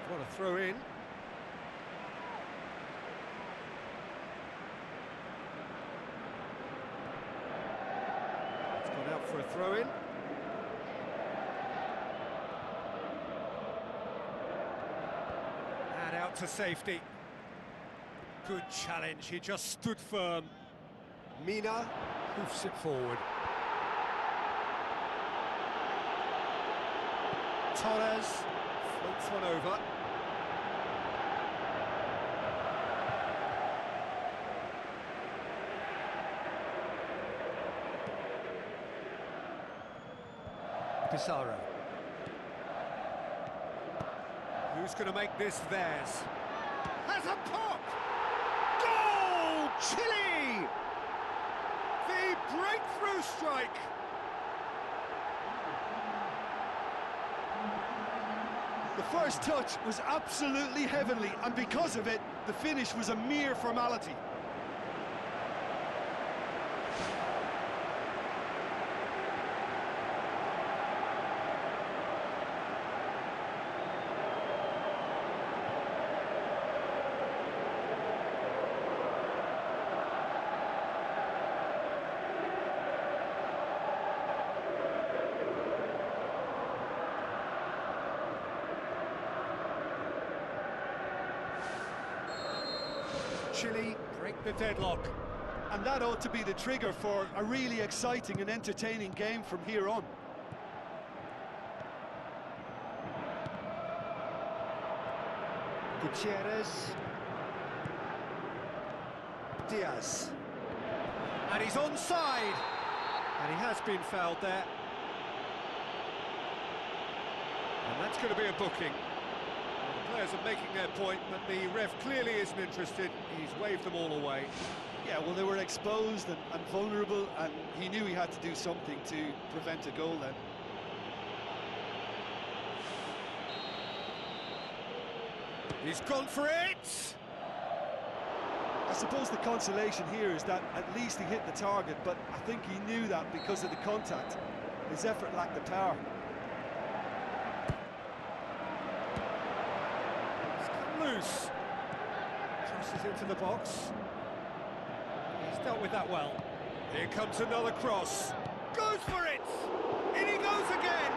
What a throw in. It's gone out for a throw in. And out to safety. Good challenge, he just stood firm. Mina hoofs it forward. Torres floats one over. Pizarro. Who's going to make this theirs? Has a pop! Goal! Chile! The breakthrough strike! The first touch was absolutely heavenly, and because of it, the finish was a mere formality. Chile break the deadlock. And that ought to be the trigger for a really exciting and entertaining game from here on. Gutierrez. Diaz. And he's onside. And he has been fouled there. And that's going to be a booking. The players are making their point, but the ref clearly isn't interested. He's waved them all away. Yeah, well, they were exposed and vulnerable, and he knew he had to do something to prevent a goal then. He's gone for it! I suppose the consolation here is that at least he hit the target, but I think he knew that because of the contact. His effort lacked the power. He's come loose. Crosses into the box. He's dealt with that well. Here comes another cross. Goes for it! In he goes again!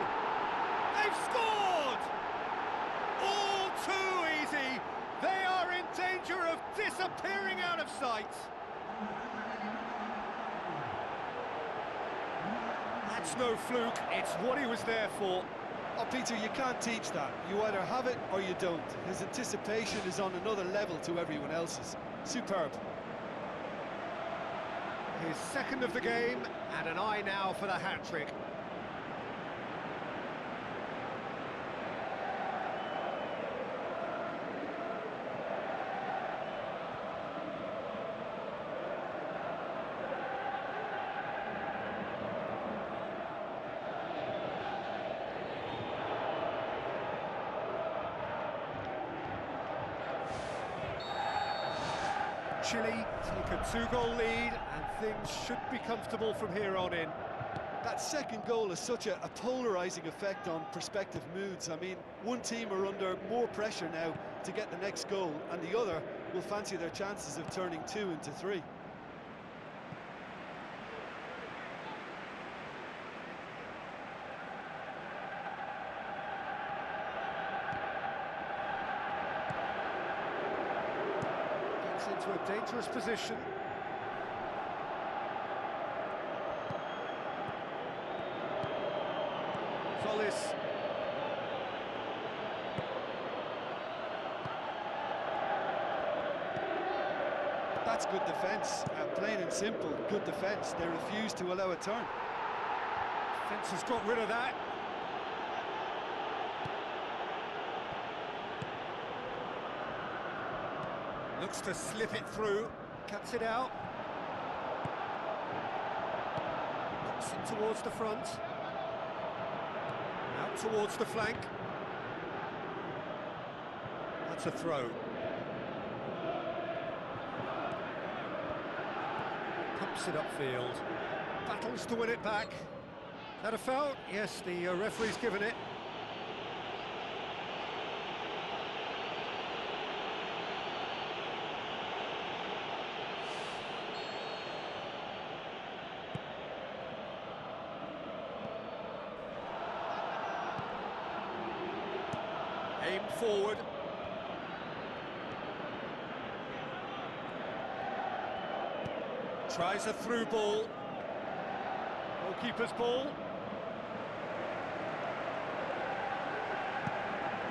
They've scored! All too easy! They are in danger of disappearing out of sight! That's no fluke, it's what he was there for. Oh, Peter, you can't teach that. You either have it or you don't. His anticipation is on another level to everyone else's. Superb. His second of the game, and an eye now for the hat-trick. Chile take a two-goal lead, and things should be comfortable from here on in. That second goal has such a polarising effect on prospective moods. I mean, one team are under more pressure now to get the next goal, and the other will fancy their chances of turning 2 into 3. Into a dangerous position. Solis. That's good defence, plain and simple, good defence. They refuse to allow a turn. Defence has got rid of that. Looks to slip it through, cuts it out. Looks it towards the front. Out towards the flank. That's a throw. Pumps it upfield. Battles to win it back. Is that a foul? Yes, the referee's given it. Aimed forward. Tries a through ball. Goalkeeper's ball.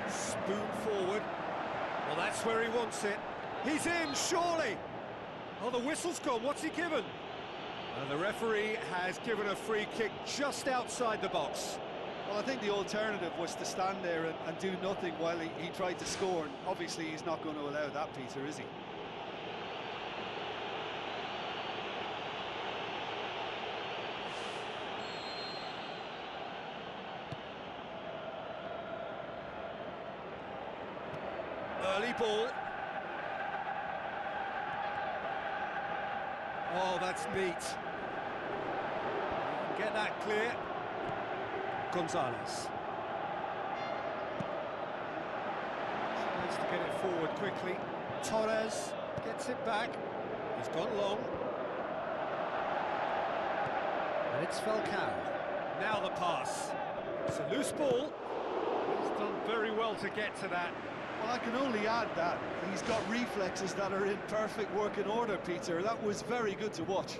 Spoon forward. Well, that's where he wants it. He's in, surely. Oh, the whistle's gone. What's he given? The referee has given a free kick just outside the box. Well, I think the alternative was to stand there and do nothing while he tried to score, and obviously he's not going to allow that, Peter, is he? Early ball. Oh, that's neat. Get that clear. Gonzalez. Tries to get it forward quickly. Torres gets it back. He's gone long. And it's Falcao. Now the pass. It's a loose ball. He's done very well to get to that. Well, I can only add that he's got reflexes that are in perfect working order, Peter. That was very good to watch.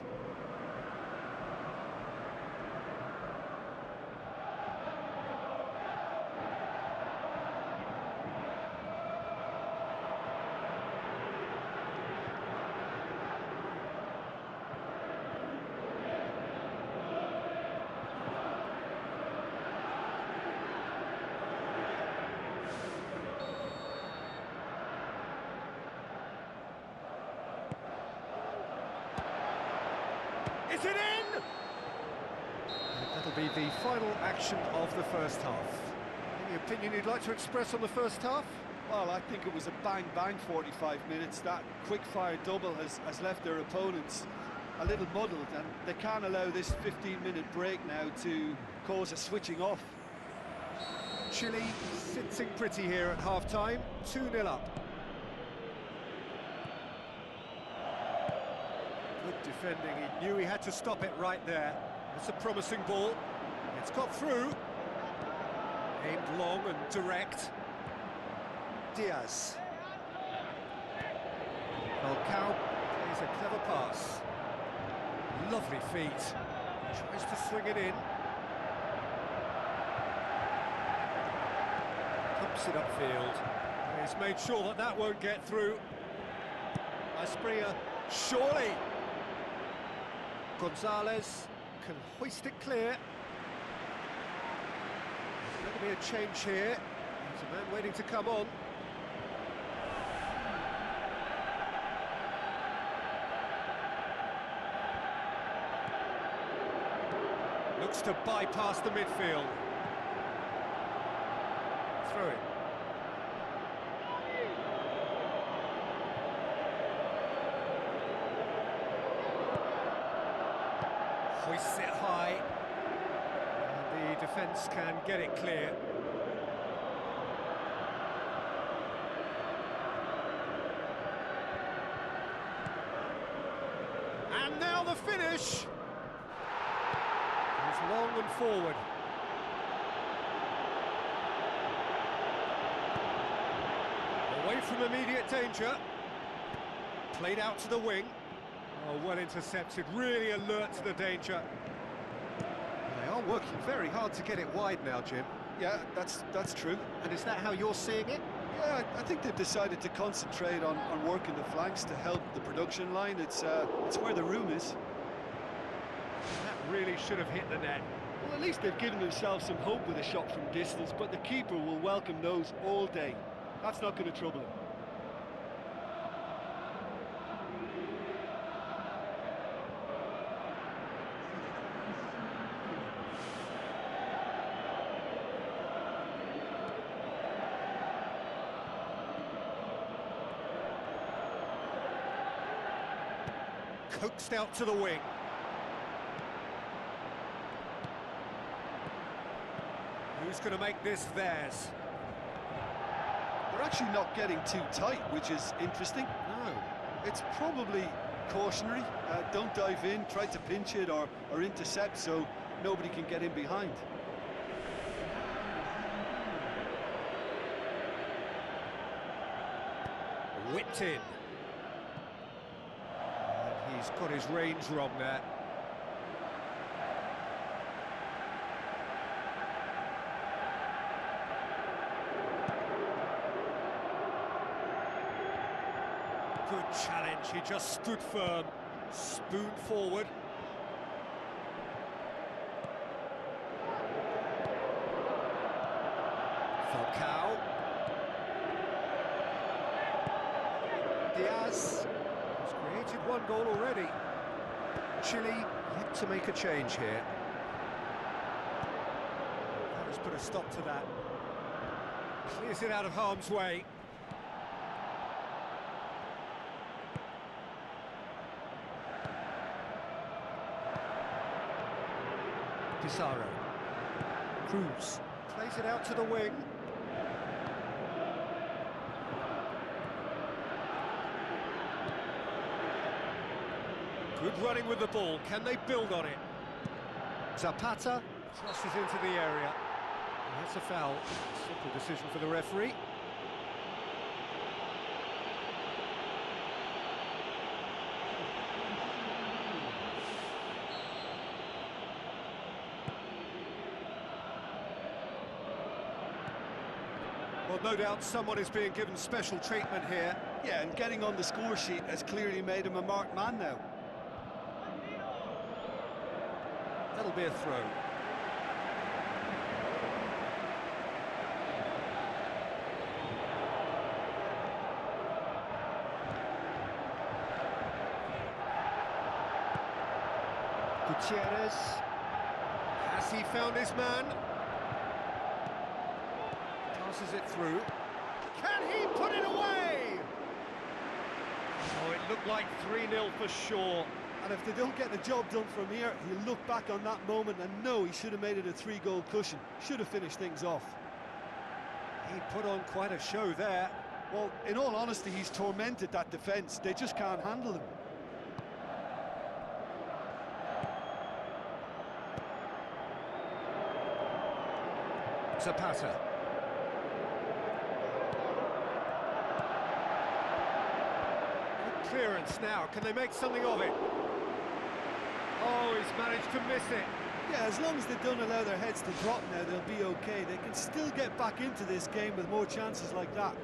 Is it in? That'll be the final action of the first half. Any opinion you'd like to express on the first half? Well, I think it was a bang-bang 45 minutes. That quick-fire double has left their opponents a little muddled, and they can't allow this 15-minute break now to cause a switching off. Chile sitting pretty here at half-time, 2-0 up. Good defending, he knew he had to stop it right there. It's a promising ball, it's got through. Aimed long and direct. Diaz. Falcao plays a clever pass. Lovely feet. Tries to swing it in. Pumps it upfield. He's made sure that that won't get through. Asprilla, surely. Gonzalez can hoist it clear. There's going to be a change here. There's a man waiting to come on. Looks to bypass the midfield. Throw it. Hoists it high. And the defence can get it clear. And now the finish! It's long and forward. Away from immediate danger. Played out to the wing. Oh, well intercepted, really alert to the danger. They are working very hard to get it wide now, Jim. Yeah, that's true. And is that how you're seeing it? Yeah, I think they've decided to concentrate on working the flanks to help the production line. It's where the room is. That really should have hit the net. Well, at least they've given themselves some hope with a shot from distance, but the keeper will welcome those all day. That's not going to trouble him. Coaxed out to the wing. Who's going to make this theirs? They're actually not getting too tight, which is interesting. No. It's probably cautionary. Don't dive in, try to pinch it or intercept so nobody can get in behind. Whipped in. And he's got his range wrong there. Good challenge, he just stood firm, spoon forward. Falcao. Diaz has created one goal already. Chile yet to make a change here. That has put a stop to that. Clears it out of harm's way. Pizarro. Cruz plays it out to the wing. Good running with the ball. Can they build on it? Zapata crosses into the area. And that's a foul. Simple decision for the referee. Well, no doubt someone is being given special treatment here. Yeah, and getting on the score sheet has clearly made him a marked man now. That'll be a throw. Gutierrez. Has he found his man? Passes it through. Can he put it away? Oh, it looked like 3-0 for sure. And if they don't get the job done from here, he'll look back on that moment and know he should have made it a 3-goal cushion. Should have finished things off. He put on quite a show there. Well, in all honesty, he's tormented that defence. They just can't handle him. Zapata. Good clearance now. Can they make something of it? Oh, he's managed to miss it. Yeah, as long as they don't allow their heads to drop now, they'll be okay. They can still get back into this game with more chances like that.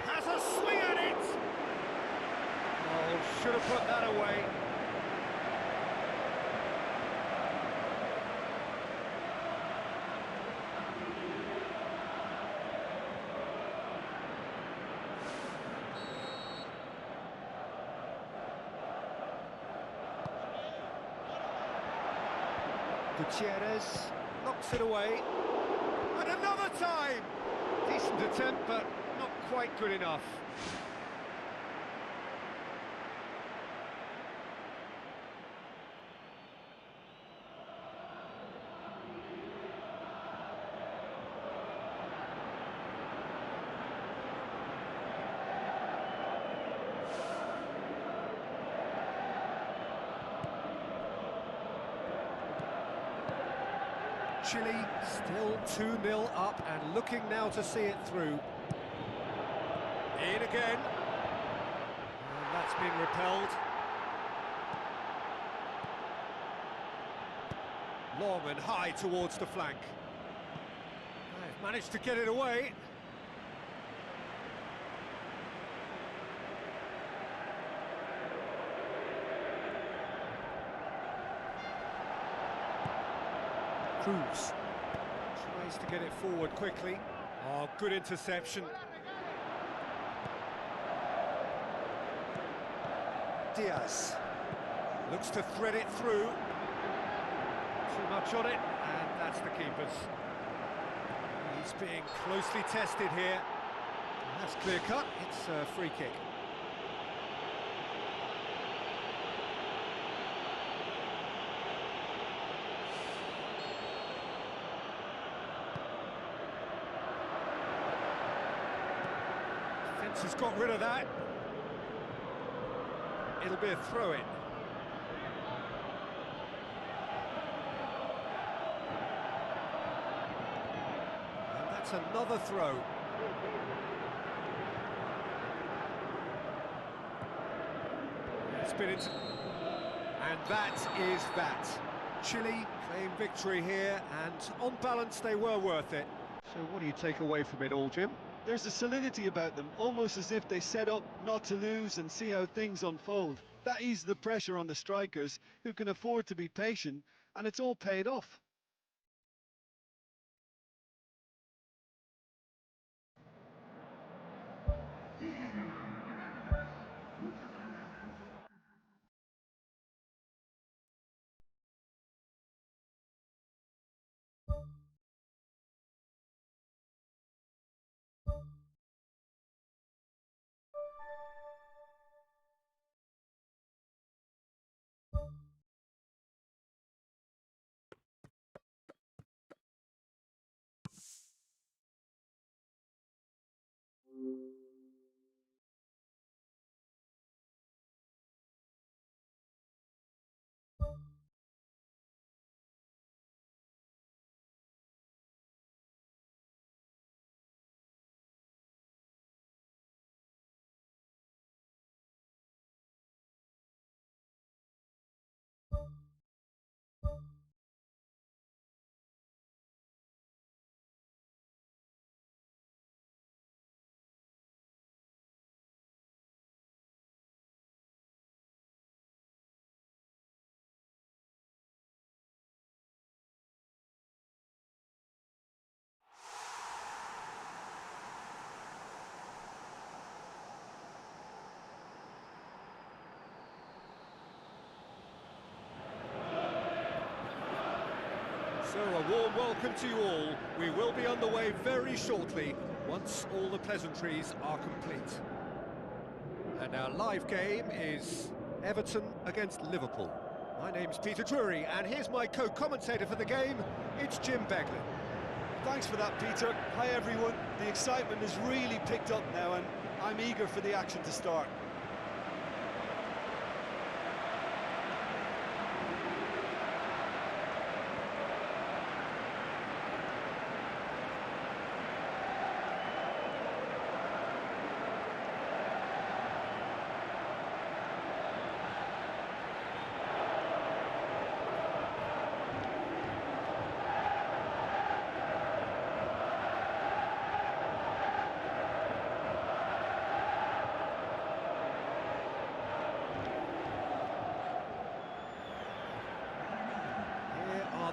Has a swing at it! Oh, should have put that away. Gutierrez knocks it away. And another time! Decent attempt, but not quite good enough. Chile still 2-0 up and looking now to see it through. In again. And that's been repelled. Long and high towards the flank. They've managed to get it away. Cruz tries to get it forward quickly. Oh, good interception. Diaz looks to thread it through. Too much on it, and that's the keeper's. He's being closely tested here. That's clear cut. It's a free kick. Fence has got rid of that. It'll be a throw-in. And that's another throw. It's been into... And that is that. Chile claim victory here, and on balance they were worth it. So what do you take away from it all, Jim? There's a solidity about them, almost as if they set up not to lose and see how things unfold. That eases the pressure on the strikers, who can afford to be patient, and it's all paid off. So a warm welcome to you all. We will be on the way very shortly, once all the pleasantries are complete. And our live game is Everton against Liverpool. My name's Peter Drury, and here's my co-commentator for the game, it's Jim Beglin. Thanks for that, Peter. Hi, everyone. The excitement has really picked up now, and I'm eager for the action to start.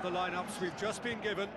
The lineups we've just been given.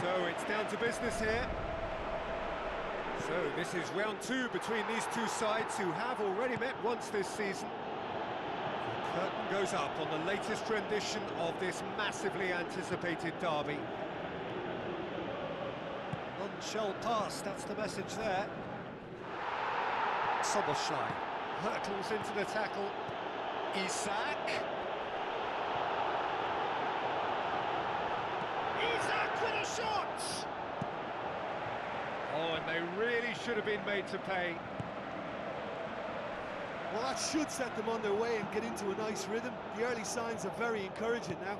So it's down to business here. So this is round two between these two sides who have already met once this season. The curtain goes up on the latest rendition of this massively anticipated derby. None shall pass, that's the message there. Soboslai hurtles into the tackle. Isak. With a shot! Oh, and they really should have been made to pay. Well, that should set them on their way and get into a nice rhythm. The early signs are very encouraging now.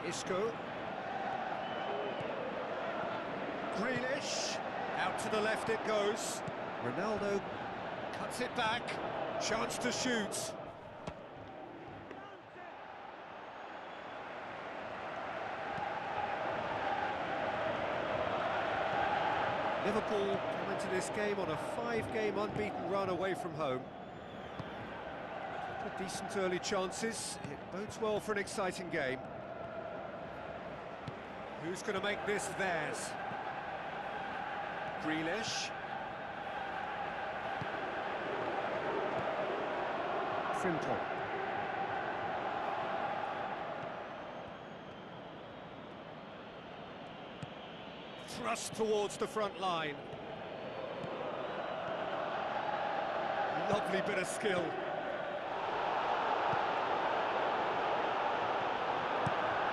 Isco. Grealish. Out to the left it goes. Ronaldo cuts it back. Chance to shoot. Liverpool come into this game on a 5-game unbeaten run away from home. A decent early chances. It bodes well for an exciting game. Who's going to make this theirs? Grealish. Frimpong. Thrust towards the front line. Lovely bit of skill.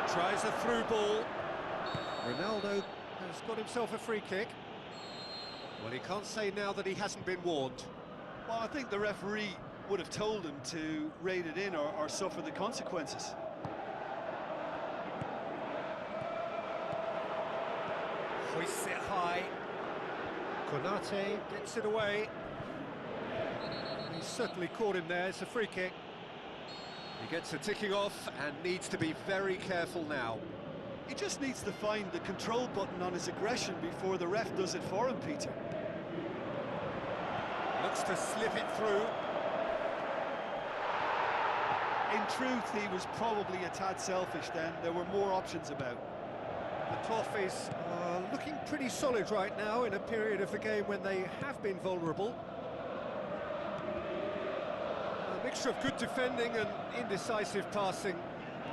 Tries a through ball. Ronaldo has got himself a free kick. Well, he can't say now that he hasn't been warned. Well, I think the referee would have told him to rate it in or suffer the consequences. Hoists it high. Konate gets it away. He's certainly caught him there, it's a free kick. He gets a ticking off and needs to be very careful now. He just needs to find the control button on his aggression before the ref does it for him, Peter. Looks to slip it through. In truth, he was probably a tad selfish then. There were more options about. The Toffees are looking pretty solid right now in a period of the game when they have been vulnerable. A mixture of good defending and indecisive passing.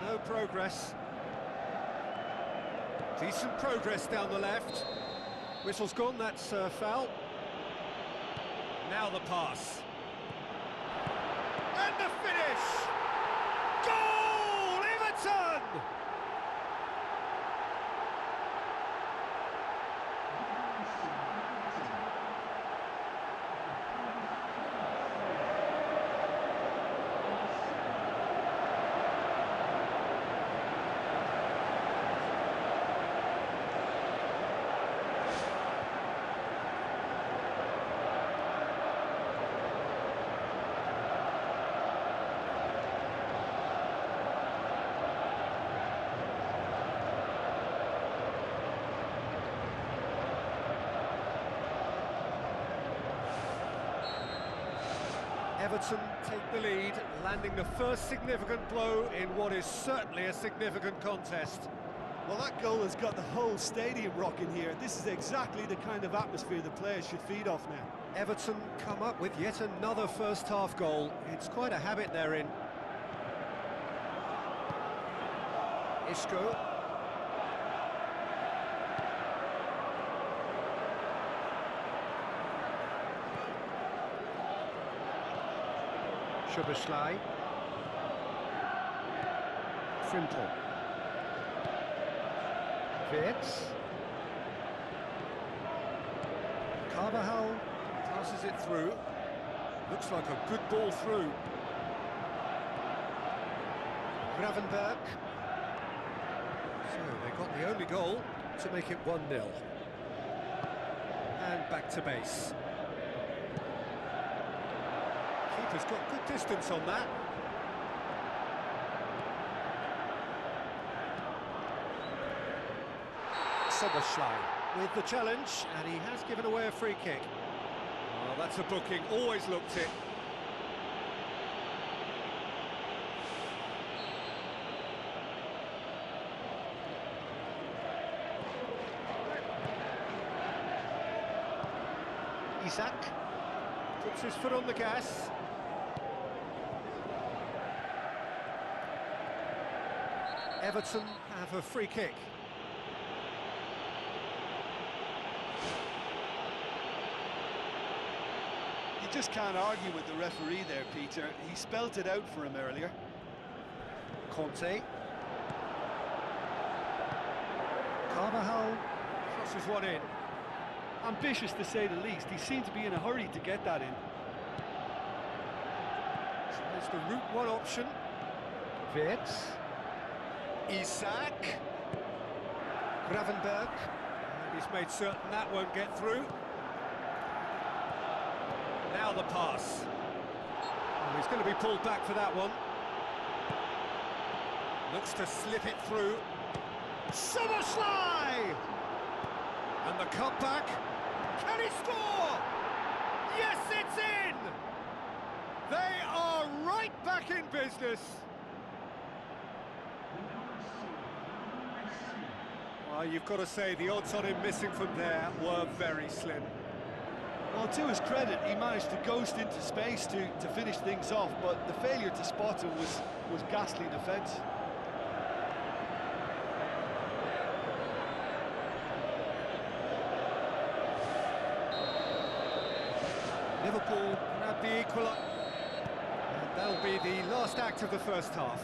No progress. Decent progress down the left. Whistle's gone, that's a foul. Now the pass. And the finish! Goal! Everton! Everton take the lead, landing the first significant blow in what is certainly a significant contest. Well, that goal has got the whole stadium rocking here. This is exactly the kind of atmosphere the players should feed off now. Everton come up with yet another first-half goal. It's quite a habit they're in. Isco. Szoboszlai. Frintel. Wirtz. Carvajal passes it through. Looks like a good ball through. Gravenberg. So they got the only goal to make it 1-0. And back to base. Keeper's got good distance on that. Szoboszlai with the challenge, and he has given away a free kick. Oh, that's a booking, always looked it. Isak puts his foot on the gas. Everton have a free kick. You just can't argue with the referee there, Peter. He spelt it out for him earlier. Conte. Carvajal crosses one in. Ambitious to say the least. He seemed to be in a hurry to get that in. Tries the route one option. Wirtz. Isak. Gravenberg. And he's made certain that won't get through. Now the pass. Oh, he's going to be pulled back for that one. Looks to slip it through. Szoboszlai! And the cutback. Can he score? Yes, it's in! They are right back in business. Well, you've got to say the odds on him missing from there were very slim. Well, to his credit, he managed to ghost into space to finish things off, but the failure to spot him was ghastly defence. Liverpool grab the equaliser, and that'll be the last act of the first half.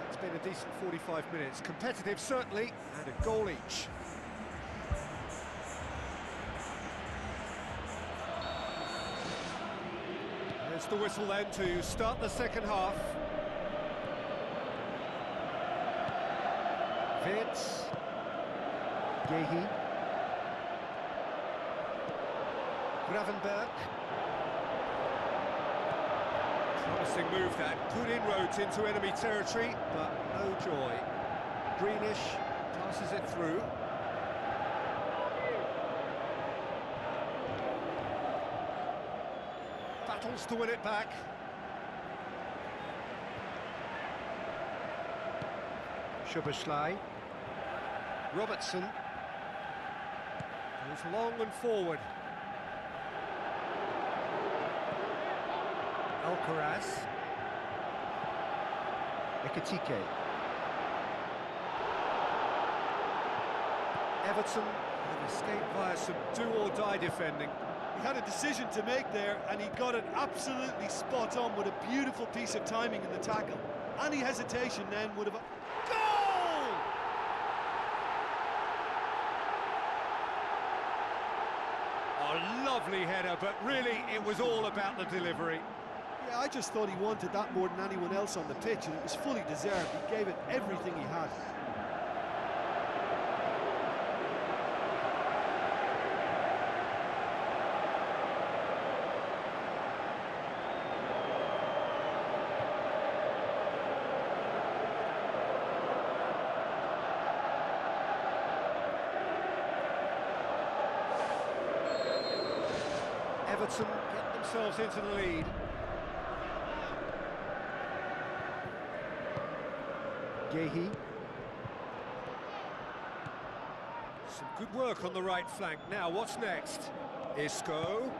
It's been a decent 45 minutes, competitive certainly, and a goal each. There's the whistle then to start the second half. Wirtz. Gehi. Gravenberg. Promising move that. Good inroads into enemy territory, but no joy. Greenish passes it through. Battles to win it back. Szoboszlai. Robertson. Goes long and forward. Alcaraz. Ekitike. Everton have escaped via some do-or-die defending. He had a decision to make there, and he got it absolutely spot on with a beautiful piece of timing in the tackle. Any hesitation then would have... Goal! A lovely header, but really it was all about the delivery. Yeah, I just thought he wanted that more than anyone else on the pitch, and it was fully deserved. He gave it everything he had. Everton get themselves into the lead. Gehi. Some good work on the right flank. Now, what's next? Isco.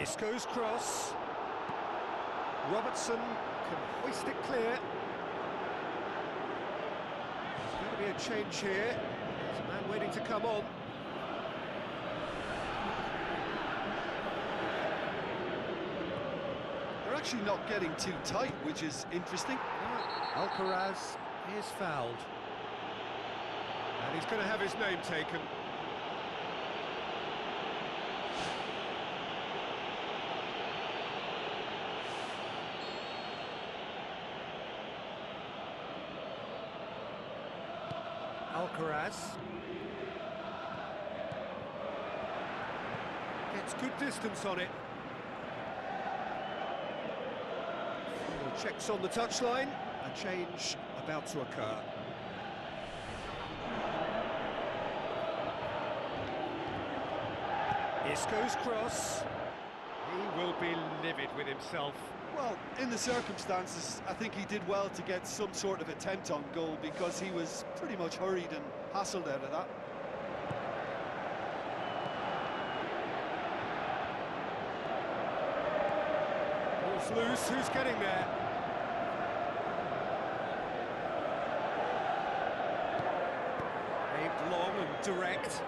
Isco's cross. Robertson can hoist it clear. There's going to be a change here. There's a man waiting to come on. They're actually not getting too tight, which is interesting. Alcaraz is fouled. And he's going to have his name taken. Alcaraz gets good distance on it. Final checks on the touchline. A change about to occur. Isco's cross. He will be livid with himself. Well, in the circumstances, I think he did well to get some sort of attempt on goal because he was pretty much hurried and hassled out of that. Ball's loose, who's getting there? Aimed long and direct.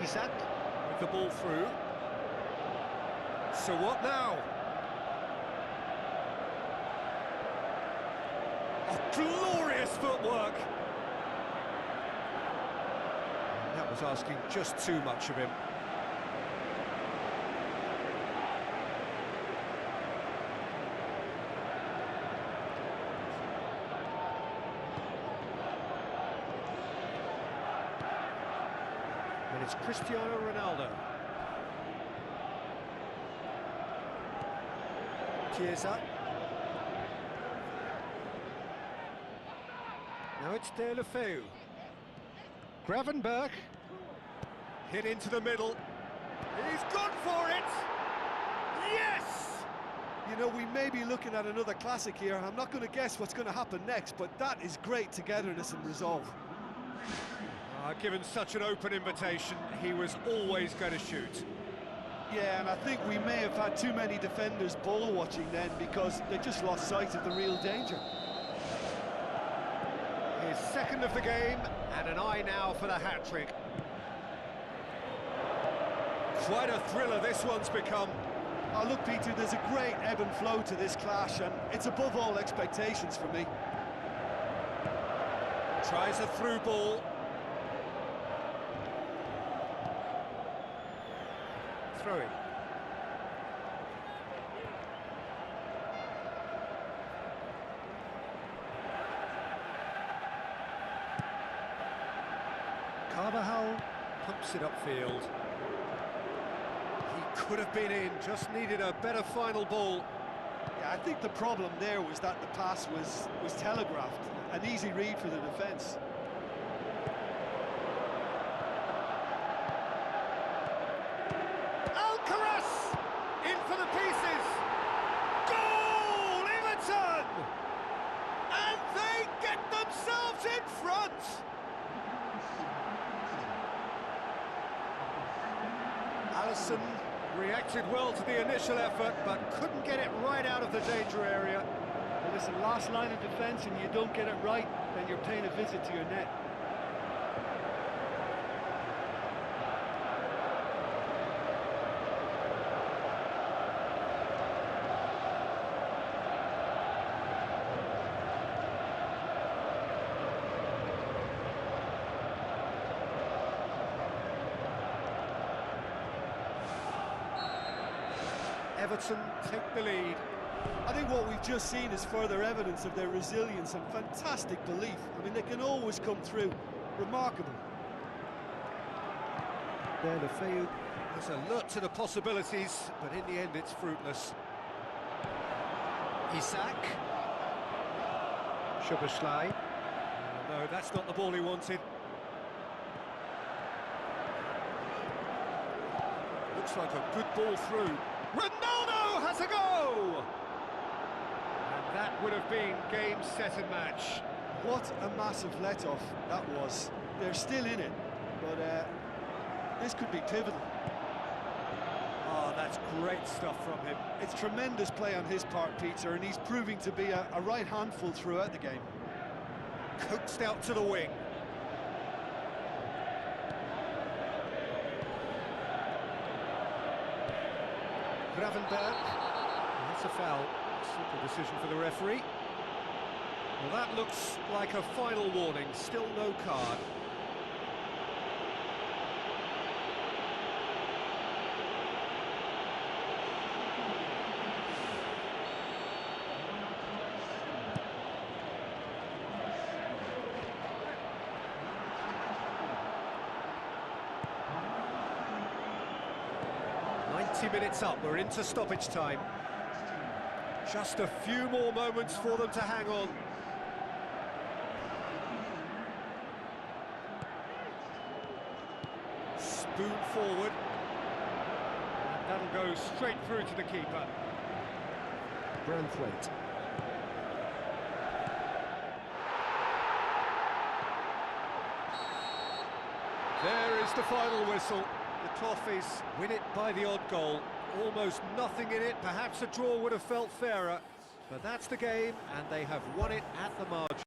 Isak with the ball through. So what now? Oh, glorious footwork! That was asking just too much of him. And it's Cristiano Ronaldo. Chiesa. Now it's De La Feu. Gravenberch. Hit into the middle. He's gone for it! Yes! You know, we may be looking at another classic here. I'm not going to guess what's going to happen next, but that is great togetherness and resolve. Given such an open invitation, he was always going to shoot. Yeah, and I think we may have had too many defenders ball watching then because they just lost sight of the real danger. His second of the game, and an eye now for the hat-trick. Quite a thriller this one's become. Oh, look, Peter, there's a great ebb and flow to this clash, and it's above all expectations for me. Tries a through ball. Throwing. Carvajal pumps it upfield. He could have been in, just needed a better final ball. Yeah, I think the problem there was that the pass was telegraphed. An easy read for the defence. Alcaraz! In for the pieces! Goal! Everton! And they get themselves in front! Alisson reacted well to the initial effort, but couldn't get it right out of the danger area. Well, listen, last line of defence and you don't get it right, then you're paying a visit to your net. Everton take the lead. I think what we've just seen is further evidence of their resilience and fantastic belief. I mean, they can always come through. Remarkable. De La Feu is alert to the possibilities, but in the end it's fruitless. Isak. Szoboszlai. No, that's not the ball he wanted. looks like a good ball through. Ronaldo has a go! And that would have been game, set and match. What a massive let-off that was. They're still in it, but this could be pivotal. Oh, that's great stuff from him. It's tremendous play on his part, Peter, and he's proving to be a right handful throughout the game. Coaxed out to the wing. Gravenberg. That's a foul. Simple decision for the referee. Well, that looks like a final warning. Still no card. Minutes up, we're into stoppage time. Just a few more moments for them to hang on. Spoon forward. And that'll go straight through to the keeper. Branthwaite. There is the final whistle. The Toffees win it by the odd goal. Almost nothing in it. Perhaps a draw would have felt fairer. But that's the game, and they have won it at the margin.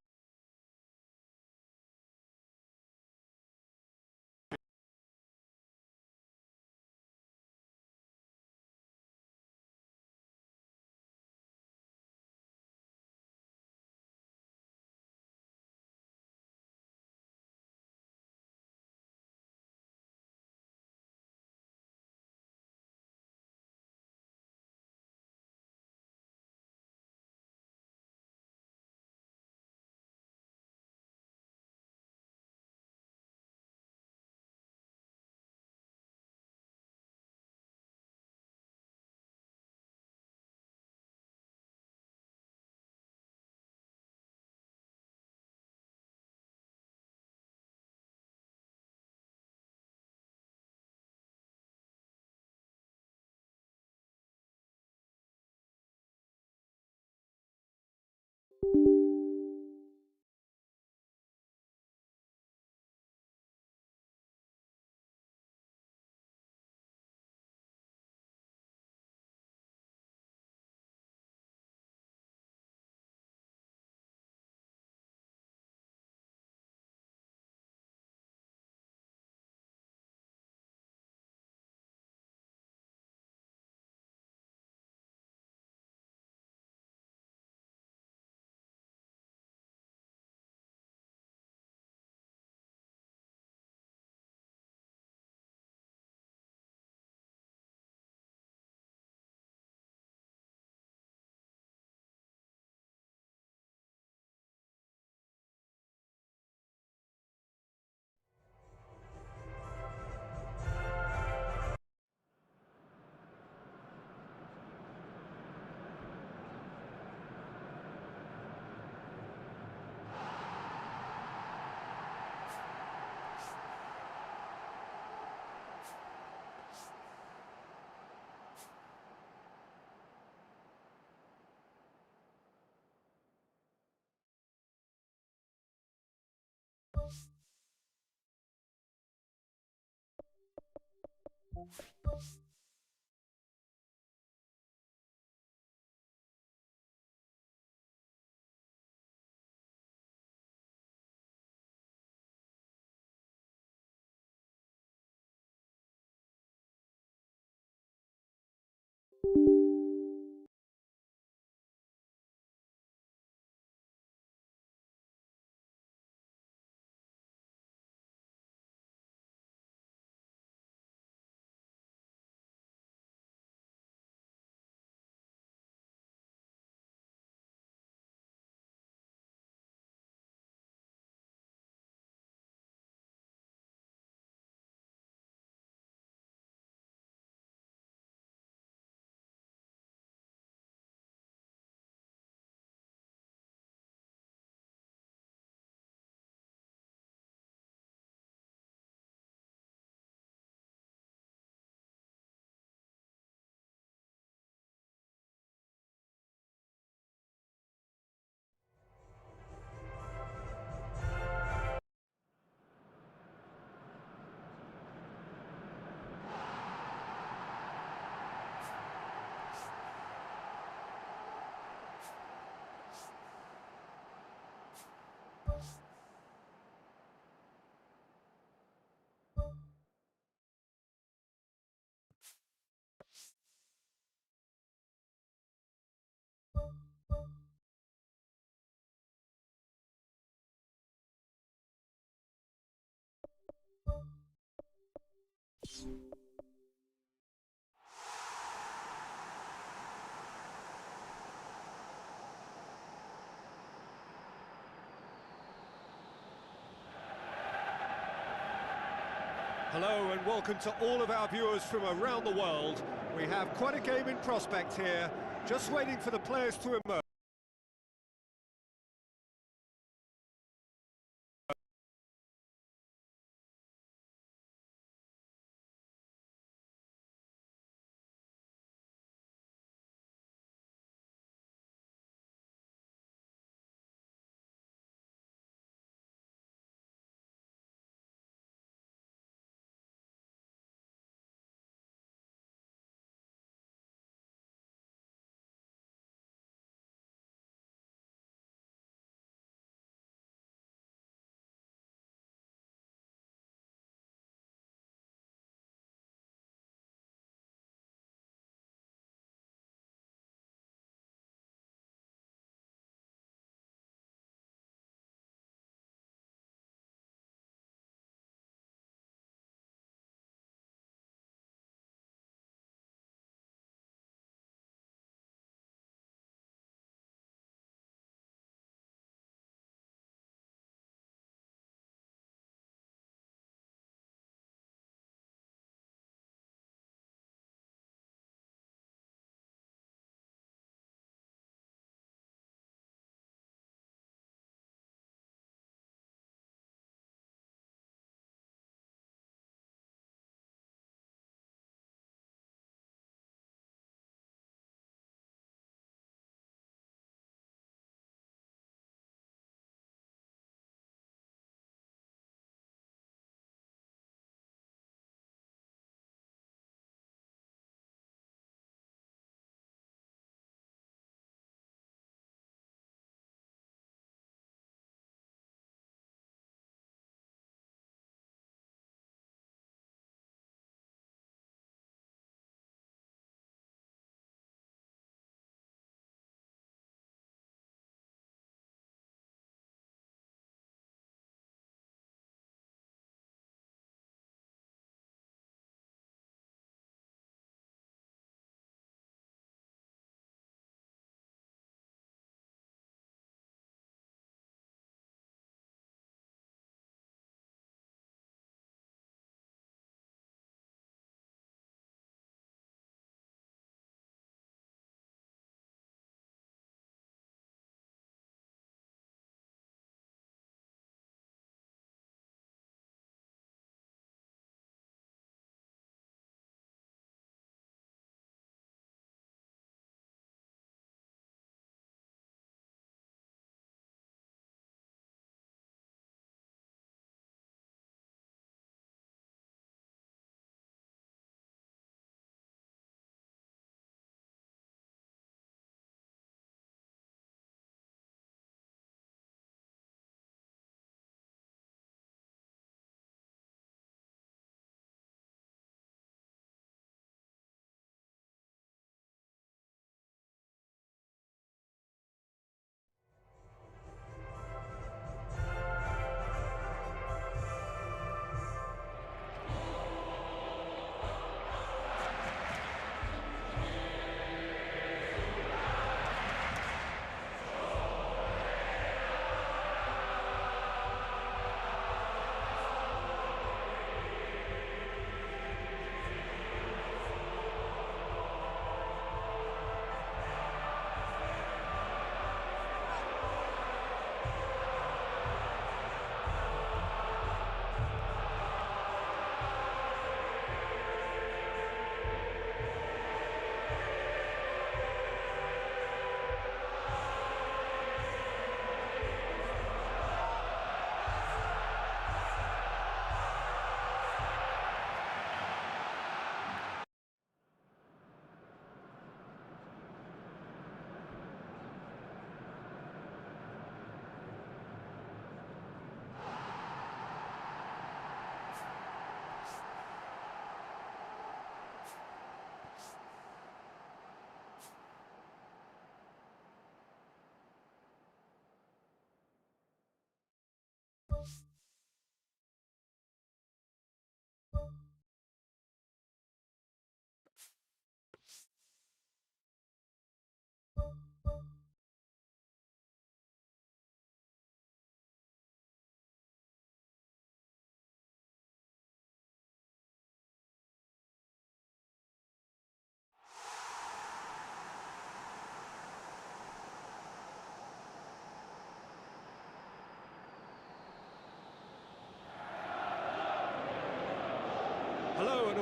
Hello and welcome to all of our viewers from around the world. We have quite a game in prospect here, just waiting for the players to emerge.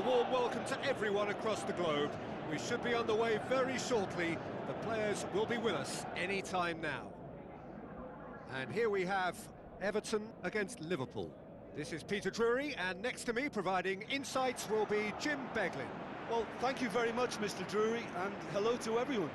a warm welcome to everyone across the globe. We should be on the way very shortly. The players will be with us any time now. And here we have Everton against Liverpool. This is Peter Drury, and next to me providing insights will be Jim Beglin. Well, thank you very much, Mr. Drury, and hello to everyone.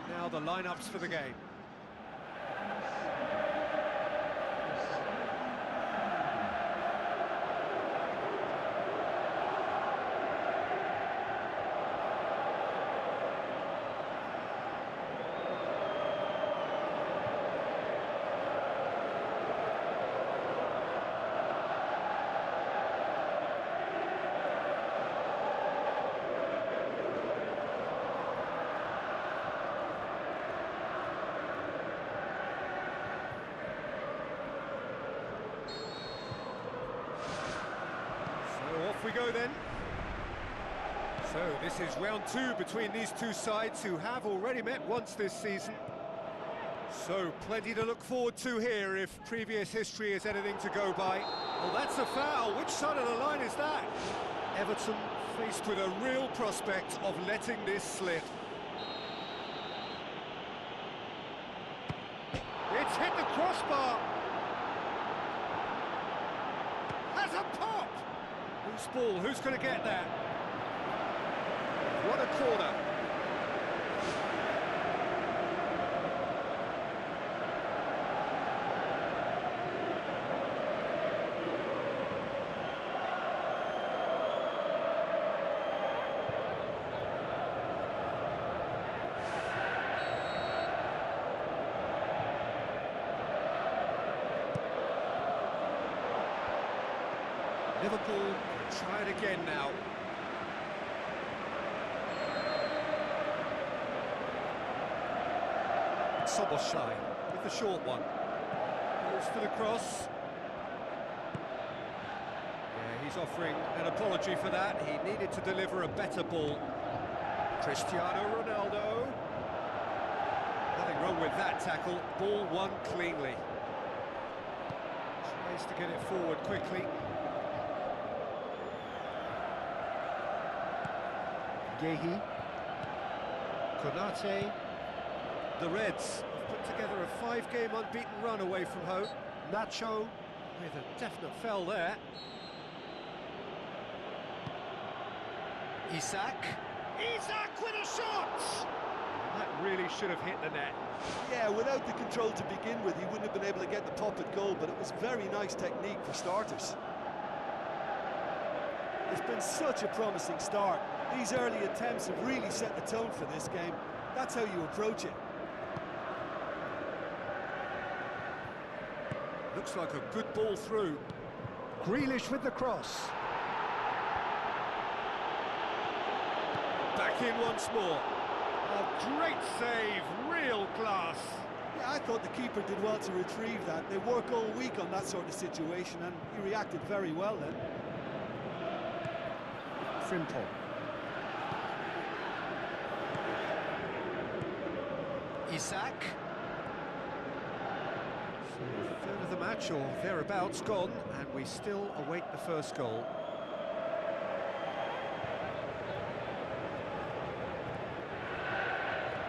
Now the lineups for the game. Off we go then. So this is round two between these two sides who have already met once this season. So plenty to look forward to here if previous history is anything to go by. Well, that's a foul. Which side of the line is that? Everton faced with a real prospect of letting this slip. It's hit the crossbar. Has a pop. Loose ball, who's going to get that? What a corner. Liverpool try it again now. Soboslai with the short one. Goes for the cross. Yeah, he's offering an apology for that. He needed to deliver a better ball. Cristiano Ronaldo. Nothing wrong with that tackle. Ball won cleanly. Tries to get it forward quickly. Gehi, Konate. The Reds have put together a 5-game unbeaten run away from home. Nacho with a definite foul there. Isak with a shot! That really should have hit the net. Yeah, without the control to begin with, he wouldn't have been able to get the pop at goal, but it was very nice technique for starters. It's been such a promising start. These early attempts have really set the tone for this game. That's how you approach it. Looks like a good ball through. Grealish with the cross. Back in once more. A great save, real class. Yeah, I thought the keeper did well to retrieve that. They work all week on that sort of situation, and he reacted very well then. Frimpong. Isak. So a third of the match or thereabouts gone, and we still await the first goal.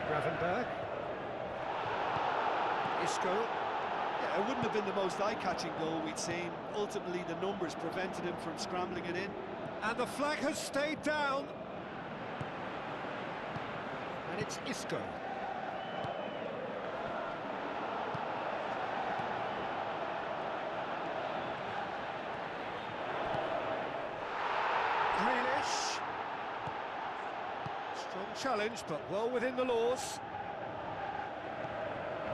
Gravenberg. Isco. Yeah, it wouldn't have been the most eye-catching goal we'd seen. Ultimately, the numbers prevented him from scrambling it in. And the flag has stayed down. And it's Isco. Grealish. Strong challenge, but well within the laws.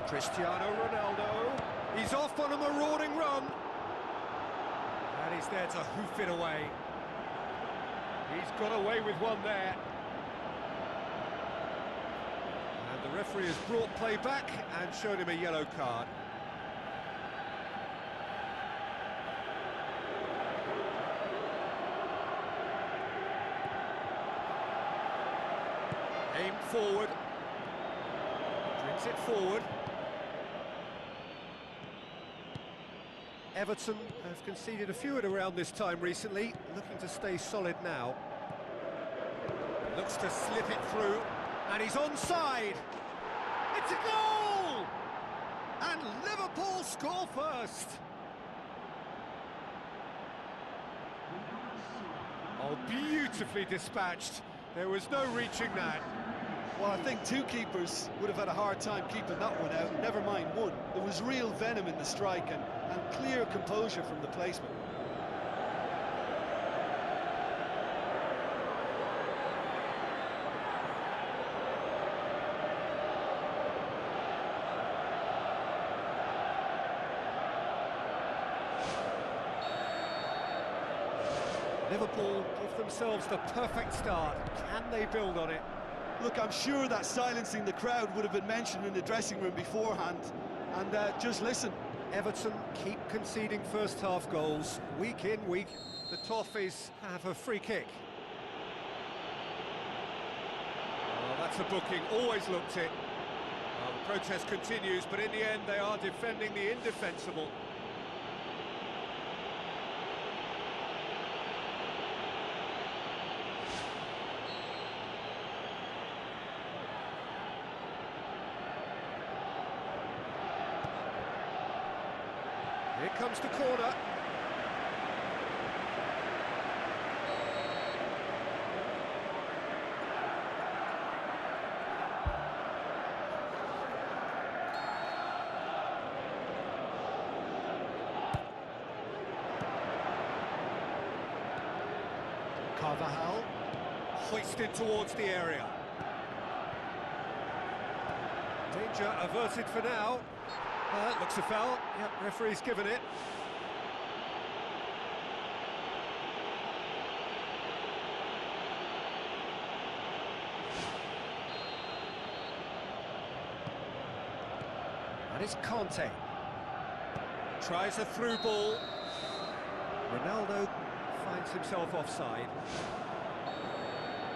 Cristiano Ronaldo. He's off on a marauding run. And he's there to hoof it away. He's got away with one there. And the referee has brought play back and showed him a yellow card. Aimed forward. Brings it forward. Everton have conceded a few at around this time recently, looking to stay solid now. Looks to slip it through, and he's onside. It's a goal! And Liverpool score first. Oh, beautifully dispatched. There was no reaching that. Well, I think two keepers would have had a hard time keeping that one out, never mind one. There was real venom in the strike and clear composure from the placement. Liverpool give themselves the perfect start. Can they build on it? Look, I'm sure that silencing the crowd would have been mentioned in the dressing room beforehand. And just listen. Everton keep conceding first-half goals, week in, week. The Toffees have a free kick. Oh, that's a booking, always looked it. Well, the protest continues, but in the end they are defending the indefensible. Here comes the corner. Carvajal hoisted towards the area. Danger averted for now. Looks a foul. Yep, referee's given it. And it's Conte. Tries a through ball. Ronaldo finds himself offside.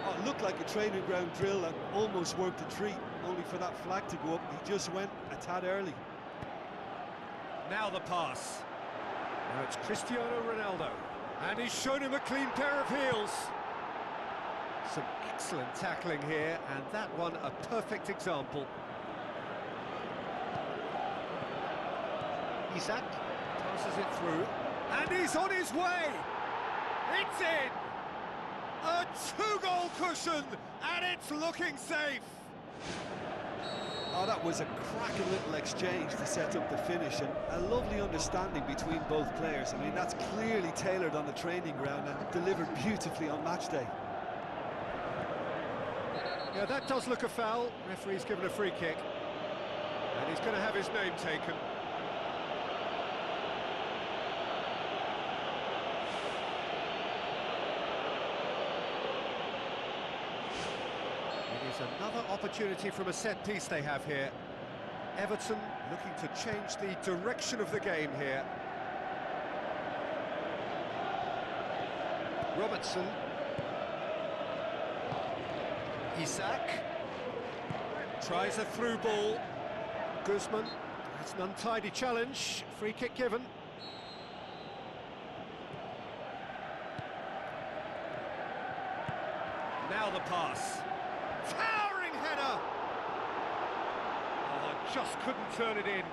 Oh, it looked like a training ground drill that almost worked a treat, only for that flag to go up. He just went a tad early. Now the pass. Now it's Cristiano Ronaldo. And he's shown him a clean pair of heels. Some excellent tackling here, and that one a perfect example. Isak passes it through. And he's on his way! It's in! A two-goal cushion, and it's looking safe! Oh, that was a cracking little exchange to set up the finish, and a lovely understanding between both players. I mean, that's clearly tailored on the training ground and delivered beautifully on match day. Yeah, that does look a foul. Referee's given a free kick. And he's going to have his name taken. Another opportunity from a set piece they have here. Everton looking to change the direction of the game here. Robertson. Isak. Tries a through ball. Guzman. That's an untidy challenge. Free kick given. Now the pass. Towering header! Oh, just couldn't turn it in.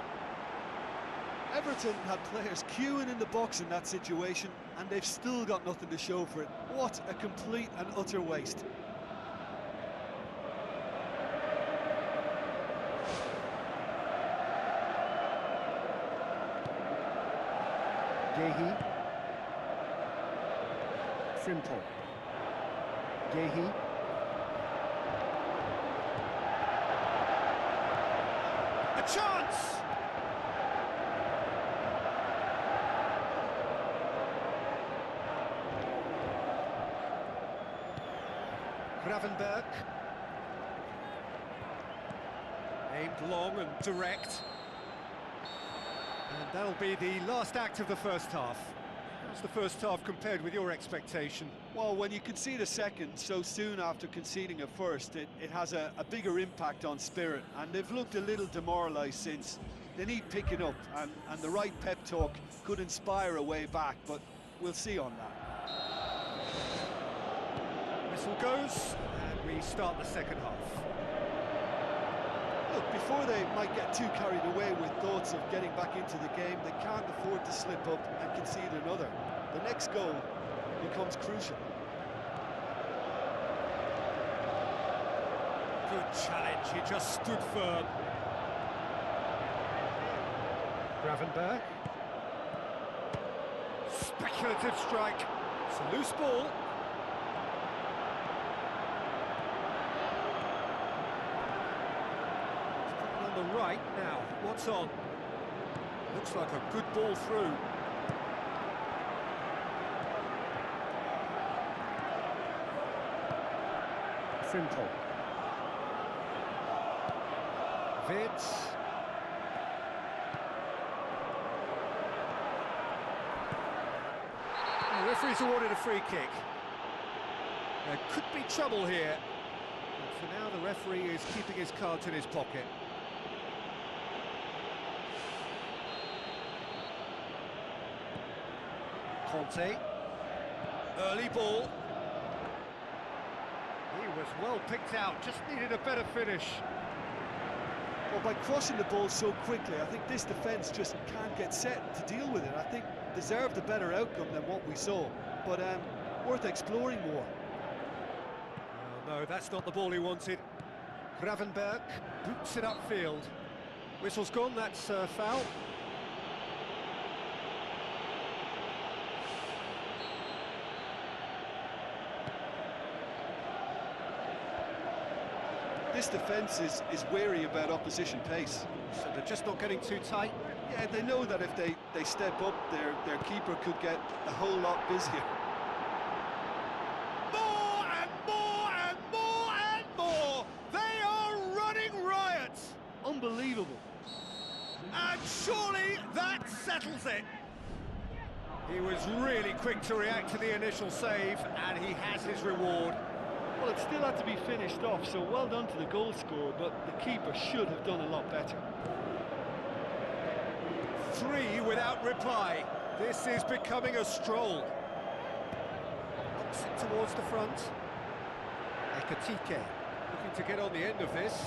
Everton had players queuing in the box in that situation, and they've still got nothing to show for it. What a complete and utter waste. Gehi. Frimpong. Gehi. A chance! Gravenberch. Aimed long and direct. And that'll be the last act of the first half. How's the first half compared with your expectation? Well, when you concede a second so soon after conceding a first, it has a bigger impact on spirit, and they've looked a little demoralised since. They need picking up, and the right pep talk could inspire a way back, but we'll see on that. Whistle goes, and we start the second half. Look, before they might get too carried away with thoughts of getting back into the game, they can't afford to slip up and concede another. The next goal becomes crucial. Good challenge, he just stood firm. Gravenberch. Speculative strike. It's a loose ball. On the right now, what's on? Looks like a good ball through. Simple. Vitz. The referee's awarded a free kick. There could be trouble here. But for now, the referee is keeping his cards in his pocket. Conte, early ball. He was well picked out, just needed a better finish. Well, by crossing the ball so quickly, I think this defence just can't get set to deal with it. I think deserved a better outcome than what we saw, but worth exploring more. Oh, no, that's not the ball he wanted. Gravenberch boots it upfield. Whistle's gone, that's foul. This defence is wary about opposition pace. So they're just not getting too tight? Yeah, they know that if they step up, their keeper could get a whole lot busier. More and more and more and more! They are running riot! Unbelievable. And surely that settles it! He was really quick to react to the initial save, and he has his reward. Well, it still had to be finished off, so well done to the goal scorer, but the keeper should have done a lot better. 3 without reply. This is becoming a stroll. Knocks it towards the front. Ekatike looking to get on the end of this.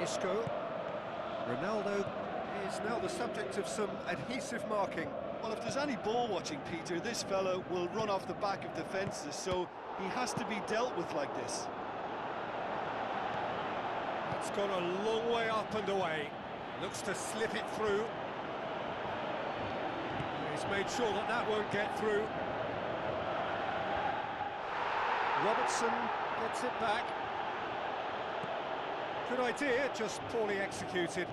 Isco. Ronaldo is now the subject of some adhesive marking. Well, if there's any ball watching, Peter, this fellow will run off the back of defences, so he has to be dealt with like this. It's gone a long way up and away. Looks to slip it through. He's made sure that that won't get through. Robertson gets it back. Good idea, just poorly executed.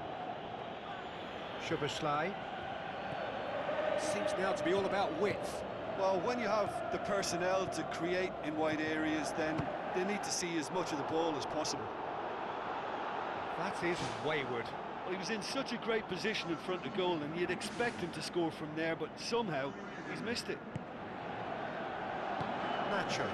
Szoboszlai. Seems now to be all about width. Well, when you have the personnel to create in wide areas, then they need to see as much of the ball as possible. That is wayward. Well, he was in such a great position in front of goal, and you'd expect him to score from there, but somehow he's missed it. Nacho.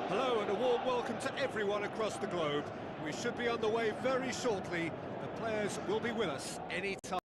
Hello and a warm welcome to everyone across the globe. We should be on the way very shortly. The players will be with us any time.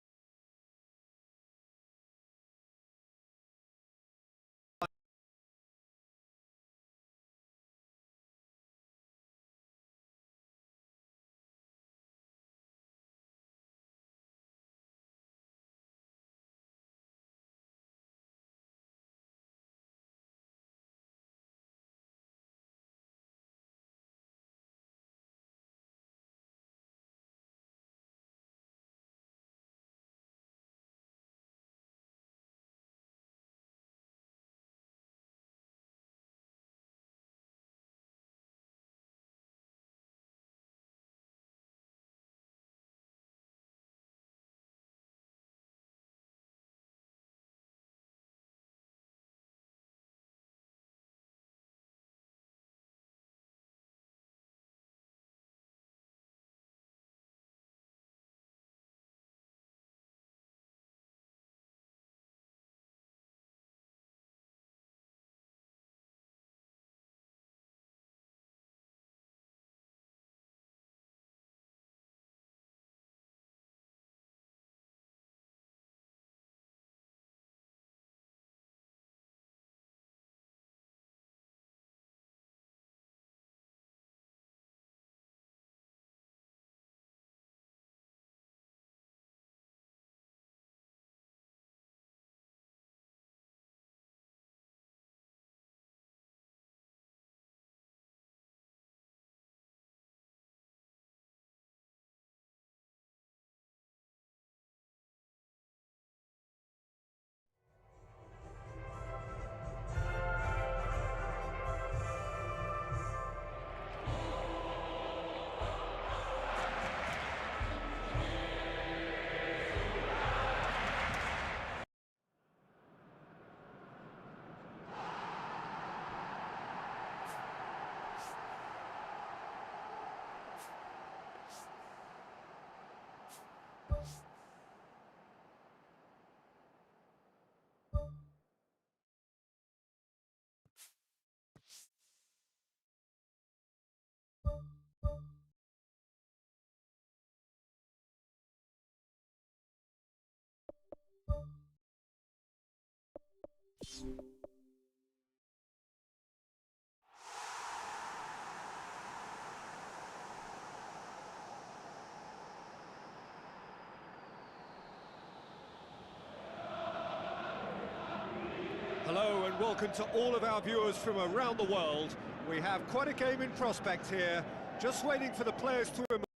Hello and welcome to all of our viewers from around the world. We have quite a game in prospect here, just waiting for the players to emerge.